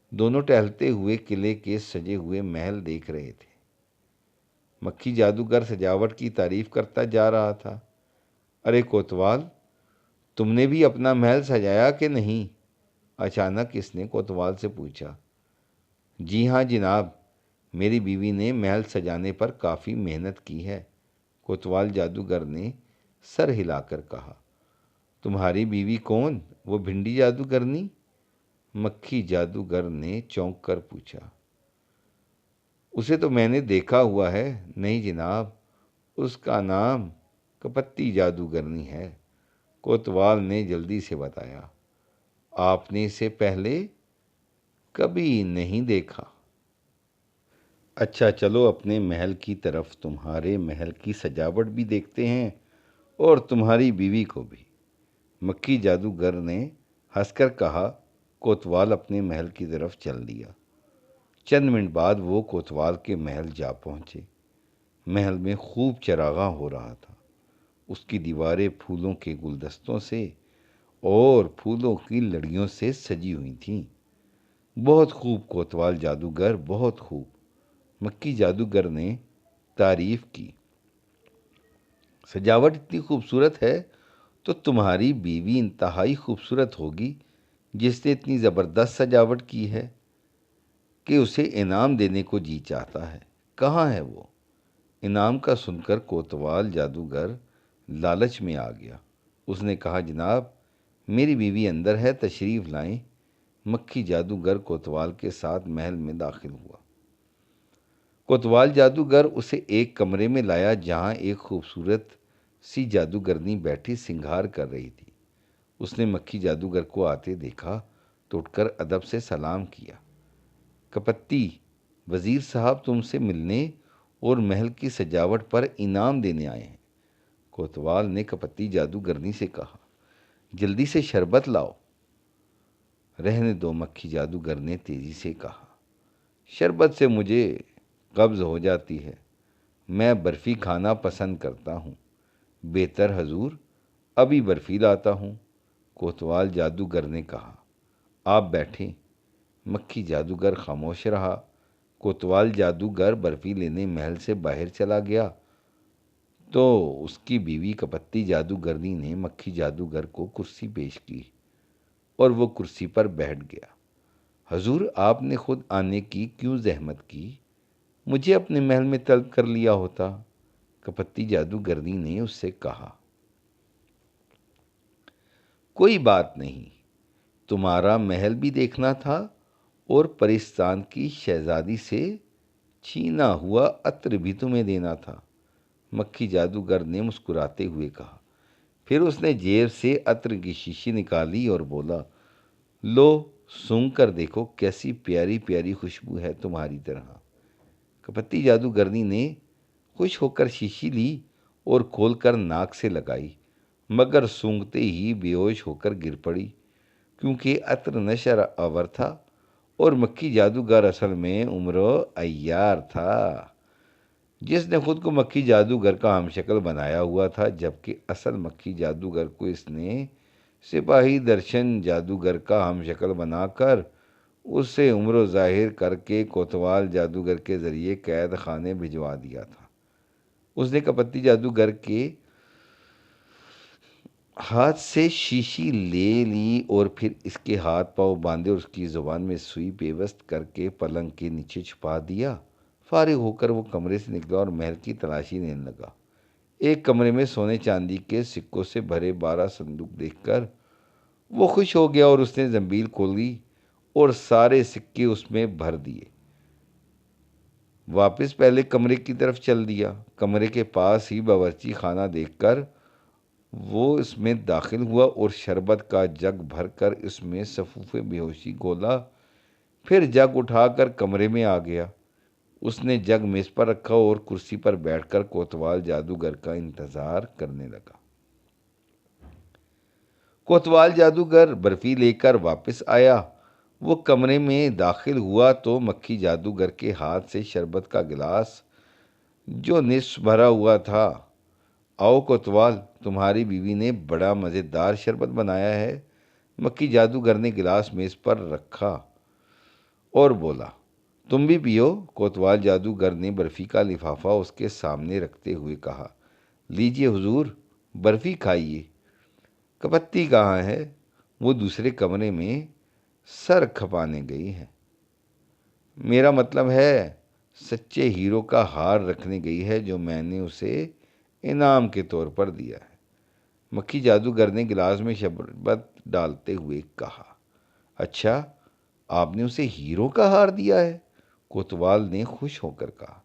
دونوں ٹہلتے ہوئے قلعے کے سجے ہوئے محل دیکھ رہے تھے۔ مکھی جادوگر سجاوٹ کی تعریف کرتا جا رہا تھا۔ ارے کوتوال، تم نے بھی اپنا محل سجایا کہ نہیں؟ اچانک اس نے کوتوال سے پوچھا۔ جی ہاں جناب، میری بیوی نے محل سجانے پر کافی محنت کی ہے، کوتوال جادوگر نے سر ہلا کر کہا۔ تمہاری بیوی کون؟ وہ بھنڈی جادوگرنی؟ مکھی جادوگر نے چونک کر پوچھا۔ اسے تو میں نے دیکھا ہوا ہے۔ نہیں جناب، اس کا نام کپتی جادوگرنی ہے، کوتوال نے جلدی سے بتایا۔ آپ نے اسے پہلے کبھی نہیں دیکھا؟ اچھا چلو اپنے محل کی طرف، تمہارے محل کی سجاوٹ بھی دیکھتے ہیں اور تمہاری بیوی کو بھی، مکھی جادوگر نے ہنس کر کہا۔ کوتوال اپنے محل کی طرف چل دیا۔ چند منٹ بعد وہ کوتوال کے محل جا پہنچے۔ محل میں خوب چراغاں ہو رہا تھا۔ اس کی دیواریں پھولوں کے گلدستوں سے اور پھولوں کی لڑیوں سے سجی ہوئی تھیں۔ بہت خوب کوتوال جادوگر، بہت خوب، مکی جادوگر نے تعریف کی۔ سجاوٹ اتنی خوبصورت ہے تو تمہاری بیوی انتہائی خوبصورت ہوگی، جس نے اتنی زبردست سجاوٹ کی ہے کہ اسے انعام دینے کو جی چاہتا ہے۔ کہاں ہے وہ؟ انعام کا سن کر کوتوال جادوگر لالچ میں آ گیا۔ اس نے کہا، جناب میری بیوی اندر ہے، تشریف لائیں۔ مکھی جادوگر کوتوال کے ساتھ محل میں داخل ہوا۔ کوتوال جادوگر اسے ایک کمرے میں لایا جہاں ایک خوبصورت سی جادوگرنی بیٹھی سنگھار کر رہی تھی۔ اس نے مکھی جادوگر کو آتے دیکھا تو اٹھ کر ادب سے سلام کیا۔ کپتی، وزیر صاحب تم سے ملنے اور محل کی سجاوٹ پر انعام دینے آئے ہیں۔ کوتوال نے کپتی جادوگرنی سے کہا، جلدی سے شربت لاؤ۔ رہنے دو، مکھی جادوگر نے تیزی سے کہا، شربت سے مجھے قبض ہو جاتی ہے، میں برفی کھانا پسند کرتا ہوں۔ بہتر حضور، ابھی برفی لاتا ہوں، کوتوال جادوگر نے کہا۔ آپ بیٹھیں۔ مکھی جادوگر خاموش رہا۔ کوتوال جادوگر برفی لینے محل سے باہر چلا گیا تو اس کی بیوی کپتی جادوگرنی نے مکھی جادوگر کو کرسی پیش کی اور وہ کرسی پر بیٹھ گیا۔ حضور، آپ نے خود آنے کی کیوں زحمت کی؟ مجھے اپنے محل میں طلب کر لیا ہوتا، کپتی جادوگرنی نے اس سے کہا۔ کوئی بات نہیں، تمہارا محل بھی دیکھنا تھا اور پرستان کی شہزادی سے چھینا ہوا عطر بھی تمہیں دینا تھا، مکھی جادوگر نے مسکراتے ہوئے کہا۔ پھر اس نے جیب سے عطر کی شیشی نکالی اور بولا، لو سونگھ کر دیکھو، کیسی پیاری پیاری خوشبو ہے تمہاری طرح۔ کپتی جادوگرنی نے خوش ہو کر شیشی لی اور کھول کر ناک سے لگائی، مگر سونگھتے ہی بے ہوش ہو کر گر پڑی، کیونکہ عطر نشہ آور تھا اور مکھی جادوگر اصل میں عمر عیار تھا، جس نے خود کو مکھی جادوگر کا ہم شکل بنایا ہوا تھا، جبکہ اصل مکھی جادوگر کو اس نے سپاہی درشن جادوگر کا ہم شکل بنا کر اسے عمر ظاہر کر کے کوتوال جادوگر کے ذریعے قید خانے بھجوا دیا تھا۔ اس نے کپتی جادوگر کے ہاتھ سے شیشی لے لی اور پھر اس کے ہاتھ پاؤں باندھے اور اس کی زبان میں سوئی پیوست کر کے پلنگ کے نیچے چھپا دیا۔ فارغ ہو کر وہ کمرے سے نکلا اور محل کی تلاشی لینے لگا۔ ایک کمرے میں سونے چاندی کے سکوں سے بھرے 12 صندوق دیکھ کر وہ خوش ہو گیا اور اس نے زنبیل کھولی اور سارے سکے اس میں بھر دیے۔ واپس پہلے کمرے کی طرف چل دیا۔ کمرے کے پاس ہی باورچی خانہ دیکھ کر وہ اس میں داخل ہوا اور شربت کا جگ بھر کر اس میں سفوف بے ہوشی گھولا، پھر جگ اٹھا کر کمرے میں آ گیا۔ اس نے جگ میز پر رکھا اور کرسی پر بیٹھ کر کوتوال جادوگر کا انتظار کرنے لگا۔ کوتوال جادوگر برفی لے کر واپس آیا۔ وہ کمرے میں داخل ہوا تو مکھی جادوگر کے ہاتھ سے شربت کا گلاس جو نصف بھرا ہوا تھا۔ آؤ کوتوال، تمہاری بیوی نے بڑا مزیدار شربت بنایا ہے۔ مکھی جادوگر نے گلاس میز پر رکھا اور بولا، تم بھی پیو۔ کوتوال جادوگر نے برفی کا لفافہ اس کے سامنے رکھتے ہوئے کہا، لیجئے حضور، برفی کھائیے۔ کپتی کہاں ہے؟ وہ دوسرے کمرے میں سر کھپانے گئی ہے۔ میرا مطلب ہے سچے ہیرو کا ہار رکھنے گئی ہے جو میں نے اسے انعام کے طور پر دیا ہے، مکھی جادوگر نے گلاس میں شربت ڈالتے ہوئے کہا۔ اچھا، آپ نے اسے ہیرو کا ہار دیا ہے؟ کوتوال نے خوش ہو کر کہا۔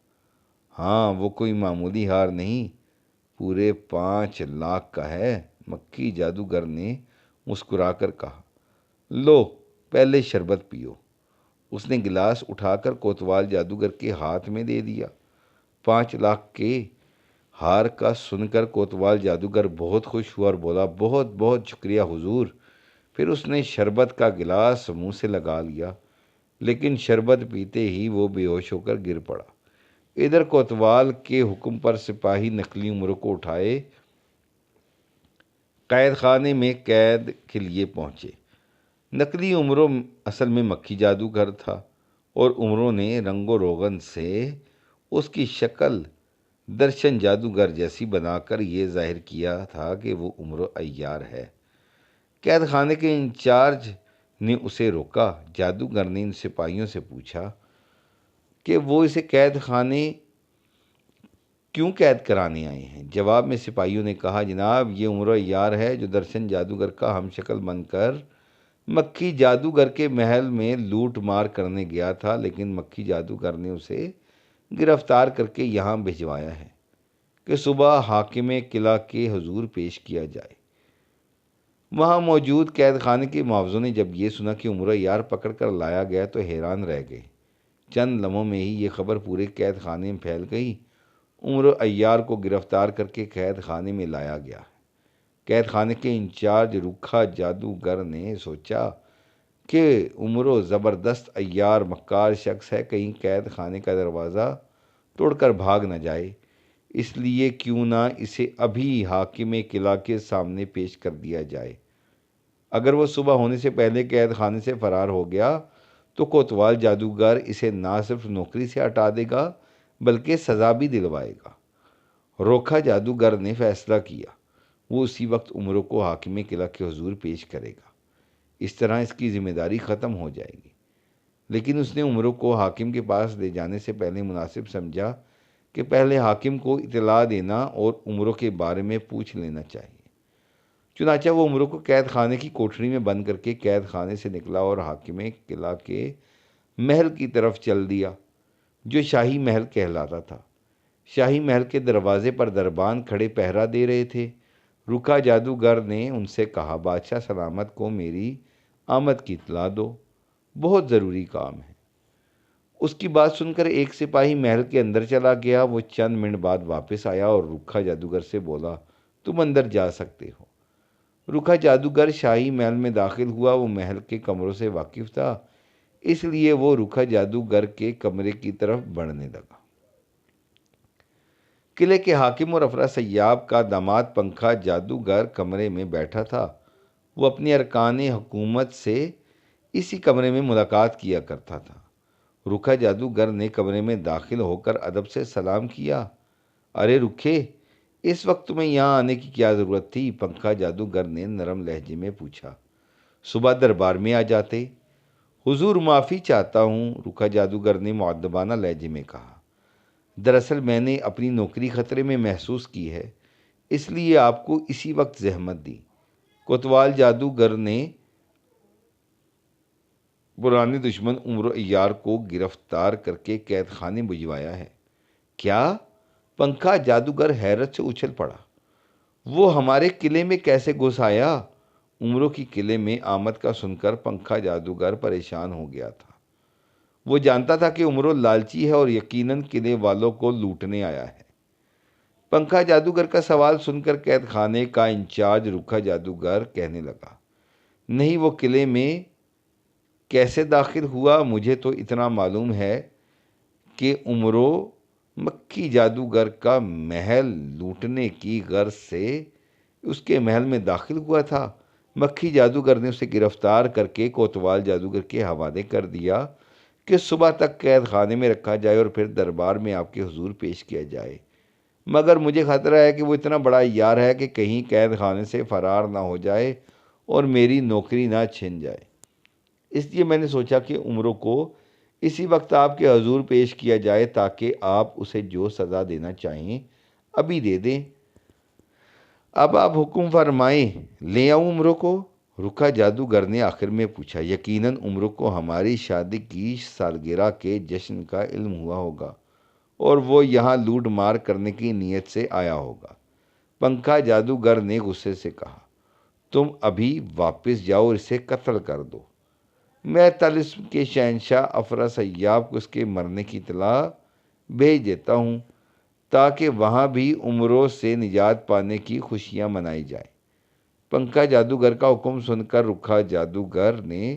ہاں، وہ کوئی معمولی ہار نہیں، پورے 5 لاکھ کا ہے، مکھی جادوگر نے مسکرا کر کہا۔ لو پہلے شربت پیو۔ اس نے گلاس اٹھا کر کوتوال جادوگر کے ہاتھ میں دے دیا۔ 5 لاکھ کے ہار کا سن کر کوتوال جادوگر بہت خوش ہوا اور بولا، بہت بہت شکریہ حضور۔ پھر اس نے شربت کا گلاس منہ سے لگا لیا، لیکن شربت پیتے ہی وہ بے ہوش ہو کر گر پڑا۔ ادھر کوتوال کے حکم پر سپاہی نقلی عمروں کو اٹھائے قید خانے میں قید کے لیے پہنچے۔ نقلی عمروں اصل میں مکھی جادوگر تھا اور عمروں نے رنگ و روغن سے اس کی شکل درشن جادوگر جیسی بنا کر یہ ظاہر کیا تھا کہ وہ عمرو عیار ہے۔ قید خانے کے انچارج نے اسے روکا۔ جادوگر نے ان سپاہیوں سے پوچھا کہ وہ اسے قید خانے کیوں قید کرانے آئے ہیں۔ جواب میں سپاہیوں نے کہا، جناب یہ عمرو عیار ہے جو درشن جادوگر کا ہم شکل بن کر مکھی جادوگر کے محل میں لوٹ مار کرنے گیا تھا، لیکن مکھی جادوگر نے اسے گرفتار کر کے یہاں بھجوایا ہے کہ صبح حاکم قلعہ کے حضور پیش کیا جائے۔ وہاں موجود قید خانے کے محافظوں نے جب یہ سنا کہ عمرو عیار پکڑ کر لایا گیا تو حیران رہ گئے۔ چند لمحوں میں ہی یہ خبر پورے قید خانے میں پھیل گئی۔ عمرو عیار کو گرفتار کر کے قید خانے میں لایا گیا۔ قید خانے کے انچارج روکھا جادوگر نے سوچا کہ عمرو زبردست عیار مکار شخص ہے، کہیں قید خانے کا دروازہ توڑ کر بھاگ نہ جائے، اس لیے کیوں نہ اسے ابھی حاکم قلعہ کے سامنے پیش کر دیا جائے۔ اگر وہ صبح ہونے سے پہلے قید خانے سے فرار ہو گیا تو کوتوال جادوگر اسے نہ صرف نوکری سے ہٹا دے گا بلکہ سزا بھی دلوائے گا۔ روکھا جادوگر نے فیصلہ کیا وہ اسی وقت عمرو کو حاکم قلعہ کے حضور پیش کرے گا، اس طرح اس کی ذمہ داری ختم ہو جائے گی۔ لیکن اس نے عمرو کو حاکم کے پاس لے جانے سے پہلے مناسب سمجھا کہ پہلے حاکم کو اطلاع دینا اور عمرو کے بارے میں پوچھ لینا چاہیے۔ چنانچہ وہ عمرو کو قید خانے کی کوٹری میں بند کر کے قید خانے سے نکلا اور حاکم قلعہ کے محل کی طرف چل دیا جو شاہی محل کہلاتا تھا۔ شاہی محل کے دروازے پر دربان کھڑے پہرا دے رہے تھے۔ روکھا جادوگر نے ان سے کہا، بادشاہ سلامت کو میری آمد کی اطلاع دو، بہت ضروری کام ہے۔ اس کی بات سن کر ایک سپاہی محل کے اندر چلا گیا۔ وہ چند منٹ بعد واپس آیا اور روکھا جادوگر سے بولا، تم اندر جا سکتے ہو۔ روکھا جادوگر شاہی محل میں داخل ہوا۔ وہ محل کے کمروں سے واقف تھا، اس لیے وہ روکھا جادوگر کے کمرے کی طرف بڑھنے لگا۔ قلعے کے حاکم اور افرا سیاب کا داماد پنکھا جادوگر کمرے میں بیٹھا تھا۔ وہ اپنے ارکان حکومت سے اسی کمرے میں ملاقات کیا کرتا تھا۔ روکھا جادوگر نے کمرے میں داخل ہو کر ادب سے سلام کیا۔ ارے رکھے، اس وقت تمہیں یہاں آنے کی کیا ضرورت تھی؟ پنکھا جادوگر نے نرم لہجے میں پوچھا۔ صبح دربار میں آ جاتے۔ حضور معافی چاہتا ہوں، روکھا جادوگر نے مؤدبانہ لہجے میں کہا۔ دراصل میں نے اپنی نوکری خطرے میں محسوس کی ہے، اس لیے آپ کو اسی وقت زحمت دی۔ کوتوال جادوگر نے پرانے دشمن عمرو عیار کو گرفتار کر کے قید خانے بھجوایا ہے۔ کیا؟ پنکھا جادوگر حیرت سے اچھل پڑا۔ وہ ہمارے قلعے میں کیسے گھس آیا؟ عمرو کی قلعے میں آمد کا سن کر پنکھا جادوگر پریشان ہو گیا تھا۔ وہ جانتا تھا کہ عمرو لالچی ہے اور یقیناً قلعے والوں کو لوٹنے آیا ہے۔ پنکھا جادوگر کا سوال سن کر قید خانے کا انچارج روکھا جادوگر کہنے لگا، نہیں، وہ قلعے میں کیسے داخل ہوا؟ مجھے تو اتنا معلوم ہے کہ عمرو مکھی جادوگر کا محل لوٹنے کی غرض سے اس کے محل میں داخل ہوا تھا۔ مکھی جادوگر نے اسے گرفتار کر کے کوتوال جادوگر کے حوالے کر دیا کہ صبح تک قید خانے میں رکھا جائے اور پھر دربار میں آپ کے حضور پیش کیا جائے، مگر مجھے خطرہ ہے کہ وہ اتنا بڑا عیار ہے کہ کہیں قید خانے سے فرار نہ ہو جائے اور میری نوکری نہ چھن جائے۔ اس لیے میں نے سوچا کہ عمرو کو اسی وقت آپ کے حضور پیش کیا جائے تاکہ آپ اسے جو سزا دینا چاہیں ابھی دے دیں۔ اب آپ حکم فرمائیں، لے آؤں عمرو کو؟ روکھا جادوگر نے آخر میں پوچھا۔ یقیناً عمرو کو ہماری شادی کی سالگرہ کے جشن کا علم ہوا ہوگا اور وہ یہاں لوٹ مار کرنے کی نیت سے آیا ہوگا، پنکھا جادوگر نے غصے سے کہا۔ تم ابھی واپس جاؤ اور اسے قتل کر دو۔ میں طلسم کے شہنشاہ افرا سیاب کو اس کے مرنے کی اطلاع بھیج دیتا ہوں تاکہ وہاں بھی عمرو سے نجات پانے کی خوشیاں منائی جائیں۔ پنکھا جادوگر کا حکم سن کر روکھا جادوگر نے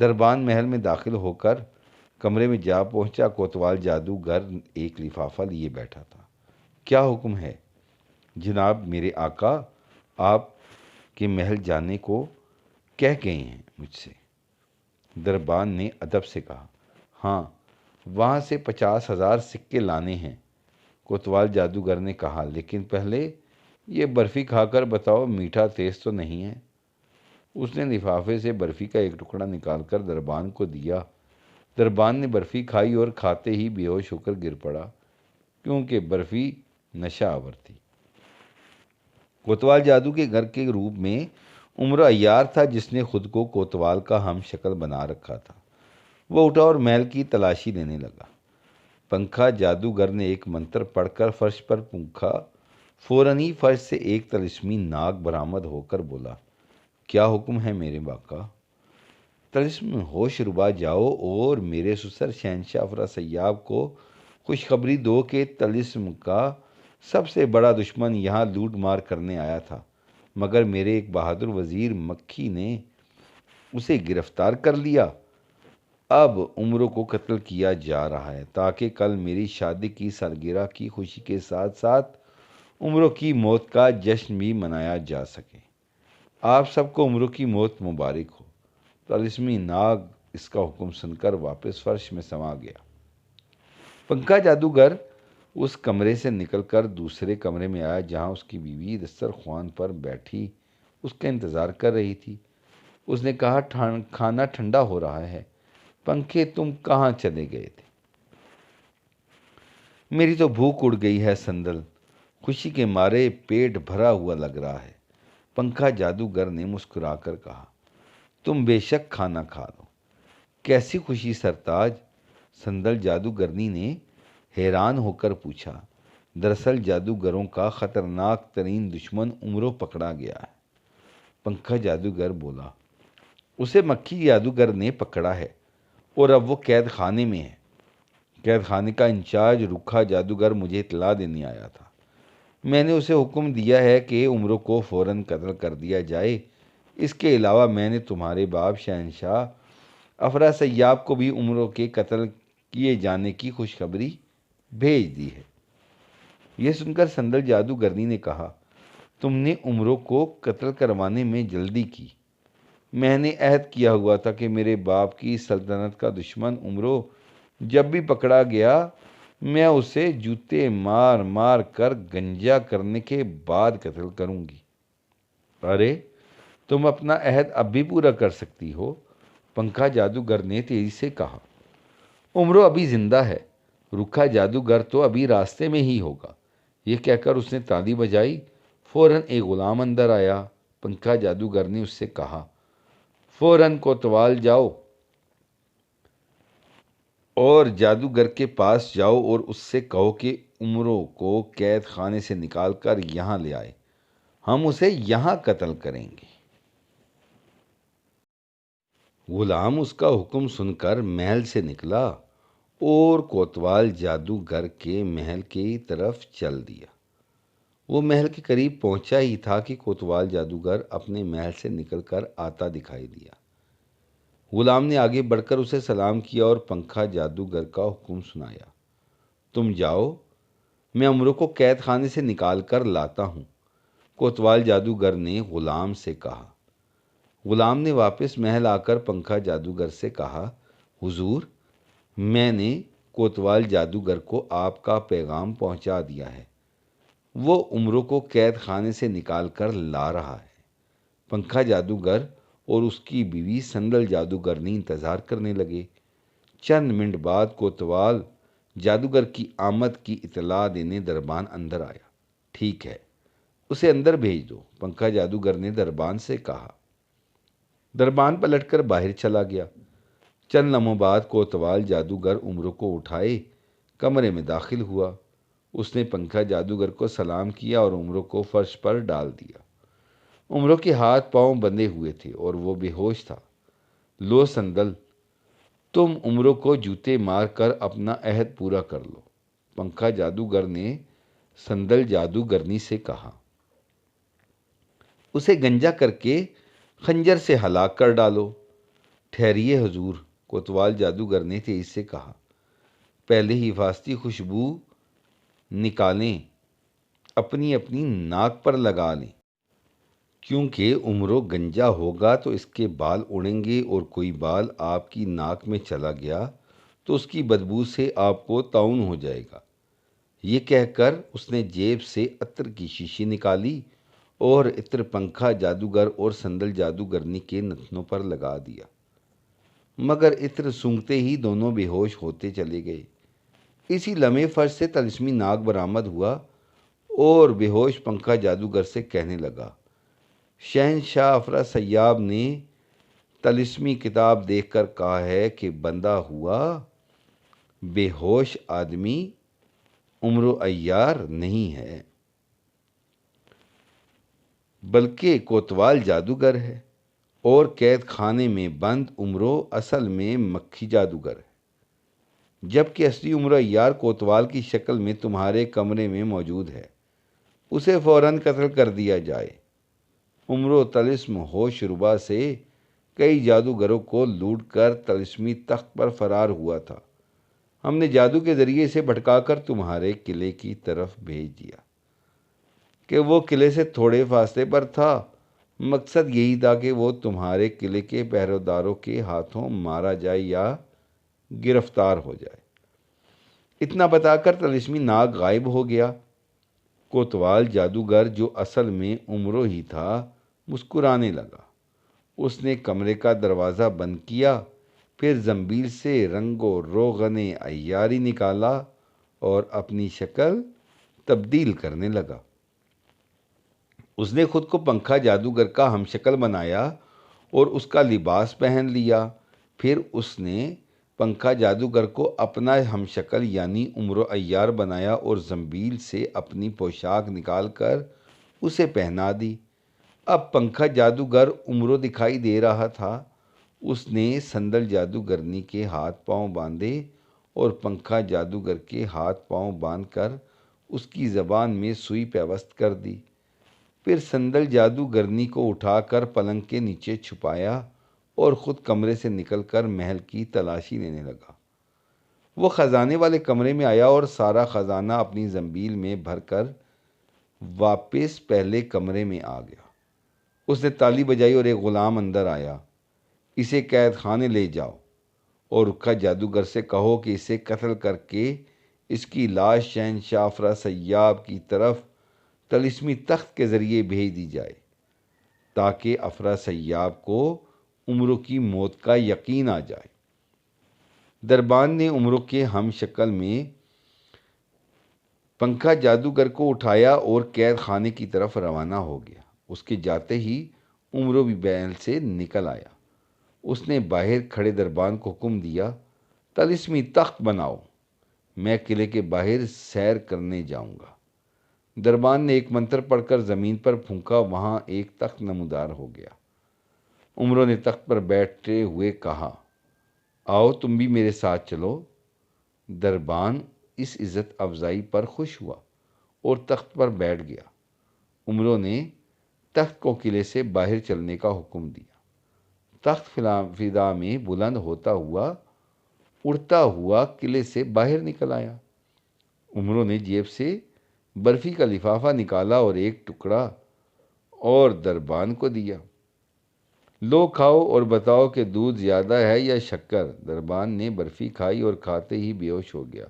دربان محل میں داخل ہو کر کمرے میں جا پہنچا۔ کوتوال جادوگر ایک لفافہ لیے بیٹھا تھا۔ کیا حکم ہے جناب؟ میرے آقا آپ کے محل جانے کو کہہ گئے ہیں مجھ سے۔ دربان نے ادب سے کہا، ہاں، وہاں سے 50,000 سکے لانے ہیں۔ کوتوال جادوگر نے کہا، لیکن پہلے یہ برفی کھا کر بتاؤ میٹھا تیز تو نہیں ہے؟ اس نے لفافے سے برفی کا ایک ٹکڑا نکال کر دربان کو دیا۔ دربان نے برفی کھائی اور کھاتے ہی بے ہوش ہو کر گر پڑا، کیونکہ برفی نشہ آور تھی۔ کوتوال جادو کے گھر کے روپ میں عمر عیار تھا، جس نے خود کو کوتوال کا ہم شکل بنا رکھا تھا۔ وہ اٹھا اور محل کی تلاشی لینے لگا۔ پنکھا جادوگر نے ایک منتر پڑھ کر فرش پر پونکھا۔ فوراً ہی فرش سے ایک طلسمی ناگ برآمد ہو کر بولا، کیا حکم ہے میرے باقا؟ طلسم، ہوش ربا جاؤ اور میرے سسر شہنشاہ افرا سیاب کو خوشخبری دو کہ طلسم کا سب سے بڑا دشمن یہاں لوٹ مار کرنے آیا تھا، مگر میرے ایک بہادر وزیر مکھی نے اسے گرفتار کر لیا۔ اب عمروں کو قتل کیا جا رہا ہے تاکہ کل میری شادی کی سالگرہ کی خوشی کے ساتھ ساتھ عمروں کی موت کا جشن بھی منایا جا سکے۔ آپ سب کو عمروں کی موت مبارک ہو۔ طلسمی ناگ اس کا حکم سن کر واپس فرش میں سما گیا۔ پنکھا جادوگر اس کمرے سے نکل کر دوسرے کمرے میں آیا، جہاں اس کی بیوی دسترخوان پر بیٹھی اس کا انتظار کر رہی تھی۔ اس نے کہا، کھانا ٹھنڈا ہو رہا ہے، پنکھے تم کہاں چلے گئے تھے؟ میری تو بھوک اڑ گئی ہے سندل، خوشی کے مارے پیٹ بھرا ہوا لگ رہا ہے۔ پنکھا جادوگر نے مسکرا کر کہا، تم بے شک کھانا کھا لو۔ کیسی خوشی سرتاج؟ سندل جادوگرنی نے حیران ہو کر پوچھا۔ دراصل جادوگروں کا خطرناک ترین دشمن عمروں پکڑا گیا ہے۔ پنکھا جادوگر بولا، اسے مکھی جادوگر نے پکڑا ہے اور اب وہ قید خانے میں ہے۔ قید خانے کا انچارج رکھا جادوگر مجھے اطلاع دینے آیا تھا۔ میں نے اسے حکم دیا ہے کہ عمروں کو فوراً قتل کر دیا جائے۔ اس کے علاوہ میں نے تمہارے باپ شہنشاہ افرا سیاب کو بھی عمروں کے قتل کیے جانے کی خوشخبری بھیج دی ہے۔ یہ سن کر سندل جادوگرنی نے کہا، تم نے عمروں کو قتل کروانے میں جلدی کی۔ میں نے عہد کیا ہوا تھا کہ میرے باپ کی سلطنت کا دشمن عمروں جب بھی پکڑا گیا میں اسے جوتے مار مار کر گنجا کرنے کے بعد قتل کروں گی۔ ارے، تم اپنا عہد اب بھی پورا کر سکتی ہو، پنکھا جادوگر نے تیزی سے کہا۔ عمروں ابھی زندہ ہے، رکھا جادوگر تو ابھی راستے میں ہی ہوگا۔ یہ کہہ کر اس نے تالی بجائی۔ فوراً ایک غلام اندر آیا۔ پنکھا جادوگر نے اس سے کہا، فوراً کوتوال جاؤ اور جادوگر کے پاس جاؤ اور اس سے کہو کہ عمروں کو قید خانے سے نکال کر یہاں لے آئے، ہم اسے یہاں قتل کریں گے۔ غلام اس کا حکم سن کر محل سے نکلا اور کوتوال جادوگر کے محل کی طرف چل دیا۔ وہ محل کے قریب پہنچا ہی تھا کہ کوتوال جادوگر اپنے محل سے نکل کر آتا دکھائی دیا۔ غلام نے آگے بڑھ کر اسے سلام کیا اور پنکھا جادوگر کا حکم سنایا، تم جاؤ، میں عمروں کو قید خانے سے نکال کر لاتا ہوں۔ کوتوال جادوگر نے غلام سے کہا۔ غلام نے واپس محل آ کر پنکھا جادوگر سے کہا، حضور، میں نے کوتوال جادوگر کو آپ کا پیغام پہنچا دیا ہے، وہ عمروں کو قید خانے سے نکال کر لا رہا ہے۔ پنکھا جادوگر اور اس کی بیوی سندل جادوگرنی انتظار کرنے لگے۔ چند منٹ بعد کوتوال جادوگر کی آمد کی اطلاع دینے دربان اندر آیا۔ ٹھیک ہے، اسے اندر بھیج دو، پنکھا جادوگر نے دربان سے کہا۔ دربان پلٹ کر باہر چلا گیا۔ چند لمحوں بعد کوتوال جادوگر عمروں کو اٹھائے کمرے میں داخل ہوا۔ اس نے پنکھا جادوگر کو سلام کیا اور عمروں کو فرش پر ڈال دیا۔ عمروں کے ہاتھ پاؤں بندھے ہوئے تھے اور وہ بے ہوش تھا۔ لو سندل، تم عمروں کو جوتے مار کر اپنا عہد پورا کر لو، پنکھا جادوگر نے سندل جادوگرنی سے کہا۔ اسے گنجا کر کے خنجر سے ہلاک کر ڈالو۔ ٹھہریے حضور، کوتوال جادوگر نے تیز سے کہا، پہلے حفاظتی خوشبو نکالیں، اپنی اپنی ناک پر لگا لیں، کیونکہ عمرو گنجا ہوگا تو اس کے بال اڑیں گے، اور کوئی بال آپ کی ناک میں چلا گیا تو اس کی بدبو سے آپ کو طاعون ہو جائے گا۔ یہ کہہ کر اس نے جیب سے عطر کی شیشی نکالی اور عطر پنکھا جادوگر اور سندل جادوگرنی کے نتنوں پر لگا دیا، مگر عطر سونگھتے ہی دونوں بے ہوش ہوتے چلے گئے۔ اسی لمحے فرش سے طلسمی ناگ برآمد ہوا اور بے ہوش پنکھا جادوگر سے کہنے لگا، شہنشاہ افرا سیاب نے طلسمی کتاب دیکھ کر کہا ہے کہ بندہ ہوا بے ہوش آدمی عمرو عیار نہیں ہے، بلکہ کوتوال جادوگر ہے، اور قید خانے میں بند عمرو اصل میں مکھی جادوگر ہے، جبکہ اصلی عمرو عیار کوتوال کی شکل میں تمہارے کمرے میں موجود ہے، اسے فوراً قتل کر دیا جائے۔ عمرو طلسم ہوش ربا سے کئی جادوگروں کو لوٹ کر طلسمی تخت پر فرار ہوا تھا، ہم نے جادو کے ذریعے اسے بھٹکا کر تمہارے قلعے کی طرف بھیج دیا کہ وہ قلعے سے تھوڑے فاصلے پر تھا، مقصد یہی تھا کہ وہ تمہارے قلعے کے پہرےداروں کے ہاتھوں مارا جائے یا گرفتار ہو جائے۔ اتنا بتا کر طلسمی ناگ غائب ہو گیا۔ کوتوال جادوگر جو اصل میں عمرو ہی تھا مسکرانے لگا، اس نے کمرے کا دروازہ بند کیا، پھر زنبیل سے رنگ و روغن عیاری نکالا اور اپنی شکل تبدیل کرنے لگا۔ اس نے خود کو پنکھا جادوگر کا ہم شکل بنایا اور اس کا لباس پہن لیا، پھر اس نے پنکھا جادوگر کو اپنا ہم شکل یعنی عمرو عیار بنایا اور زنبیل سے اپنی پوشاک نکال کر اسے پہنا دی۔ اب پنکھا جادوگر عمرو دکھائی دے رہا تھا۔ اس نے سندل جادوگرنی کے ہاتھ پاؤں باندھے اور پنکھا جادوگر کے ہاتھ پاؤں باندھ کر اس کی زبان میں سوئی پیوست کر دی، پھر سندل جادوگرنی کو اٹھا کر پلنگ کے نیچے چھپایا اور خود کمرے سے نکل کر محل کی تلاشی لینے لگا۔ وہ خزانے والے کمرے میں آیا اور سارا خزانہ اپنی زنبیل میں بھر کر واپس پہلے کمرے میں آ گیا۔ اس نے تالی بجائی اور ایک غلام اندر آیا، اسے قید خانے لے جاؤ اور رکھا جادوگر سے کہو کہ اسے قتل کر کے اس کی لاش شہنشاہ افرا سیاب کی طرف طلسمی تخت کے ذریعے بھیج دی جائے، تاکہ افرا سیاب کو عمرو کی موت کا یقین آ جائے۔ دربان نے عمرو کے ہم شکل میں پنکھا جادوگر کو اٹھایا اور قید خانے کی طرف روانہ ہو گیا۔ اس کے جاتے ہی عمرو بھی محل سے نکل آیا۔ اس نے باہر کھڑے دربان کو حکم دیا، طلسمی تخت بناؤ، میں قلعے کے باہر سیر کرنے جاؤں گا۔ دربان نے ایک منتر پڑھ کر زمین پر پھونکا، وہاں ایک تخت نمودار ہو گیا۔ عمرو نے تخت پر بیٹھتے ہوئے کہا، آؤ تم بھی میرے ساتھ چلو۔ دربان اس عزت افزائی پر خوش ہوا اور تخت پر بیٹھ گیا۔ عمرو نے تخت کو قلعے سے باہر چلنے کا حکم دیا۔ تخت فضا میں بلند ہوتا ہوا اڑتا ہوا قلعے سے باہر نکل آیا۔ عمرو نے جیب سے برفی کا لفافہ نکالا اور ایک ٹکڑا اور دربان کو دیا۔ لو کھاؤ اور بتاؤ کہ دودھ زیادہ ہے یا شکر۔ دربان نے برفی کھائی اور کھاتے ہی بے ہوش ہو گیا۔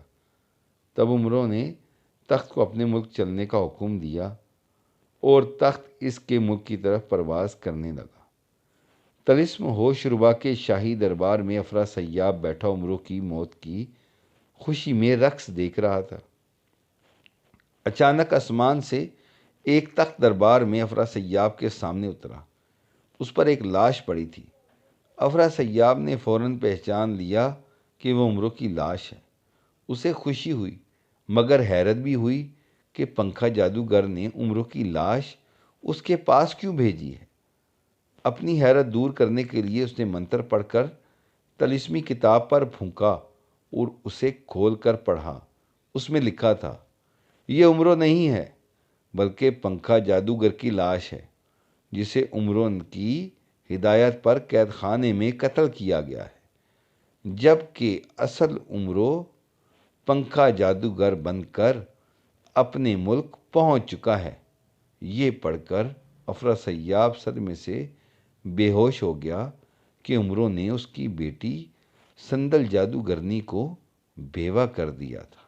تب عمرو نے تخت کو اپنے ملک چلنے کا حکم دیا اور تخت اس کے ملک کی طرف پرواز کرنے لگا۔ طلسم ہوش ربا کے شاہی دربار میں افرا سیاب بیٹھا عمرو کی موت کی خوشی میں رقص دیکھ رہا تھا۔ اچانک آسمان سے ایک تخت دربار میں افرا سیاب کے سامنے اترا، اس پر ایک لاش پڑی تھی۔ افرا سیاب نے فوراً پہچان لیا کہ وہ عمرو کی لاش ہے۔ اسے خوشی ہوئی مگر حیرت بھی ہوئی کہ پنکھا جادوگر نے عمرو کی لاش اس کے پاس کیوں بھیجی ہے۔ اپنی حیرت دور کرنے کے لیے اس نے منتر پڑھ کر طلسمی کتاب پر پھونکا اور اسے کھول کر پڑھا۔ اس میں لکھا تھا، یہ عمرو نہیں ہے بلکہ پنکھا جادوگر کی لاش ہے، جسے عمرو کی ہدایت پر قید خانے میں قتل کیا گیا ہے، جبکہ اصل عمرو پنکھا جادوگر بن کر اپنے ملک پہنچ چکا ہے۔ یہ پڑھ کر افراسیاب صدمے سے بے ہوش ہو گیا کہ عمرو نے اس کی بیٹی سندل جادوگرنی کو بیوہ کر دیا تھا۔